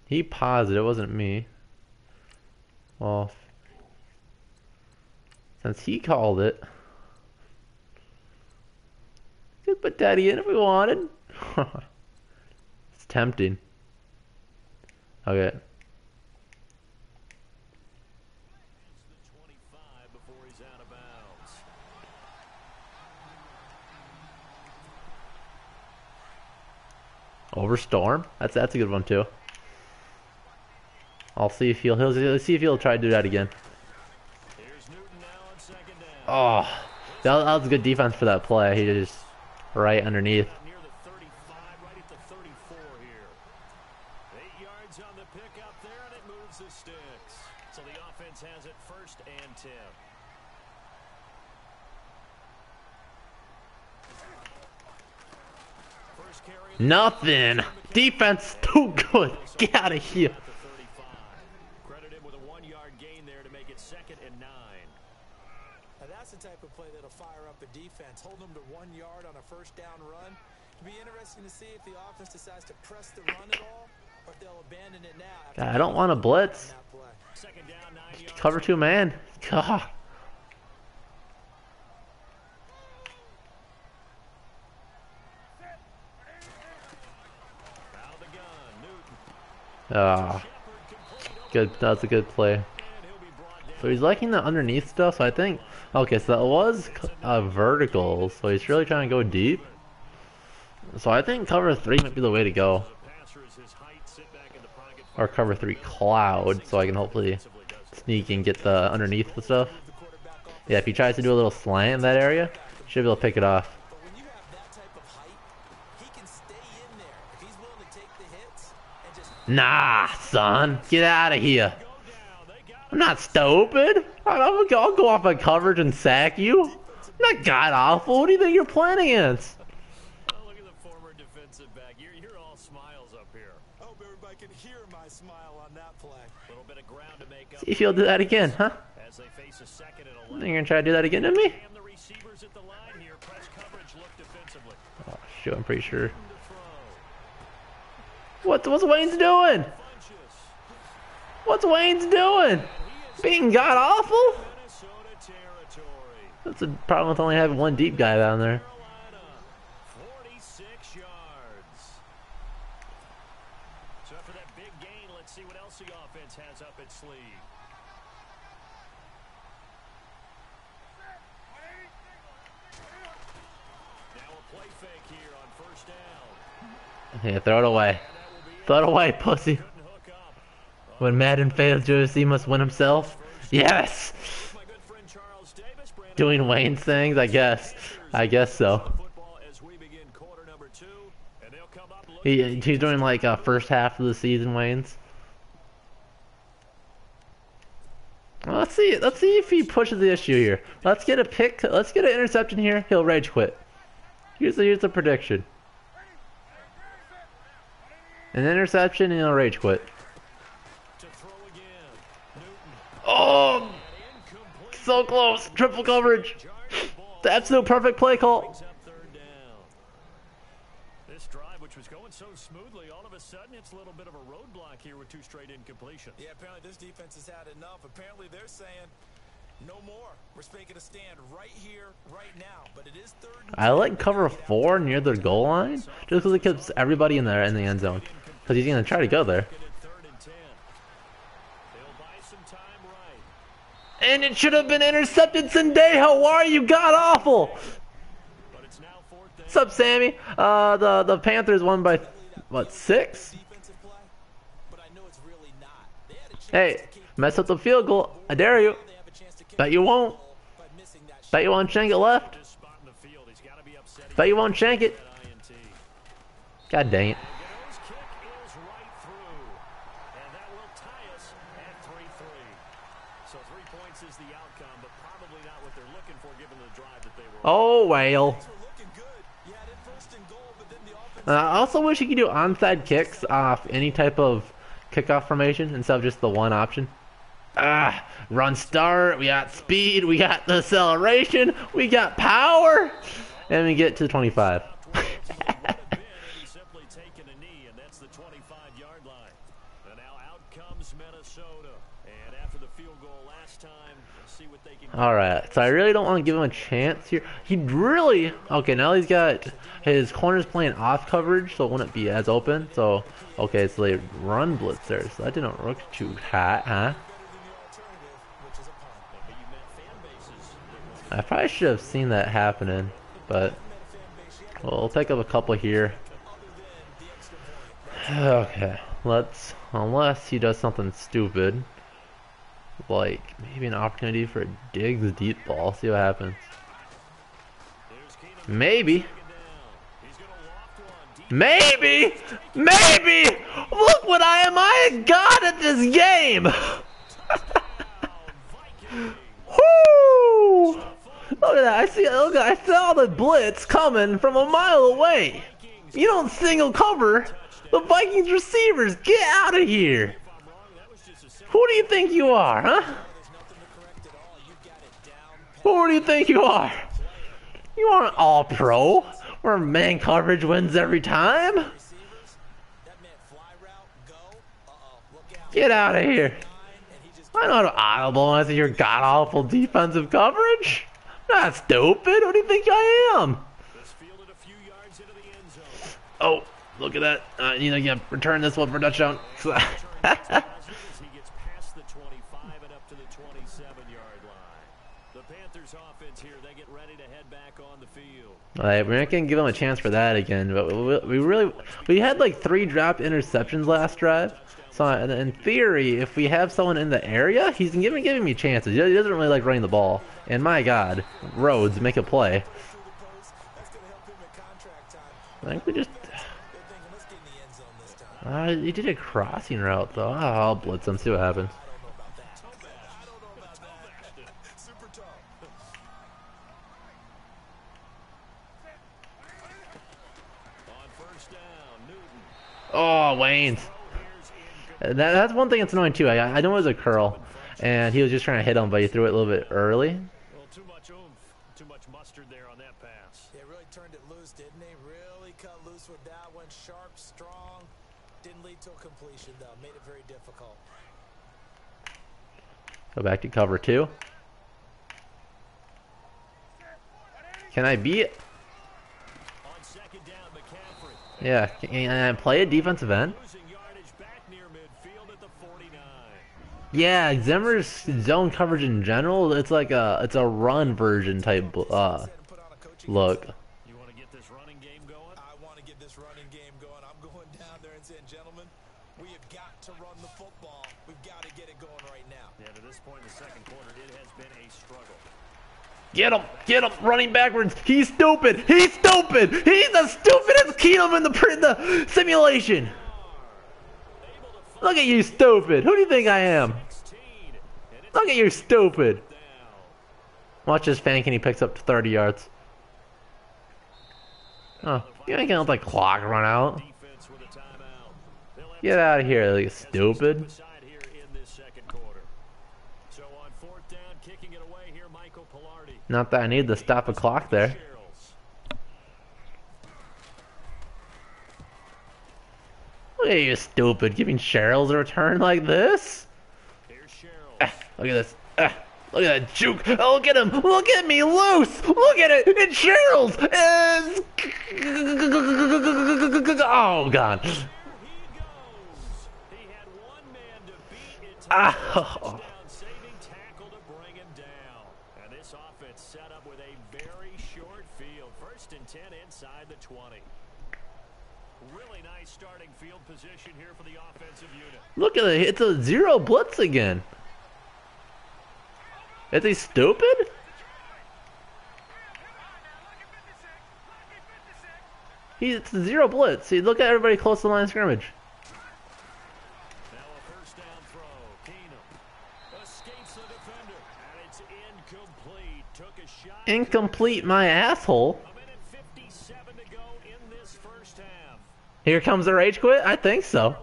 Speaker 1: He paused it. It wasn't me. Well, since he called it, we could put Daddy in if we wanted. It's tempting. Okay. Over Storm? That's a good one too. I'll see if let's see if he'll try to do that again. Oh, that was a good defense for that play. He just right underneath. Nothing. Defense too good. Get out of here.
Speaker 3: Credited with a 1-yard gain there to make it 2nd and 9.
Speaker 4: Now that's the type of play that'll fire up a defense. Hold them to 1 yard on a first down run. It'll be interesting to see if the offense decides to press the run at all, or if they'll abandon it now.
Speaker 1: God, I don't want to blitz. Cover 2 man. God. Good. That's a good play. So he's liking the underneath stuff. So I think. Okay, so that was vertical. So he's really trying to go deep. So I think cover 3 might be the way to go. Or cover 3 cloud, so I can hopefully sneak and get the underneath the stuff. Yeah, if he tries to do a little slant in that area, he should be able to pick it off. Nah, son, get out of here. I'm not stupid. I'll go off my coverage and sack you. I'm not god awful. What do you think you're playing against?
Speaker 3: Oh, look at the former defensive back. You're all smiles up here.
Speaker 4: I hope everybody can hear my smile on that play.
Speaker 3: A little bit of ground to make up.
Speaker 1: See if you'll do that again, huh?
Speaker 3: As they face a 2nd and 11.
Speaker 1: You're gonna try to do that again to me?
Speaker 3: And the receivers at the line here. Press coverage, look defensively.
Speaker 1: Oh shoot, I'm pretty sure. What's Wayne's doing? What's Wayne's doing? Being god awful? That's a problem with only having 1 deep guy down there.
Speaker 3: 46 yards. So after that big gain, let's see what else the offense has up its sleeve. Now a play fake here on 1st down.
Speaker 1: Yeah, throw it away. Throw it away, pussy. When Madden fails, Josie must win himself. Yes! Doing Wayne's things, I guess. I guess so. He's doing like first half of the season Wayne's. Well, let's see if he pushes the issue here. Let's get a pick. Let's get an interception here. He'll rage quit. Here's the prediction. An interception and he'll rage quit. Oh, so close! Triple coverage. The absolute perfect play call.
Speaker 3: This drive, which was going so smoothly, all of a sudden it's a little bit of a roadblock here with 2 straight incompletions.
Speaker 4: Yeah, apparently this defense has had enough. Apparently they're saying no more. We're making a stand right here, right now. But it is 3rd.
Speaker 1: I like cover 4 near the goal line just because it keeps everybody in the end zone. Because he's gonna try to go there. And it should have been intercepted. Sendejo, why are you god awful? What's up, Sammy? The Panthers won by what, 6? Hey, mess up the field goal. I dare you. Bet you won't. Bet you won't shank it left. Bet you won't shank it. God dang it. Oh, well. I also wish you could do onside kicks off any type of kickoff formation instead of just the one option. Run start, we got speed, we got the acceleration, we got power, and we get to the 25. Alright, so I really don't want to give him a chance here. He'd really... Okay, now he's got his corners playing off coverage, so it wouldn't be as open. So, okay, so they run blitzers. So that didn't look too hot, huh? I probably should have seen that happening, but... We'll pick up a couple here. Okay, let's... Unless he does something stupid. Like, maybe an opportunity for a Diggs deep ball. See what happens. Maybe. Maybe! Maybe! Look what I am! I got at this game! Whoo! Look at that! I saw the blitz coming from a mile away! You don't single cover the Vikings receivers! Get out of here! Who do you think you are, huh? Who do you think you are? You aren't all pro, where man coverage wins every time. Get out of here. I know how to audible unless you're god-awful defensive coverage. Not stupid. Who do you think I am? Oh, look at that. You know, you return this one for a touchdown. Alright, we're not gonna give him a chance for that again, but we had like 3 dropped interceptions last drive. So in theory, if we have someone in the area, he's giving me chances. He doesn't really like running the ball. And my God, Rhodes, make a play. I think we just... he did a crossing route though. I'll blitz him, see what happens. Oh, Wayne's. That's one thing that's annoying too. I know it was a curl, and he was just trying to hit him, but he threw it a little bit early.
Speaker 3: Too much oomph, too much mustard there on that pass.
Speaker 4: They really turned it loose, didn't they? Really cut loose with that one. Sharp, strong. Didn't lead to a completion though. Made it very difficult.
Speaker 1: Go back to cover 2. Can I beat it? Yeah, can I play a defensive end? Yeah, Zimmer's zone coverage in general, it's like it's a run version type look.
Speaker 4: You want to get this running game going? I want to get this running game going. I'm going down there and saying, gentlemen, we have got to run the football. We've got to get it going right now.
Speaker 3: Yeah, to this point in the second quarter, it has been a struggle.
Speaker 1: Get him, running backwards. He's stupid. He's stupid. He's the stupidest Keenum in the simulation. Look at you, stupid. Who do you think I am? Look at you, stupid. Watch this fank and he picks up 30 yards. Oh, you ain't gonna let the clock run out. Get out of here, like stupid. Not that I need to stop a clock there. Look at you, stupid, giving Cheryl's a return like this. Look at this. Look at that juke. Oh, look at him. Look at me loose. Look at it. It's Cheryl's. Oh, God.
Speaker 3: First and 10 inside the 20. Really nice starting field position here for the offensive unit.
Speaker 1: Look at it. It's a zero blitz again. Is he stupid? It's a zero blitz. See, look at everybody close to the line of scrimmage.
Speaker 3: Now a first down throw. Keenum escapes the defender, and it's incomplete. Took a shot.
Speaker 1: Incomplete, my asshole.
Speaker 3: A minute 57 to go in this first half.
Speaker 1: Here comes the rage quit. I think so.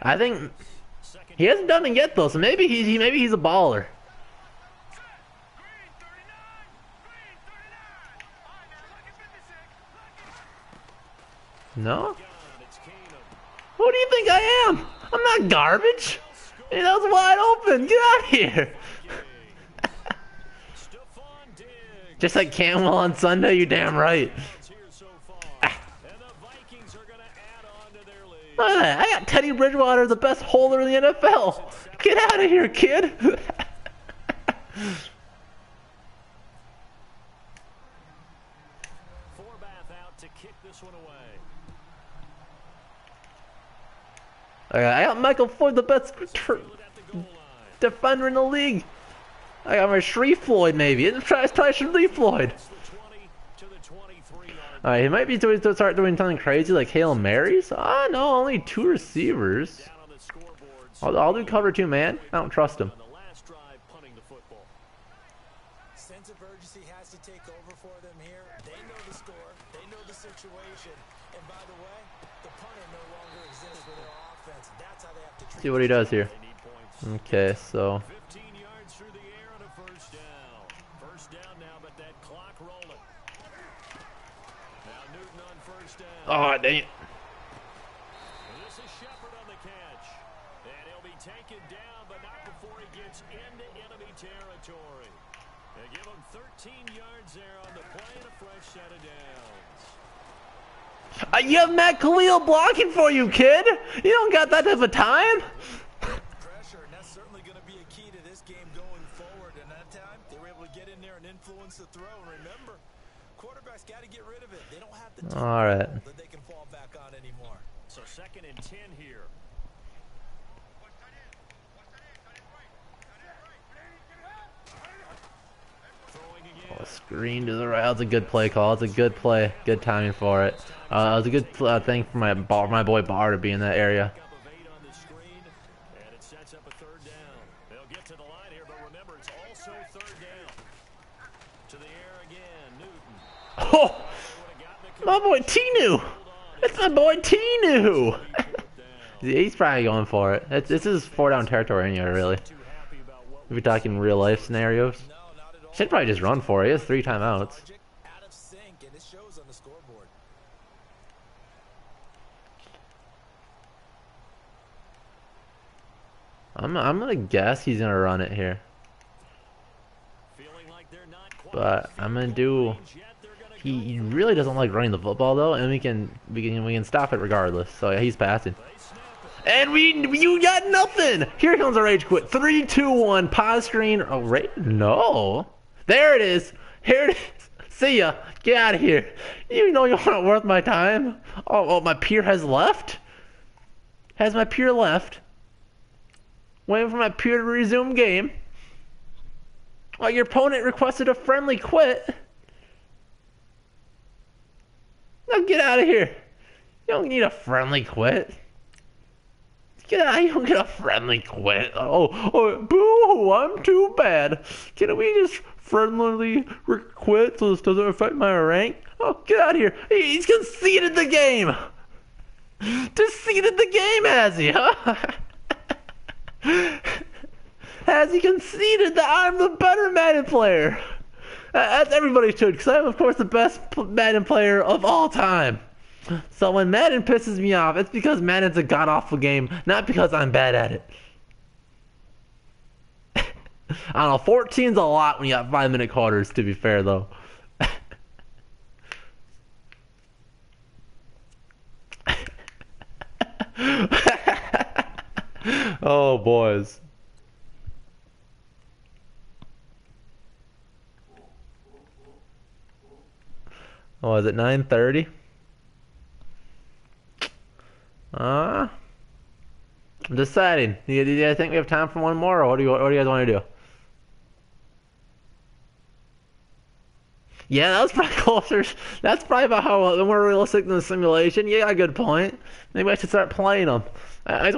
Speaker 1: I think he hasn't done it yet though, so maybe he's a baller. No? Who do you think I am? I'm not garbage. Hey, that was wide open. Get out of here. Just like Camwell on Sunday, you damn right. Look at that. I got Teddy Bridgewater, the best holder in the NFL. Get out of here, kid. I got Michael Floyd, the best defender in the league. I got my Shree Floyd, maybe. Let's try Shree Floyd. Alright, he might be start doing something crazy like Hail Marys. Ah, no, only 2 receivers. I'll do cover 2, man. I don't trust him.
Speaker 4: Sense of urgency has to take over for them here. They know the score. They know the situation. And by the way, the punter no longer exists for their offense. That's how they have to treat.
Speaker 1: See what he does here. Okay, so
Speaker 3: 15 yards through the air and a first down. First down now, but that clock rolling. Now Newton on first down.
Speaker 1: oh dang it.
Speaker 3: This is Shepard on the catch. And he'll be taken down, but not before he gets into enemy territory. They give him 13 yards there on the play and a fresh set of downs.
Speaker 1: You have Matt Khalil blocking for you, kid. You don't got that type of time.
Speaker 4: Pressure, and that's certainly going to be a key to this game going forward. And that time, they were able to get in there and influence the throw. And remember, quarterbacks got to get rid of it. They don't have the
Speaker 1: All right.
Speaker 4: that they can fall back on anymore.
Speaker 3: So second and 10 here.
Speaker 1: Screen to the right. That was a good play call. That's a good play. Good timing for it. That was a good thing for my boy Barr to be in that area.
Speaker 3: And it sets up a third down. They'll get to the line here, but remember, it's also third down. To the air again, Newton.
Speaker 1: Oh, my boy Tinu. It's my boy Tinu. He's probably going for it. This is 4-down territory anyway, really. If we're talking real life scenarios. Should probably just run for it. He has 3 timeouts.
Speaker 4: Out of sync, and it shows on the scoreboard.
Speaker 1: I'm gonna guess he's gonna run it here. But I'm gonna do. He really doesn't like running the football though, and we can stop it regardless. So yeah, he's passing. And you got nothing. Here comes a rage quit. 3, 2, 1. Pause screen. Oh, right? No. There it is. Here it is. See ya. Get out of here. You know you're not worth my time. Oh, my peer has left? Has my peer left? Waiting for my peer to resume game. Oh, your opponent requested a friendly quit. Now get out of here. You don't need a friendly quit. Get out, you don't get a friendly quit. Oh, boo, I'm too bad. Can we just friendly quit so this doesn't affect my rank? Oh, get out of here. He's conceded the game. Conceded the game, has he, huh? Has he conceded that I'm the better Madden player? As everybody should, because I'm, of course, the best Madden player of all time. So when Madden pisses me off, it's because Madden's a god-awful game, not because I'm bad at it. I don't know, 14's a lot when you got 5-minute quarters, to be fair, though. Oh, boys. Oh, is it 9:30? I'm deciding. Do you think we have time for one more, or what do you guys want to do? Yeah, that was probably closer. That's probably about how more realistic than the simulation. Yeah, good point. Maybe I should start playing them. I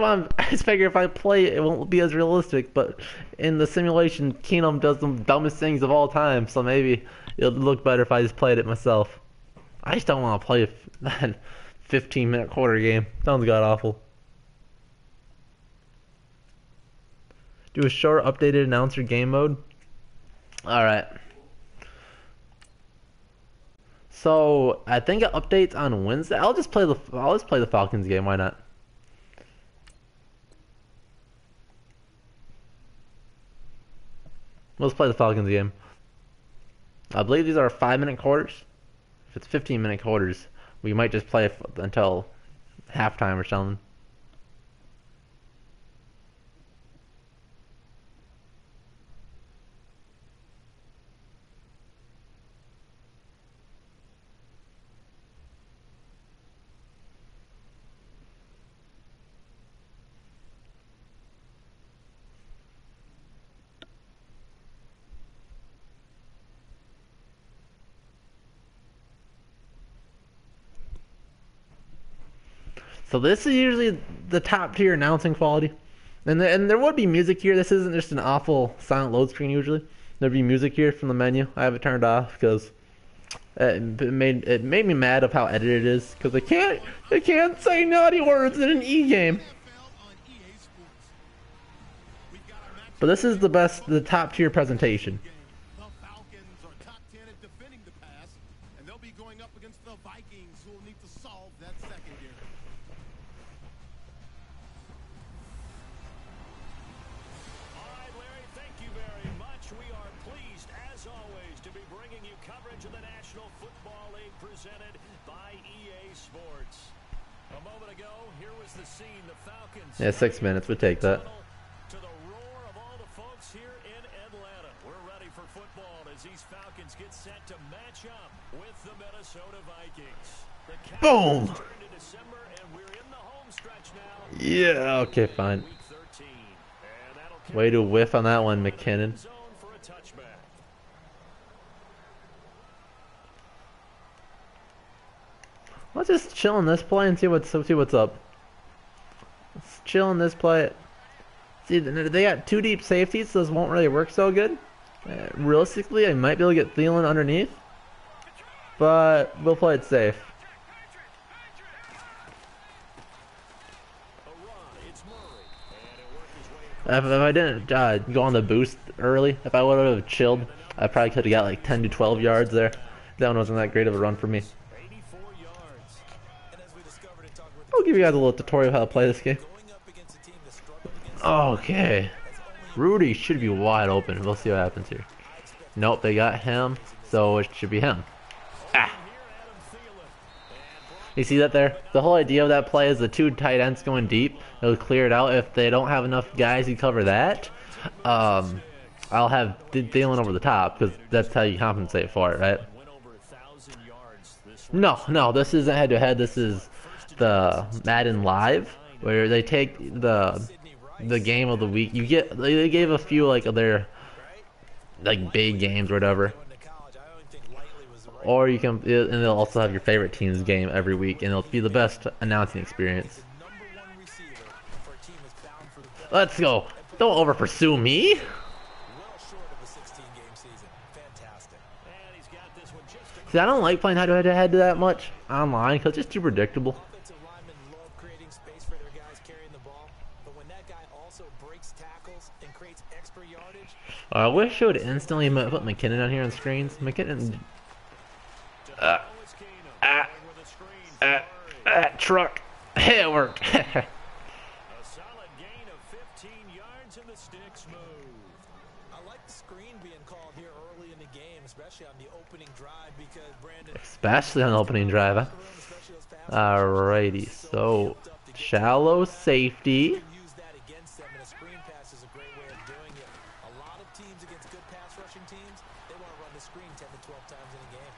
Speaker 1: just figure if I play it, it won't be as realistic. But in the simulation, Keenum does the dumbest things of all time. So maybe it'll look better if I just played it myself. I just don't want to play that 15-minute quarter game. Sounds god awful. Do a short updated announcer game mode. All right. So I think it updates on Wednesday. I'll just play the Falcons game. Why not? Let's play the Falcons game. I believe these are 5-minute quarters. If it's 15-minute quarters, we might just play until halftime or something. So this is usually the top tier announcing quality, and there would be music here. This isn't just an awful silent load screen. Usually there'd be music here from the menu. I have it turned off because it made me mad of how edited it is because they can't say naughty words in an E game. But this is the top tier presentation.
Speaker 2: The Falcons are top 10 at defending the pass, and they'll be going up against the Vikings, who will need to solve that secondary.
Speaker 3: All right, Larry, thank you very much. We are pleased, as always, to be bringing you coverage of the National Football League presented by EA Sports. A moment ago, here was the scene. The Falcons.
Speaker 1: Yeah, 6 minutes would take that.
Speaker 3: To the roar of all the folks here in Atlanta. We're ready for football as these Falcons get set to match up with the Minnesota Vikings. The
Speaker 1: Boom!
Speaker 3: turn to December, and we're in the home stretch now.
Speaker 1: Yeah. Okay. Fine.
Speaker 3: Week 13. And that'll
Speaker 1: Way to whiff on that one, McKinnon.
Speaker 3: zone for a touchback.
Speaker 1: Let's just chill in this play and see what's up. Let's chill in this play. See, they got 2 deep safeties, so this won't really work so good. Realistically, I might be able to get Thielen underneath, but we'll play it safe. If I didn't go on the boost early, if I would have chilled, I probably could have got like 10 to 12 yards there. That one wasn't that great of a run for me.
Speaker 3: 84 yards. And as we discovered and talked with
Speaker 1: I'll give you guys a little tutorial how to play this game.
Speaker 3: going up against a team that struggled against
Speaker 1: Okay. Rudy should be wide open. We'll see what happens here. Nope, they got him, so it should be him. Ah. You see that there? The whole idea of that play is the 2 tight ends going deep. It'll clear it out. If they don't have enough guys who cover that, I'll have Thielen over the top because that's how you compensate for it, right?
Speaker 3: went over 1,000 yards this
Speaker 1: No, this isn't head-to-head. This is the Madden Live, where they take the game of the week. They gave a few like of their like big games or whatever. Or you can, and they'll also have your favorite team's game every week, and it'll be the best announcing experience. Let's go. Don't over pursue me. See, I don't like playing head-to-head that much online because it's just too predictable.
Speaker 4: Offensive linemen love creating space for their guys carrying the ball, but when that guy also breaks tackles and creates extra yardage.
Speaker 1: I wish I would instantly put McKinnon on here on screens. McKinnon. Truck. Hey, it worked.
Speaker 3: A solid gain of 15 yards and the sticks moved.
Speaker 4: I like the screen being called here early in the game, especially on the opening drive because Brandon.
Speaker 1: Especially on the opening drive. Huh? Alrighty, so shallow safety.
Speaker 4: Use that against them, and a screen pass is a great way of doing it. A lot of teams against good pass rushing teams, they want to run the screen 10 to 12 times in a game.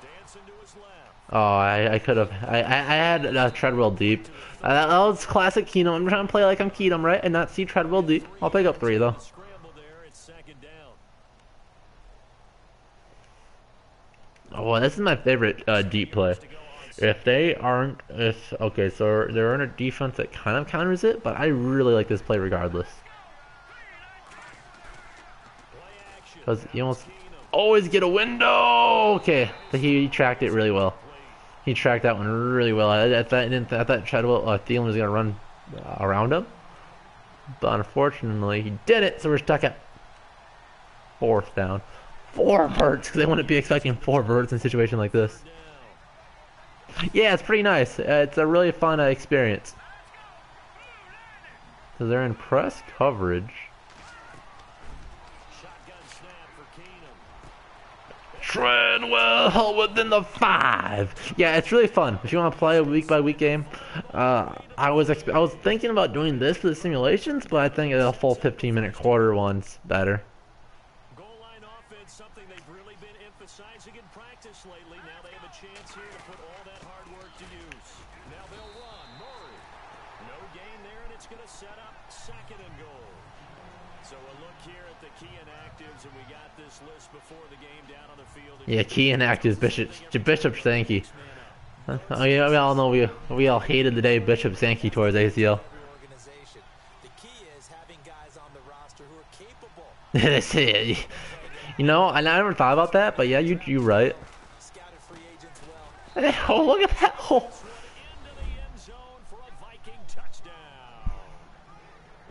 Speaker 3: Dancing to his left.
Speaker 1: Oh, I could have. I had Treadwell deep. That was classic Keenum. I'm trying to play like I'm Keenum, right? And not see Treadwell deep. I'll pick up 3, though.
Speaker 3: Scramble there. It's second down.
Speaker 1: Oh, this is my favorite deep play. If they aren't, okay, so they're in a defense that kind of counters it, but I really like this play regardless. Because you almost always get a window. Okay, he tracked it really well. He tracked that one really well. I thought Treadwell, Thielen was gonna run around him, but unfortunately he didn't. So we're stuck at 4th down. 4 verts, because they wouldn't be expecting 4 verts in a situation like this. Yeah, it's pretty nice. It's a really fun experience. So they're in press coverage.
Speaker 3: Shotgun snap for Keenum.
Speaker 1: Treadwell within the 5. Yeah, it's really fun. If you want to play a week by week game, I was thinking about doing this for the simulations, but I think a full 15-minute quarter one's better.
Speaker 3: Goal line offense, something they've really been emphasizing in practice lately. Now they have a chance here to put all that hard work to use. Now they'll run. Murray. No gain there, and it's going to set up 2nd and goal. So a look here at the key inactives, and we got this list before the game down on the field.
Speaker 1: Yeah, key inactives, Bishop Sankey. Oh yeah, we all know we all hated the day Bishop Sankey tore his ACL.
Speaker 4: The key is having guys on the roster who are capable.
Speaker 1: You know, and I never thought about that, but yeah, you right.
Speaker 4: Scouted free agents well.
Speaker 1: Oh, look at that! Oh.
Speaker 3: Into the end zone for a Viking touchdown.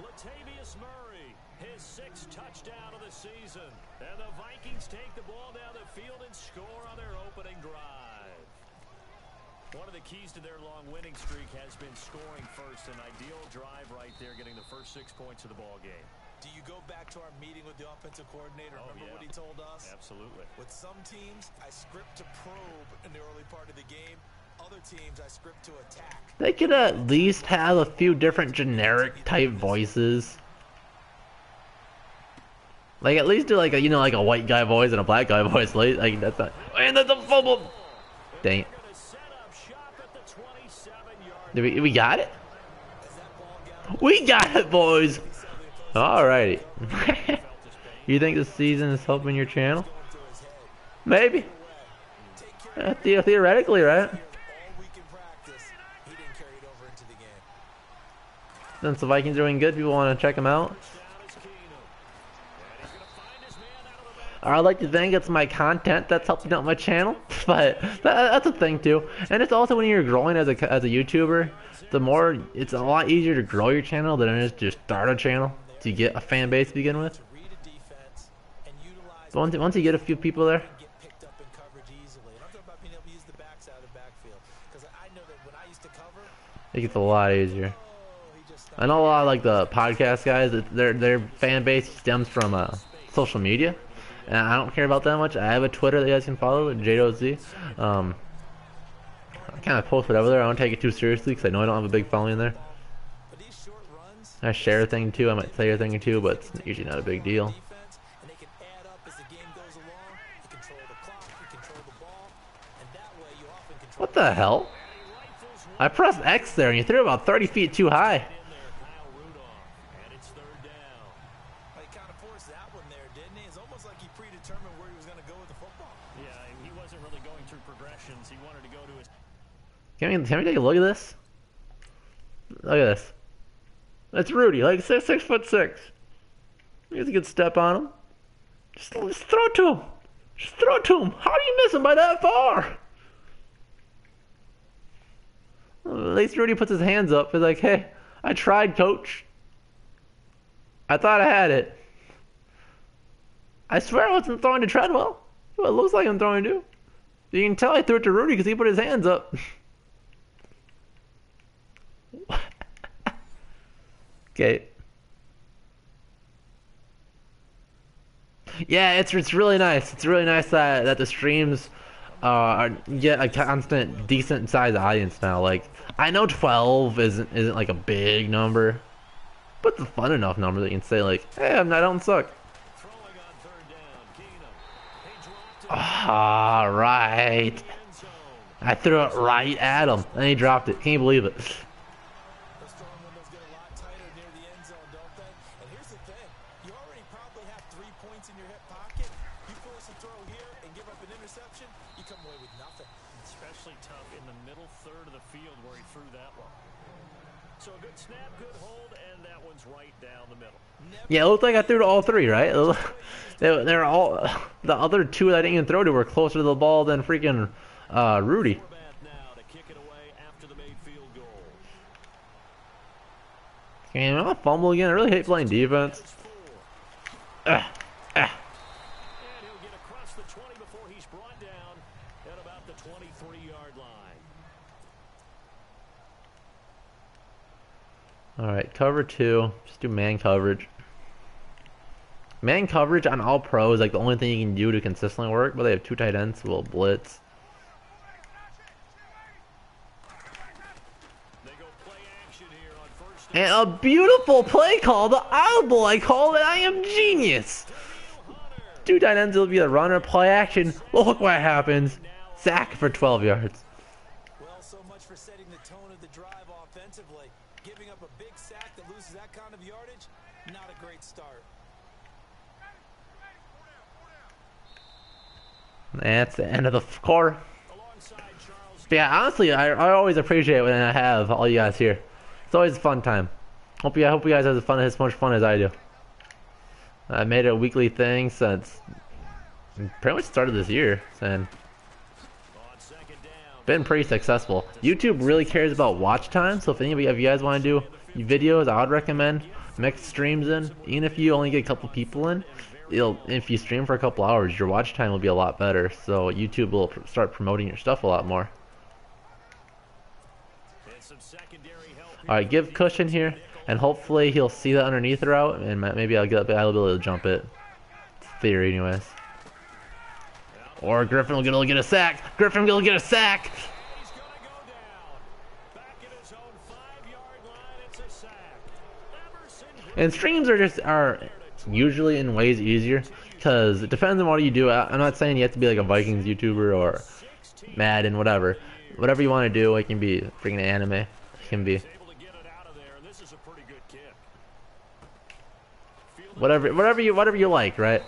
Speaker 3: Latavius Murray, his 6th touchdown of the season. And the Vikings take the ball down the field and score on their opening drive. One of the keys to their long winning streak has been scoring first. An ideal drive right there, getting the first 6 points of the ball game.
Speaker 4: Do you go back to our meeting with the offensive coordinator? Remember what he told us?
Speaker 3: Absolutely.
Speaker 4: With some teams, I script to probe in the early part of the game. Other teams, I script to attack.
Speaker 1: They could at least have a few different generic type voices. Like at least do like a like a white guy voice and a black guy voice. Like that's not. And that's a fumble. Dang it. Did we got it? We got it, boys. Alrighty. You think this season is helping your channel? Maybe. Theoretically, right? Since the Vikings are doing good, people want to check them out. I like to think it's my content that's helping out my channel, but that's a thing too. And it's also when you're growing as a YouTuber, it's a lot easier to grow your channel than it is to just start a channel to get a fan base to begin with. But once you get a few people there, it gets a lot easier. I know a lot of like the podcast guys, their fan base stems from social media. And I don't care about that much. I have a Twitter that you guys can follow, JDOZ. I kind of post whatever there. I don't take it too seriously because I know I don't have a big following there. I share a thing too. I might say a thing or two, but it's usually not a big deal. What the hell? I pressed X there and you threw it about 30 feet too high. Can we take a look at this? Look at this. That's Rudy, like 6'6". He's a good step on him. Just throw it to him. Just throw it to him. How do you miss him by that far? Well, at least Rudy puts his hands up. He's like, hey, I tried, coach. I thought I had it. I swear I wasn't throwing to Treadwell. Well, it looks like I'm throwing to. You can tell I threw it to Rudy because he put his hands up. Okay. Yeah, it's really nice. It's really nice that the streams get a constant, decent sized audience now. Like I know 12 isn't like a big number, but it's a fun enough number that you can say like, hey, I don't suck. All right. I threw it right at him, and he dropped it. Can you believe it?
Speaker 4: Those throwing windows get a lot tighter near the end zone, don't they? And here's the thing. You already probably have 3 points in your hip pocket. You force a throw here and give up an interception, you come away with nothing.
Speaker 3: Especially tough in the middle third of the field where he threw that one. So a good snap, good hold, and that one's right down the middle.
Speaker 1: Yeah, it looked like I threw to all three, right? They're all the other two that I didn't even throw to were closer to the ball than freaking Rudy.
Speaker 3: Now to kick it away after the made field goal.
Speaker 1: Can I fumble again? I really hate playing defense.
Speaker 3: And he'll get across the 20 before he's brought down at about the 23-yard line.
Speaker 1: All right, cover 2. Just do man coverage. Man coverage on all pros is like the only thing you can do to consistently work, but they have 2 tight ends, so we'll blitz.
Speaker 3: They go play action here on first
Speaker 1: And a beautiful play call, the audible I call it. I am genius. 2 tight ends will be a runner, play action. Look what happens. Sack for 12 yards.
Speaker 4: Well, so much for setting the tone of the drive offensively. Giving up a big sack that loses that kind of yardage, not a great start.
Speaker 1: That's the end of the quarter.
Speaker 3: alongside Charles.
Speaker 1: But yeah, honestly, I always appreciate it when I have all you guys here. It's always a fun time. I hope you guys have as much fun as I do. I made it a weekly thing since pretty much started this year, and
Speaker 3: On second down.
Speaker 1: been pretty successful. YouTube really cares about watch time, so if you guys want to do videos, I would recommend mix streams in. Even if you only get a couple people in, if you stream for a couple hours, your watch time will be a lot better. So YouTube will start promoting your stuff a lot more.
Speaker 3: And some secondary help here.
Speaker 1: All right, give cushion here, and hopefully he'll see the underneath route, and maybe I'll be able to jump it. It's theory, anyways. Or Griffin will get a sack. Griffin will get a sack.
Speaker 3: He's going to go down. Back at his own 5-yard line. It's a sack. Emerson
Speaker 1: And streams are usually in ways easier because it depends on what you do. I'm not saying you have to be like a Vikings YouTuber or Madden, whatever. Whatever you want to do, it can be freaking anime. It can be
Speaker 3: able to get it out of there, and this is a pretty good kick.
Speaker 1: whatever you like, right?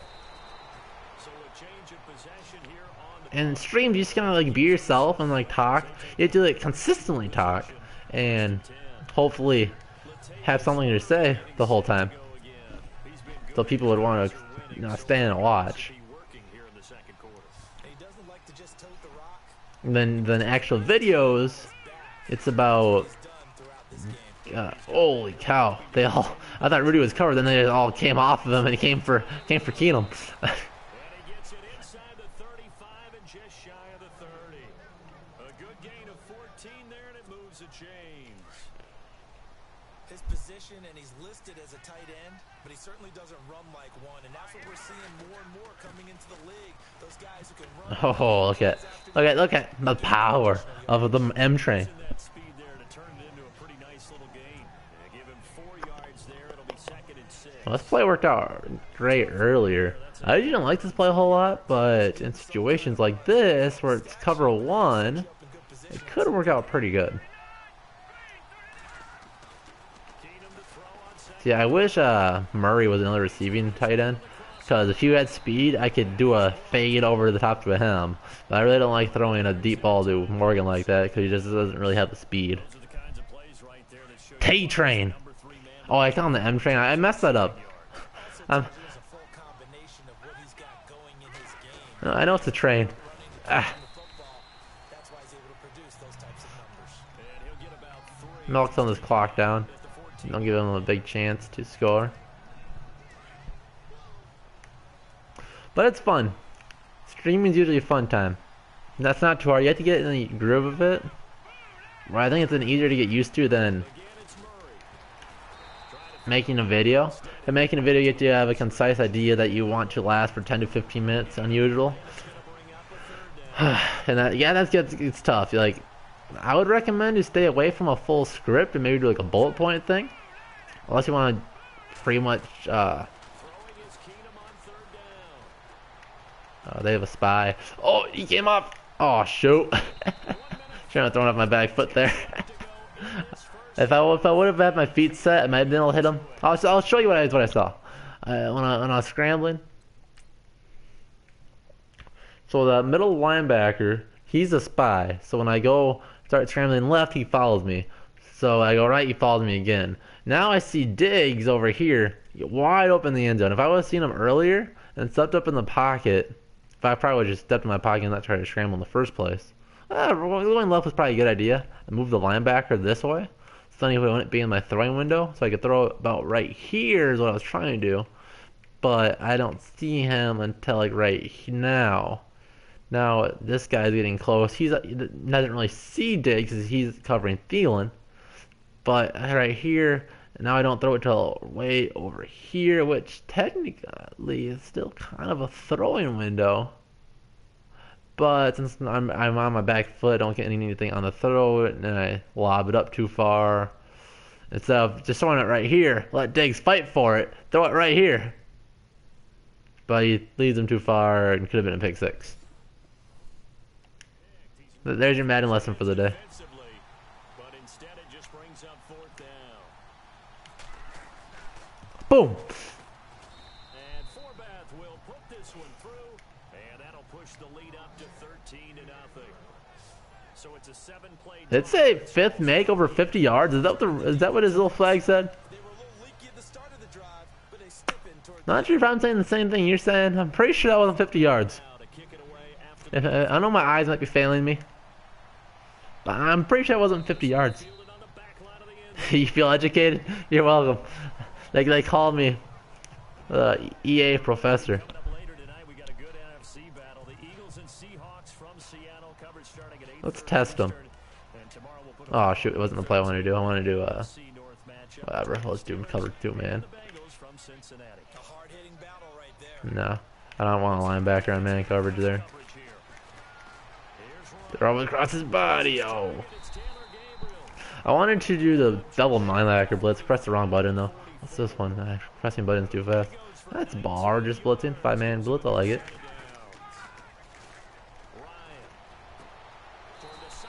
Speaker 3: So a change of possession here on the
Speaker 1: And streams, you just gotta like be yourself and like talk. You have to like consistently talk and hopefully have something to say the whole time,
Speaker 3: go again. He's been good
Speaker 1: so people would want to stay and watch.
Speaker 3: be working here in the second quarter.
Speaker 4: And he doesn't like to just tote the rock.
Speaker 1: And then actual videos, it's about
Speaker 4: He's done throughout this game.
Speaker 1: holy cow! I thought Rudy was covered, then they all came off of him and he came for Keenum.
Speaker 3: And he gets it inside the 35 and just shy of the 30. A good gain of 14 there, and it moves the chains.
Speaker 4: His position, and he's listed as a tight end, but he certainly doesn't run like one, and that's what we're seeing more and more coming into the league. Those guys who can run.
Speaker 1: Oh, look at the power of the M train.
Speaker 3: Using that speed there to turn it into a pretty nice little gain. And give him 4 yards there. It'll be second and 6.
Speaker 1: Well, this play worked out great earlier. I didn't like this play a whole lot, but in situations like this where it's cover 1, it could work out pretty good.
Speaker 3: Keenum to throw on second.
Speaker 1: See, I wish Murray was another receiving tight end, because if you had speed, I could do a fade over the top to him. But I really don't like throwing a deep ball to Morgan like that, because he just doesn't really have the speed.
Speaker 3: Those are the kinds of plays right there that show
Speaker 1: T-Train.
Speaker 3: number 3 man.
Speaker 1: Oh, I call him the M train. I messed that up.
Speaker 4: Also, there's a full combination of what he's got going in his game.
Speaker 1: I know it's a train.
Speaker 4: Running
Speaker 1: Ah,
Speaker 4: the football. That's why he's able to produce those types of numbers.
Speaker 3: And he'll get about 3.
Speaker 1: Milk's on this clock down.
Speaker 3: At the 14.
Speaker 1: Don't give him a big chance to score. But it's fun. Streaming's usually a fun time. And that's not too hard. You have to get in the groove of it. Well, I think it's easier to get used to than
Speaker 3: Again, it's Murray.
Speaker 1: making a video. And making a video, you have to have a concise idea that you want to last for 10 to 15 minutes, unusual. And it's tough. Like, I would recommend you stay away from a full script and maybe do like a bullet point thing. Unless you want to pretty much
Speaker 3: Throwing is Keenum on 3rd down.
Speaker 1: They have a spy. Oh, he came up. Oh, shoot. Trying to throw off my back foot there. If I would have had my feet set, I might have been able to hit him. I'll show you what I saw when I was scrambling. So the middle linebacker, he's a spy. So when I start scrambling left, he follows me. So I go right, he follows me again. Now I see Diggs over here, wide open in the end zone. If I would have seen him earlier and stepped up in the pocket, if I probably would have just stepped in my pocket and not tried to scramble in the first place. Going left was probably a good idea. I moved the linebacker this way. So then he wouldn't be in my throwing window. So I could throw it about right here is what I was trying to do. But I don't see him until like right now. Now this guy's getting close. He doesn't really see Diggs because he's covering Thielen. But right here, now I don't throw it till way over here, which technically is still kind of a throwing window. But since I'm on my back foot, I don't get anything on the throw, and I lob it up too far. Instead of just throwing it right here, let Diggs fight for it. Throw it right here. But he leads him too far and could have been a pick six. There's your Madden lesson for the day. Boom.
Speaker 3: And Forbath will put this one through, and that'll push the lead up to 13-0. So it's a 7-play.
Speaker 1: It's a fifth make over 50 yards. Is that what his little flag said? Not sure if I'm saying the same thing you're saying. I'm pretty sure that wasn't 50 yards. I know my eyes might be failing me, but I'm pretty sure it wasn't 50 yards. You feel educated? You're welcome. They call me EA professor. Let's test them. Oh shoot, it wasn't the play I wanted to do. I want to do whatever. Let's do cover 2, man. No, I don't want a linebacker on man coverage there. Throw it across his body. Oh, I wanted to do the double linebacker blitz. Press the wrong button though. What's this one? Pressing buttons too fast. That's bar, just blitzing. 5-man blitz, I like it.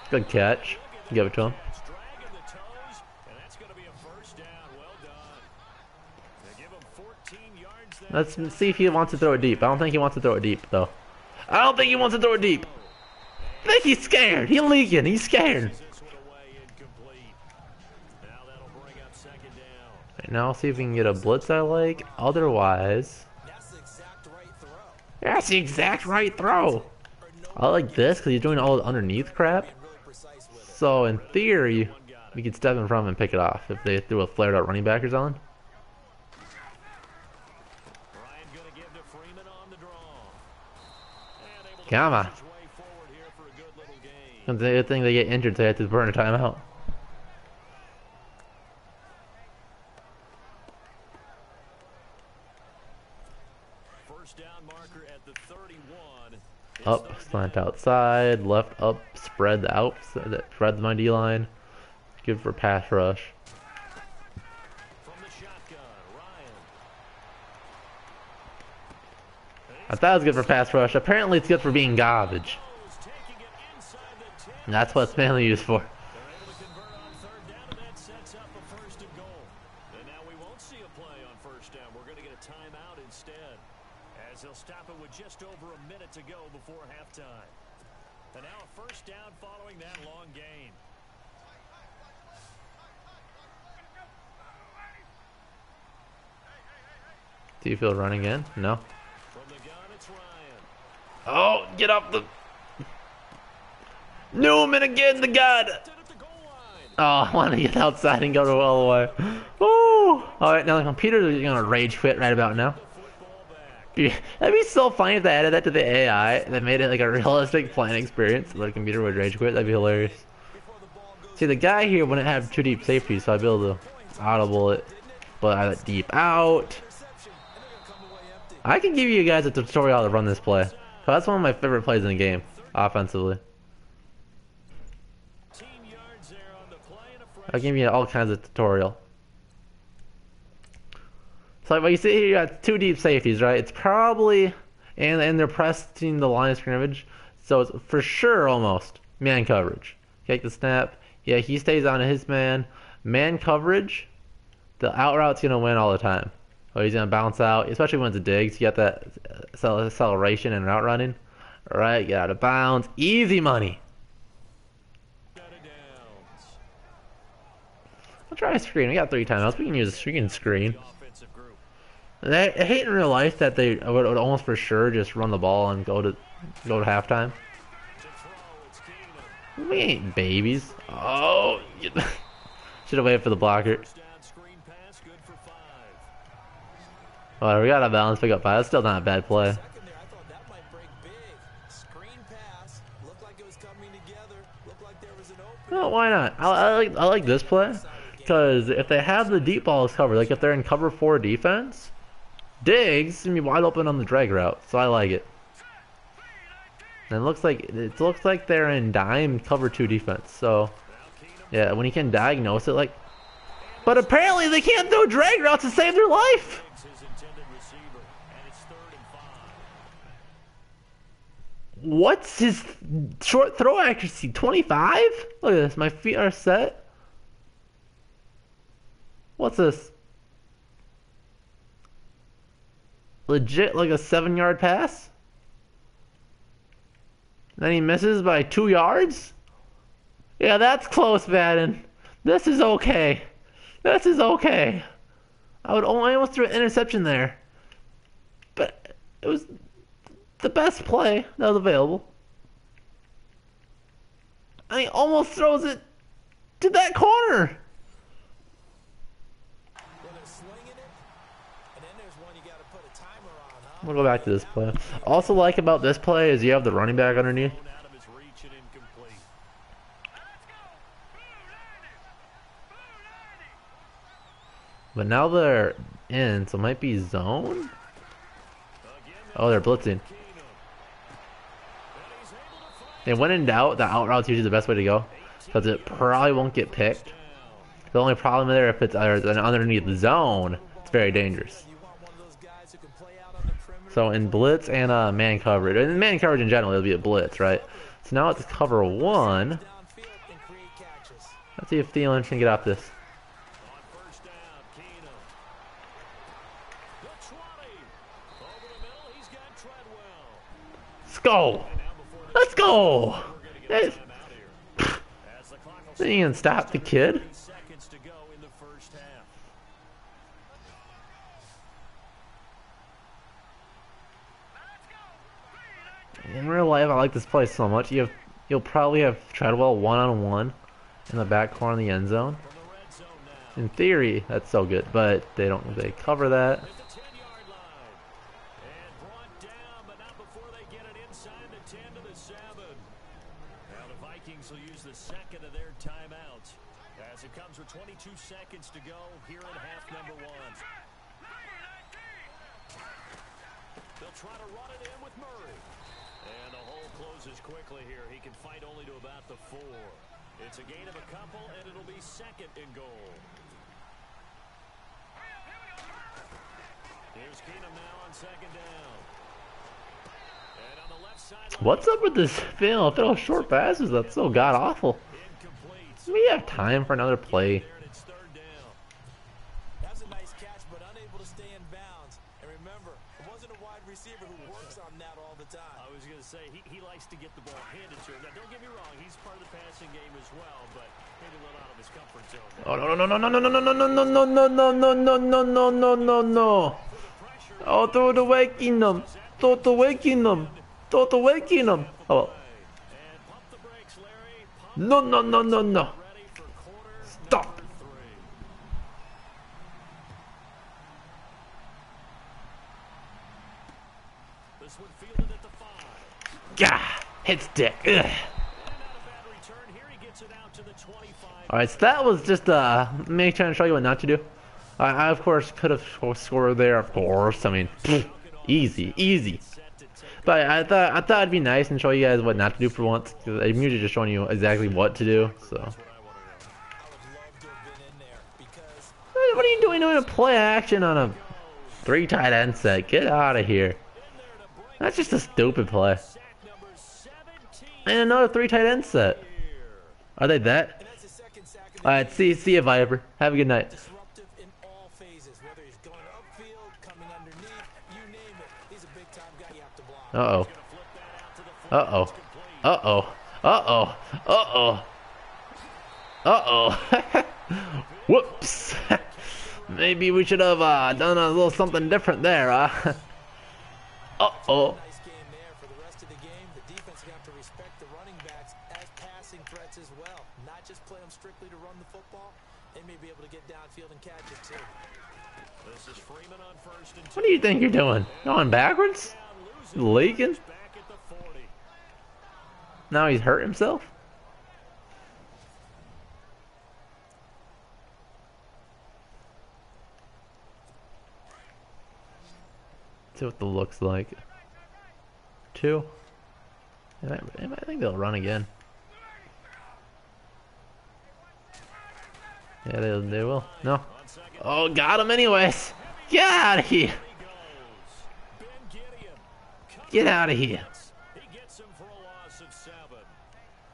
Speaker 1: Good catch. Give it to him. Let's see if he wants to throw it deep. I don't think he wants to throw it deep, though. I don't think he wants to throw it deep. I think he's scared. He's leaking. He's scared. Now I'll see if we can get a blitz I like. Otherwise, that's the exact right throw. I like this because he's doing all the underneath crap. So in theory, we could step in front of him and pick it off if they threw a flared out running back or something. Come on. It's a good thing they get injured, so they have to burn a timeout. Up, slant outside, left up, spread out, spread my D line. Good for pass rush. I thought it was good for pass rush. Apparently it's good for being garbage. And that's what it's mainly used for.
Speaker 3: They'll stop it with just over a minute to go before halftime. And now a first down following that long gain.
Speaker 1: Do you feel running in? No.
Speaker 3: From the gun, it's Ryan.
Speaker 1: Oh, get up the Newman again, the god. Oh, I want to get outside and go to all the way. Ooh. Alright, now the computer's gonna rage quit right about now. That'd be so funny if they added that to the AI that made it like a realistic playing experience. The computer would rage quit. That'd be hilarious. See, the guy here wouldn't have 2 deep safeties, so I'd be able to audible it. But I let deep out. I can give you guys a tutorial how to run this play. That's one of my favorite plays in the game, offensively. I'll give you all kinds of tutorial. So like what you see here, you got 2 deep safeties, right? It's probably and they're pressing the line of scrimmage, so it's for sure almost man coverage. Take the snap. Yeah, he stays on his man. Man coverage, the out route's gonna win all the time. Oh, he's gonna bounce out, especially when it's a digs. You got that acceleration and route running. All right, get out of bounds. Easy money. I'll try a screen. We got 3 timeouts. We can use a screen. I hate in real life that they would almost for sure just run the ball and go to halftime. We ain't babies. Oh, should have waited for the blocker. Well, we got a balance pick up 5. That's still not a bad play. No, why not? I like this play because if they have the deep balls covered, like if they're in cover 4 defense, Diggs gonna be wide open on the drag route, so I like it. And it looks like they're in dime cover 2 defense, so yeah, when he can diagnose it, like, but apparently they can't throw drag routes to save their life. What's his short throw accuracy? 25? Look at this. My feet are set. What's this? Legit like a 7-yard pass? Then he misses by 2 yards? Yeah, that's close, Madden. This is okay. This is okay. I almost threw an interception there. But it was the best play that was available. And he almost throws it to that corner. We'll go back to this play. Also like about this play is you have the running back underneath. But now they're in, so it might be zone? Oh, they're blitzing. And when in doubt, the out route's usually the best way to go, because it probably won't get picked. The only problem there, if it's underneath the zone, it's very dangerous. So in blitz and man coverage, and man coverage in general, it'll be a blitz, right? So now it's cover 1. Let's see if Thielen can get off this. Let's go! Let's go! They didn't even stop the kid. In real life, I like this play so much. You'll probably have Treadwell one-on-one in the back corner of the end zone. In theory, that's so good, but they cover that.
Speaker 3: Now the Vikings will use the second of their timeouts as it comes with 22 seconds to go here in half number 1. They'll try to run it in with Murray. And the hole closes quickly here. He can fight only to about the 4. It's a gain of a couple, and it'll be second and goal. Here's Keenum now on second down. And on the left side.
Speaker 1: What's up with this Phil short passes? That's so god awful. Do we have time for another play?
Speaker 4: That's a nice catch, but unable to stay in bounds. And remember, it wasn't a wide receiver who works on that all the time.
Speaker 3: I was going to say, he likes to get the ball handed to him. Now, don't get me wrong, he's part of the passing game as well, but maybe a little out of his comfort zone.
Speaker 1: Oh no no no no no no no no no no no no no no no no no no no! Oh, throw it away, Keenum! Throw it away, Keenum! Throw it away, Keenum! Oh. No no no no no! Stop! Gah! Hits dick. Ugh. Alright, so that was just me trying to show you what not to do. I of course could have scored there, of course. I mean, easy. But I thought it'd be nice and show you guys what not to do for once. Cause I'm usually just showing you exactly what to do. So, what are you doing a play action on a 3 tight end set? Get out of here. That's just a stupid play. And another 3 tight end set. Are they that? Alright, see you, Viper. Have a good night.
Speaker 4: Disruptive in all phases, whether he's going upfield, coming underneath, you name it. He's a big time guy you have to block.
Speaker 1: Uh-oh. Uh-oh. Uh-oh. Uh-oh. Uh-oh. Uh-oh. Whoops. Maybe we should have done a little something different there, Uh-oh.
Speaker 4: Nice game there. For the rest of the game, the defense is going to have to respect the running backs as passing threats as well. Not just play them strictly to run the football. They may be able to get downfield and catch it too.
Speaker 3: This is Freeman on first and 2.
Speaker 1: What do you think you're doing? Going backwards? Leaking?
Speaker 3: Back at the 40.
Speaker 1: Now he's hurt himself? See what the looks like. 2. I think they'll run again. Yeah, they will. No. Oh, got him anyways. Get out of here. Get out of here.
Speaker 3: He gets him for a loss of 7.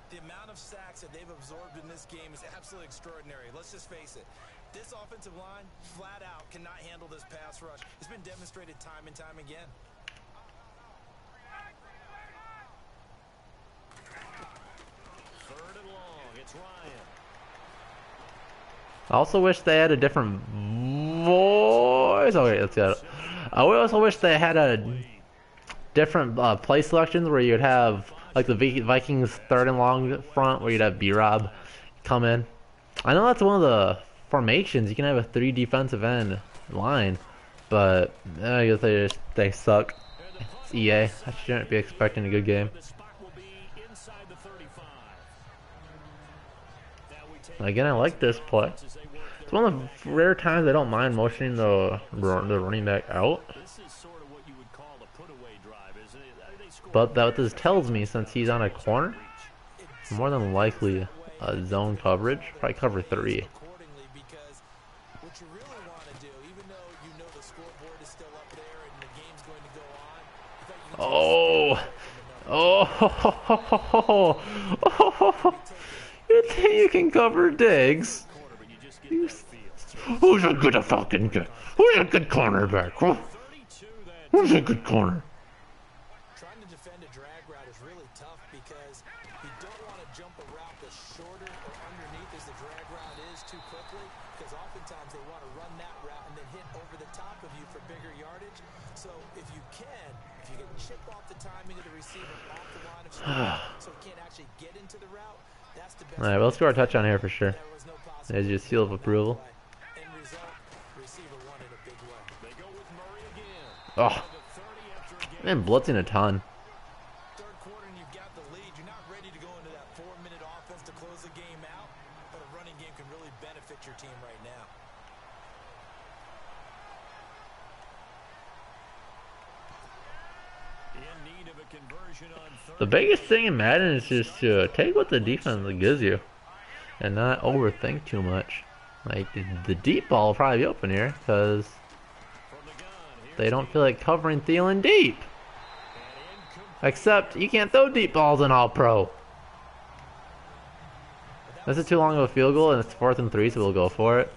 Speaker 4: The amount of sacks that they've absorbed in this game is absolutely extraordinary. Let's just face it. This offensive line, flat out, cannot handle this pass rush. It's been demonstrated time and time again.
Speaker 3: Third and long. It's Ryan.
Speaker 1: I also wish they had a different voice. Oh wait, let's get it. I also wish they had a different play selections where you'd have like the Vikings 3rd and long front where you'd have B-Rob come in. I know that's one of the formations. You can have a 3 defensive end line, but I guess they suck. It's EA. I shouldn't be expecting a good game.
Speaker 3: The spot will be inside the 35.
Speaker 1: Again, I like this play. It's one of the rare times I don't mind motioning the running back out.
Speaker 3: This is sort of what you would call a put-away drive, isn't it?
Speaker 1: But that this tells me, since he's on a corner, more than likely a zone coverage, probably cover 3.
Speaker 4: Accordingly, because what you really want to do, even though you know the scoreboard is still up there and the game's going to go on,
Speaker 1: You think you can cover Diggs? Who's a good fucking good? Who's a good cornerback? Who's a good corner?
Speaker 4: trying to defend a drag route is really tough because you don't want to jump a route that's shorter or underneath as the drag route is too quickly, because oftentimes they want to run that route and then hit over the top of you for bigger yardage. So if you can chip off the timing of the receiver off the line of scrimmage so he can't actually get into the route, that's the best.
Speaker 1: Alright, well, let's score a touchdown here for sure.
Speaker 4: There was no
Speaker 1: There's your seal of approval.
Speaker 4: end result, receiver won in a big way.
Speaker 3: They go with Murray again.
Speaker 1: Oh, man, blitzing a ton.
Speaker 4: Third quarter and you've got the lead. You're not ready to go into that 4-minute offense to close the game out, but a running game can really benefit your team right now.
Speaker 3: In need of a conversion on third.
Speaker 1: The biggest thing in Madden is just to take what the defense gives you and not overthink too much. Like, the deep ball will probably be open here because
Speaker 3: From the gun, here's
Speaker 1: they don't feel like covering Thielen deep. Except you can't throw deep balls in All-Pro. This is too long of a field goal, and it's 4th and 3, so we'll go for it.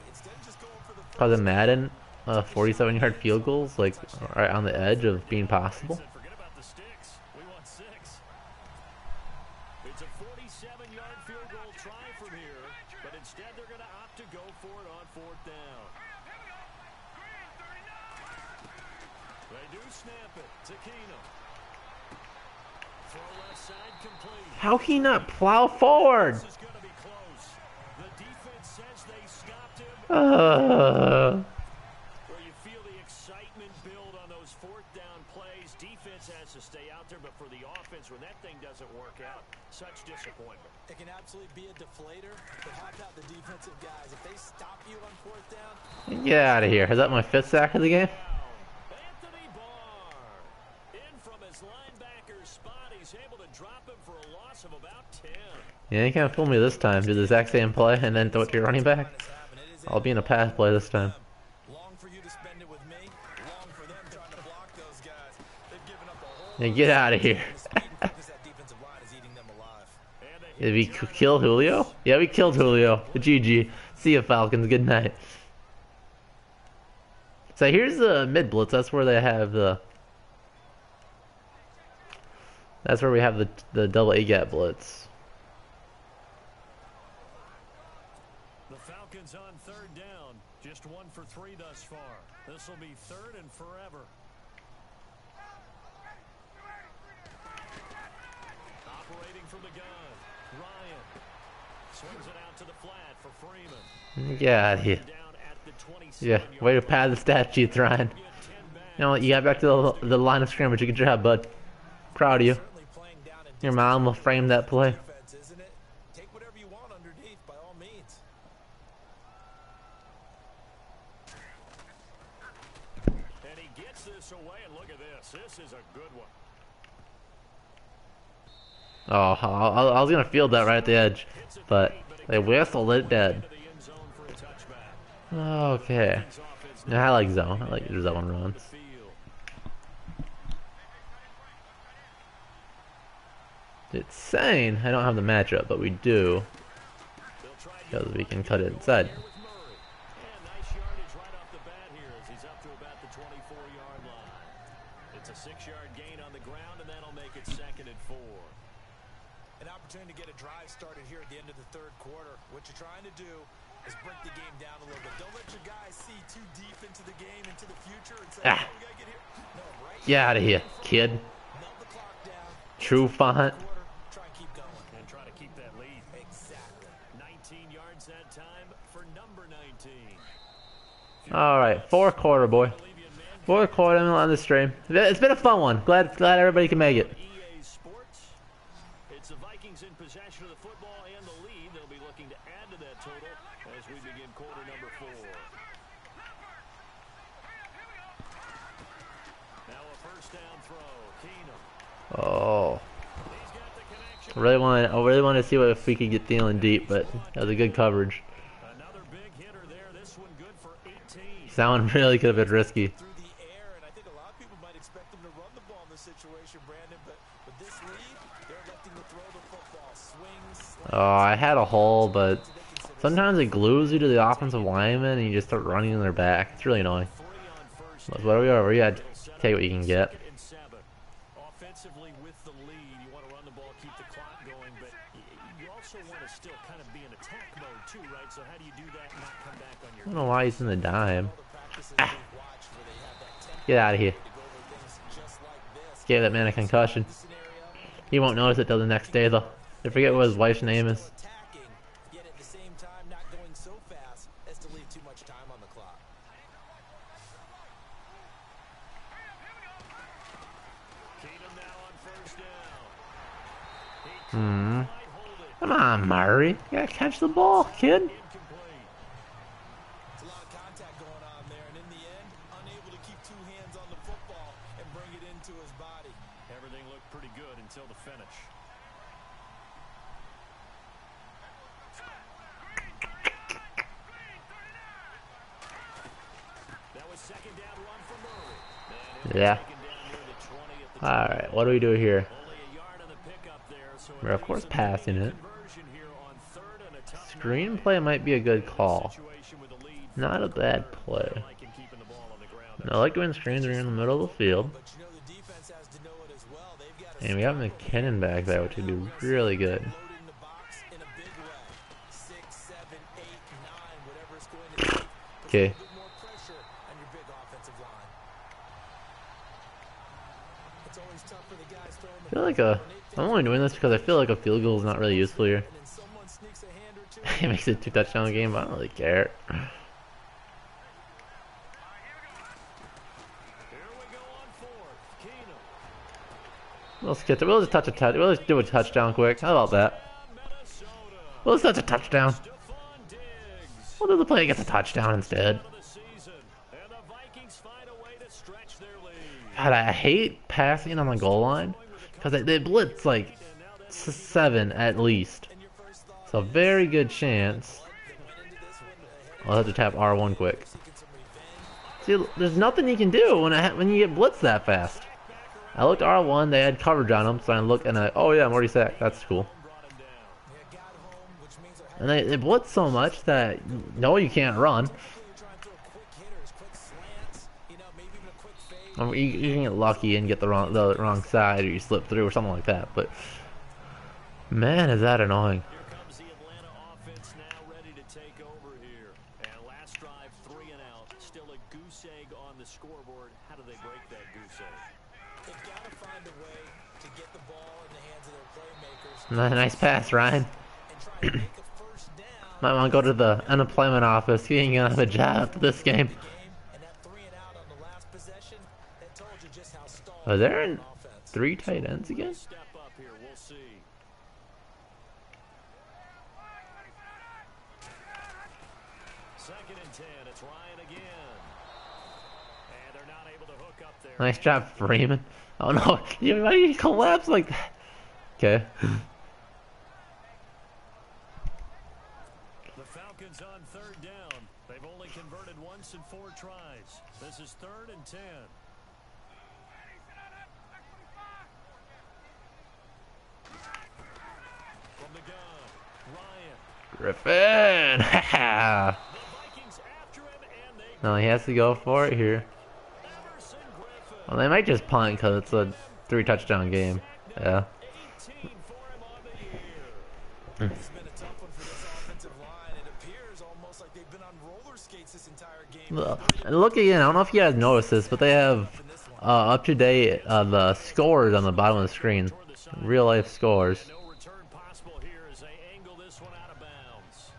Speaker 1: Because in Madden, 47-yard field goals, like, right on the edge of being possible.
Speaker 3: Forget about the sticks. We want 6. It's a 47-yard field goal try from here, but instead they're going to opt to go for it on 4th down. They do snap it to Keenum. Throw left side complete.
Speaker 1: How can he not plow forward?
Speaker 3: This is going to be close. The defense says they stopped him. Where you feel the excitement build on those 4th down plays. Defense has to stay out there, but for the offense, when that thing doesn't work out, such disappointment.
Speaker 4: It can absolutely be a deflator, but how about the defensive guys? If they stop you on 4th down,
Speaker 1: Get out of here. Is that my 5th sack of the game?
Speaker 3: Anthony Barr in from his linebacker spot. He's able to drop him for a loss of about 10.
Speaker 1: Yeah, you can't fool me this time. Do the exact same play and then throw it to your running back. I'll be in a pass play this time.
Speaker 4: long for you to spend it with me, long for them trying to block those guys. They've given up a whole
Speaker 1: Yeah, get out of here. Did we kill Julio? Yeah, we killed Julio. GG. See ya, Falcons. Good night. So here's the mid blitz. That's where they have the. That's where we have the double A gap blitz.
Speaker 3: The Falcons on third down. Just 1 for 3 thus far. This will be third and forever. Operating from the gun. Ryan swings it out to the flat for Freeman.
Speaker 1: Get out of here. Yeah, way to pad the stat sheets, Ryan. You know what? You got back to the line of scrimmage. Good job, bud. Proud of you. Your mom will frame that play.
Speaker 4: Take whatever you want underneath, by all means.
Speaker 3: And he gets this away, and look at this. This is a good one.
Speaker 1: Oh, I was gonna field that right at the edge, but they whistled it dead. Okay. Yeah, I like zone. I like zone runs. It's saying I don't have the matchup, but we do, because we can cut it inside.
Speaker 3: Nice yardage right off the bat here as he's up to about the 24-yard line. It's a 6-yard gain on the ground, and that'll make it 2nd and 4.
Speaker 4: An opportunity to get a drive started here at the end of the third quarter. What you're trying to do is break the game down a little bit. Don't let your guys see too deep into the game, into the future, and say, oh, we gotta get here. No, right.
Speaker 1: Get out of here, kid.
Speaker 4: Melt the clock down.
Speaker 1: True font.
Speaker 4: Try and keep going.
Speaker 3: And try to keep that lead.
Speaker 4: Exactly.
Speaker 3: 19 yards that time for number 19.
Speaker 1: Alright, fourth quarter, boy. Fourth quarter, I'm on the stream. It's been a fun one. Glad everybody can make it.
Speaker 3: EA Sports. It's the Vikings in possession of the football and the lead. They'll be looking to add to that total as we begin quarter number 4. Now a first down throw. Keenum.
Speaker 1: Oh. I really want to see if we could get Thielen deep, but that was a good coverage.
Speaker 3: Another big hitter there. This one good for 18.
Speaker 1: That one really could have been risky.
Speaker 4: Through the air, and I think a lot of people might expect them to run the ball in this situation, Brandon, but with this lead, they're electing to throw the football. Swings.
Speaker 1: Oh, I had a hole, but sometimes it glues you to the offensive lineman and you just start running in their back. It's really annoying. But what are we over? You gotta take what you can get.
Speaker 3: Offensively with the lead, you want to run the ball, keep the clock going, but you also want to still kind of be in attack mode too, right? So how do you do that and not come back on your
Speaker 1: I don't know why he's in the dime. Ah. Get out of here. Gave that man a concussion. He won't notice it till the next day, though. I forget what his wife's name is.
Speaker 4: Yet at the same time, not going so fast as to leave too much time on the clock.
Speaker 3: Keenum now on first down.
Speaker 1: Come on, Murray. You gotta catch the ball, kid.
Speaker 3: Incomplete.
Speaker 4: It's a lot of contact going on there, and in the end, unable to keep two hands on the football and bring it into his body.
Speaker 3: Everything looked pretty good until the finish. That was second down run for Murray.
Speaker 1: Yeah. Alright, what do we do here?
Speaker 3: Only a yard on the pickup there, so
Speaker 1: We're of course passing it.
Speaker 3: conversion here on third and a tough
Speaker 1: Screenplay might be a good call.
Speaker 3: situation with the lead.
Speaker 1: Not a bad play.
Speaker 3: Like him keeping the ball on the ground.
Speaker 1: I like doing screens when you're in the middle of the field.
Speaker 4: But you know the defense has to know it as well. They've got to
Speaker 1: And we have McKinnon back there, which would be really good.
Speaker 4: load in the box in a big way. 6, 7, 8, 9, whatever it's going to take.
Speaker 1: Okay.
Speaker 4: A bit more pressure on your big offensive line. It's always tough for the guys throwing the
Speaker 1: I feel like I'm only doing this because I feel like a field goal is not really useful here.
Speaker 4: and then someone sneaks a hand or two.
Speaker 1: It makes it a 2-touchdown game, but I don't really care.
Speaker 3: Here we go on fourth. Keenum.
Speaker 1: We'll just touch a touch. We'll just do a touchdown quick. How about that?
Speaker 3: Minnesota.
Speaker 1: We'll just touch a touchdown.
Speaker 3: Stephon Diggs.
Speaker 1: We'll do the play against a touchdown instead.
Speaker 3: Of the season. And the Vikings find a way to stretch their lead.
Speaker 1: God, I hate passing on the goal line because they blitz like 7 at least. It's a very good chance. I'll have to tap R1 quick. See, there's nothing you can do when you get blitzed that fast. I looked R1, they had coverage on them, so I looked and oh yeah, I'm already sacked. That's cool. And they blitz so much that no, you can't run. I mean, you can get lucky and get the wrong side, or you slip through, or something like that. But man, is that annoying.
Speaker 3: Here comes the Atlanta offense now ready to take over here. And last drive, 3 and out. Still a goose egg on the scoreboard. How do they break that goose egg?
Speaker 4: They've got to find a way to get the ball in the hands of their playmakers.
Speaker 1: Nice pass, Ryan.
Speaker 4: And try to make a first down.
Speaker 1: Might want to go to the unemployment office. He ain't gonna have a job after this game.
Speaker 4: And that 3 and out on the last possession, that told you just how stalled
Speaker 1: Are there
Speaker 4: the offense.
Speaker 1: 3 tight ends again?
Speaker 3: Step up here. We'll see. Second and 10. It's Ryan again. And they're not able to hook up there.
Speaker 1: Nice job, Freeman. Oh no, why did you collapse like that? Okay.
Speaker 3: The Falcons on 3rd down. They've only converted once in 4 tries. This is 3rd and 10. From the gun, Ryan.
Speaker 1: Griffin!
Speaker 3: The Vikings after him, and they
Speaker 1: No, he has to go for it here.
Speaker 3: Emerson Griffin.
Speaker 1: Well, they might just punt because it's a 3-touchdown game. Yeah.
Speaker 3: 18 for him on the year.
Speaker 4: It's been a tough one for this offensive line. It appears almost like they've been on roller skates this entire game.
Speaker 1: And look again, I don't know if you guys noticed this, but they have up to date the scores on the bottom of the screen. Real life scores.
Speaker 3: No return possible here as they angle this one out of bounds.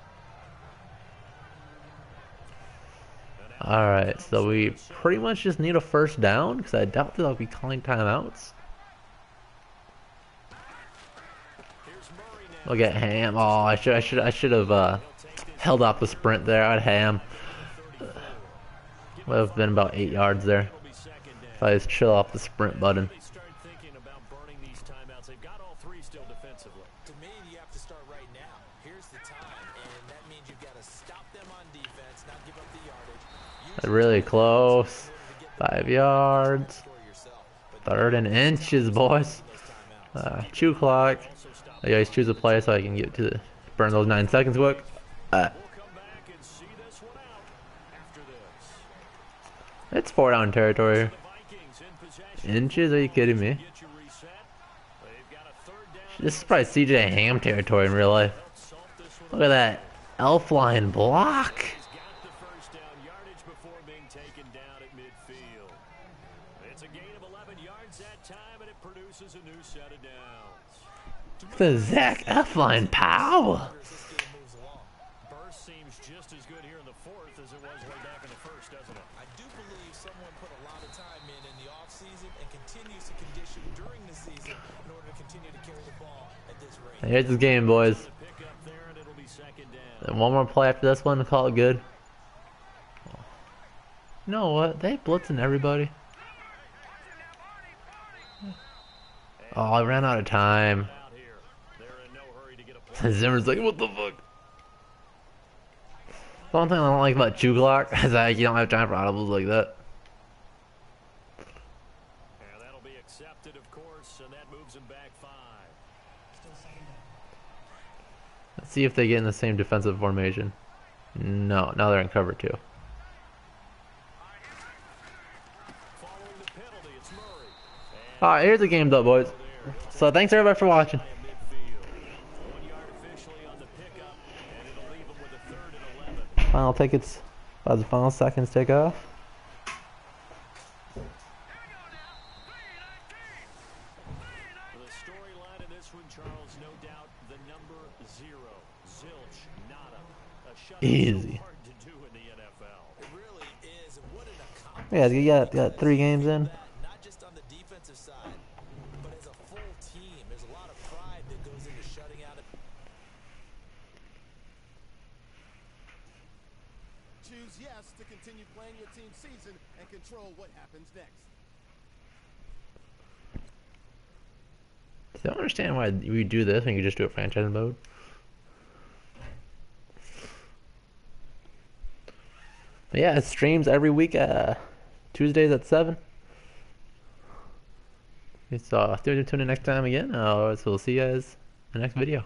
Speaker 1: Alright, so we pretty much just need a first down because I doubt they'll be calling timeouts.
Speaker 3: Here's Murray now.
Speaker 1: Look at Ham. Oh, I should have held off the sprint there. I'd Ham. Would have been about 8 yards there
Speaker 3: It'll be second down.
Speaker 1: if I just chill off the sprint button.
Speaker 3: They start thinking about burning these timeouts. They've got all 3 still defensively.
Speaker 4: To me, you have to start right now. Here's the time, and that means you've got to stop them on defense, not give up the yardage.
Speaker 1: Really close. 5 yards.
Speaker 4: Score yourself. But
Speaker 1: 3rd and inches, boys. Chew clock. You guys choose a play so I can get to burn those 9 seconds quick.
Speaker 3: We'll come back and see this one out after this.
Speaker 1: It's 4-down territory.
Speaker 3: The Vikings in possession.
Speaker 1: Inches? Are you kidding me?
Speaker 3: Get you reset. They've got a 3rd down.
Speaker 1: This is probably CJ Ham territory in real life.
Speaker 3: Salt this one.
Speaker 1: Look at that elf line block.
Speaker 3: He's got the first down yardage before being taken down at midfield. It's a gain of 11 yards that time, and it produces a new set of downs.
Speaker 1: The Zach F line pow.
Speaker 4: this game moves along.
Speaker 3: Burst seems just as good here in the 4th as it was way back in the 1st, doesn't it?
Speaker 4: I do believe someone put a lot of time in the offseason and continues to condition during the season in order to continue to carry the ball at this rate.
Speaker 1: Here's this game, boys.
Speaker 3: The pick up there, and it'll be second down.
Speaker 1: And one more play after this one to call it good. You know what? They blitzing everybody. Oh, I ran out of time.
Speaker 3: Out here. They're in no hurry to get a play.
Speaker 1: Zimmer's like, what the fuck? The one thing I don't like about Chew Clock is that you don't have time for audibles like that.
Speaker 3: And that'll be accepted, of course, and that moves him back 5.
Speaker 1: Let's see if they get in the same defensive formation. No, now they're in cover 2.
Speaker 3: Following the penalty, it's Murray.
Speaker 1: Alright, here's the game though, boys. So thanks everybody for watching.
Speaker 3: Midfield. 1 yard officially on the pickup, and it'll leave him with a 3rd and 11.
Speaker 1: Final tickets by the final seconds take off.
Speaker 3: The storyline in this one, Charles, no doubt the number 0, zilch, nada. A shutout
Speaker 1: Easy.
Speaker 3: so hard to do in the NFL.
Speaker 4: It really is. And what an accomplishment.
Speaker 1: Yeah, you got 3 games in.
Speaker 4: Not just on the defensive side, but as a full team. There's a lot of pride that goes into shutting out a
Speaker 2: Choose yes to continue playing your team's season and control what happens next.
Speaker 1: I don't understand why we do this when you just do it franchise mode. But yeah, it streams every week, Tuesdays at 7. So, tune in next time again. So we'll see you guys in the next video.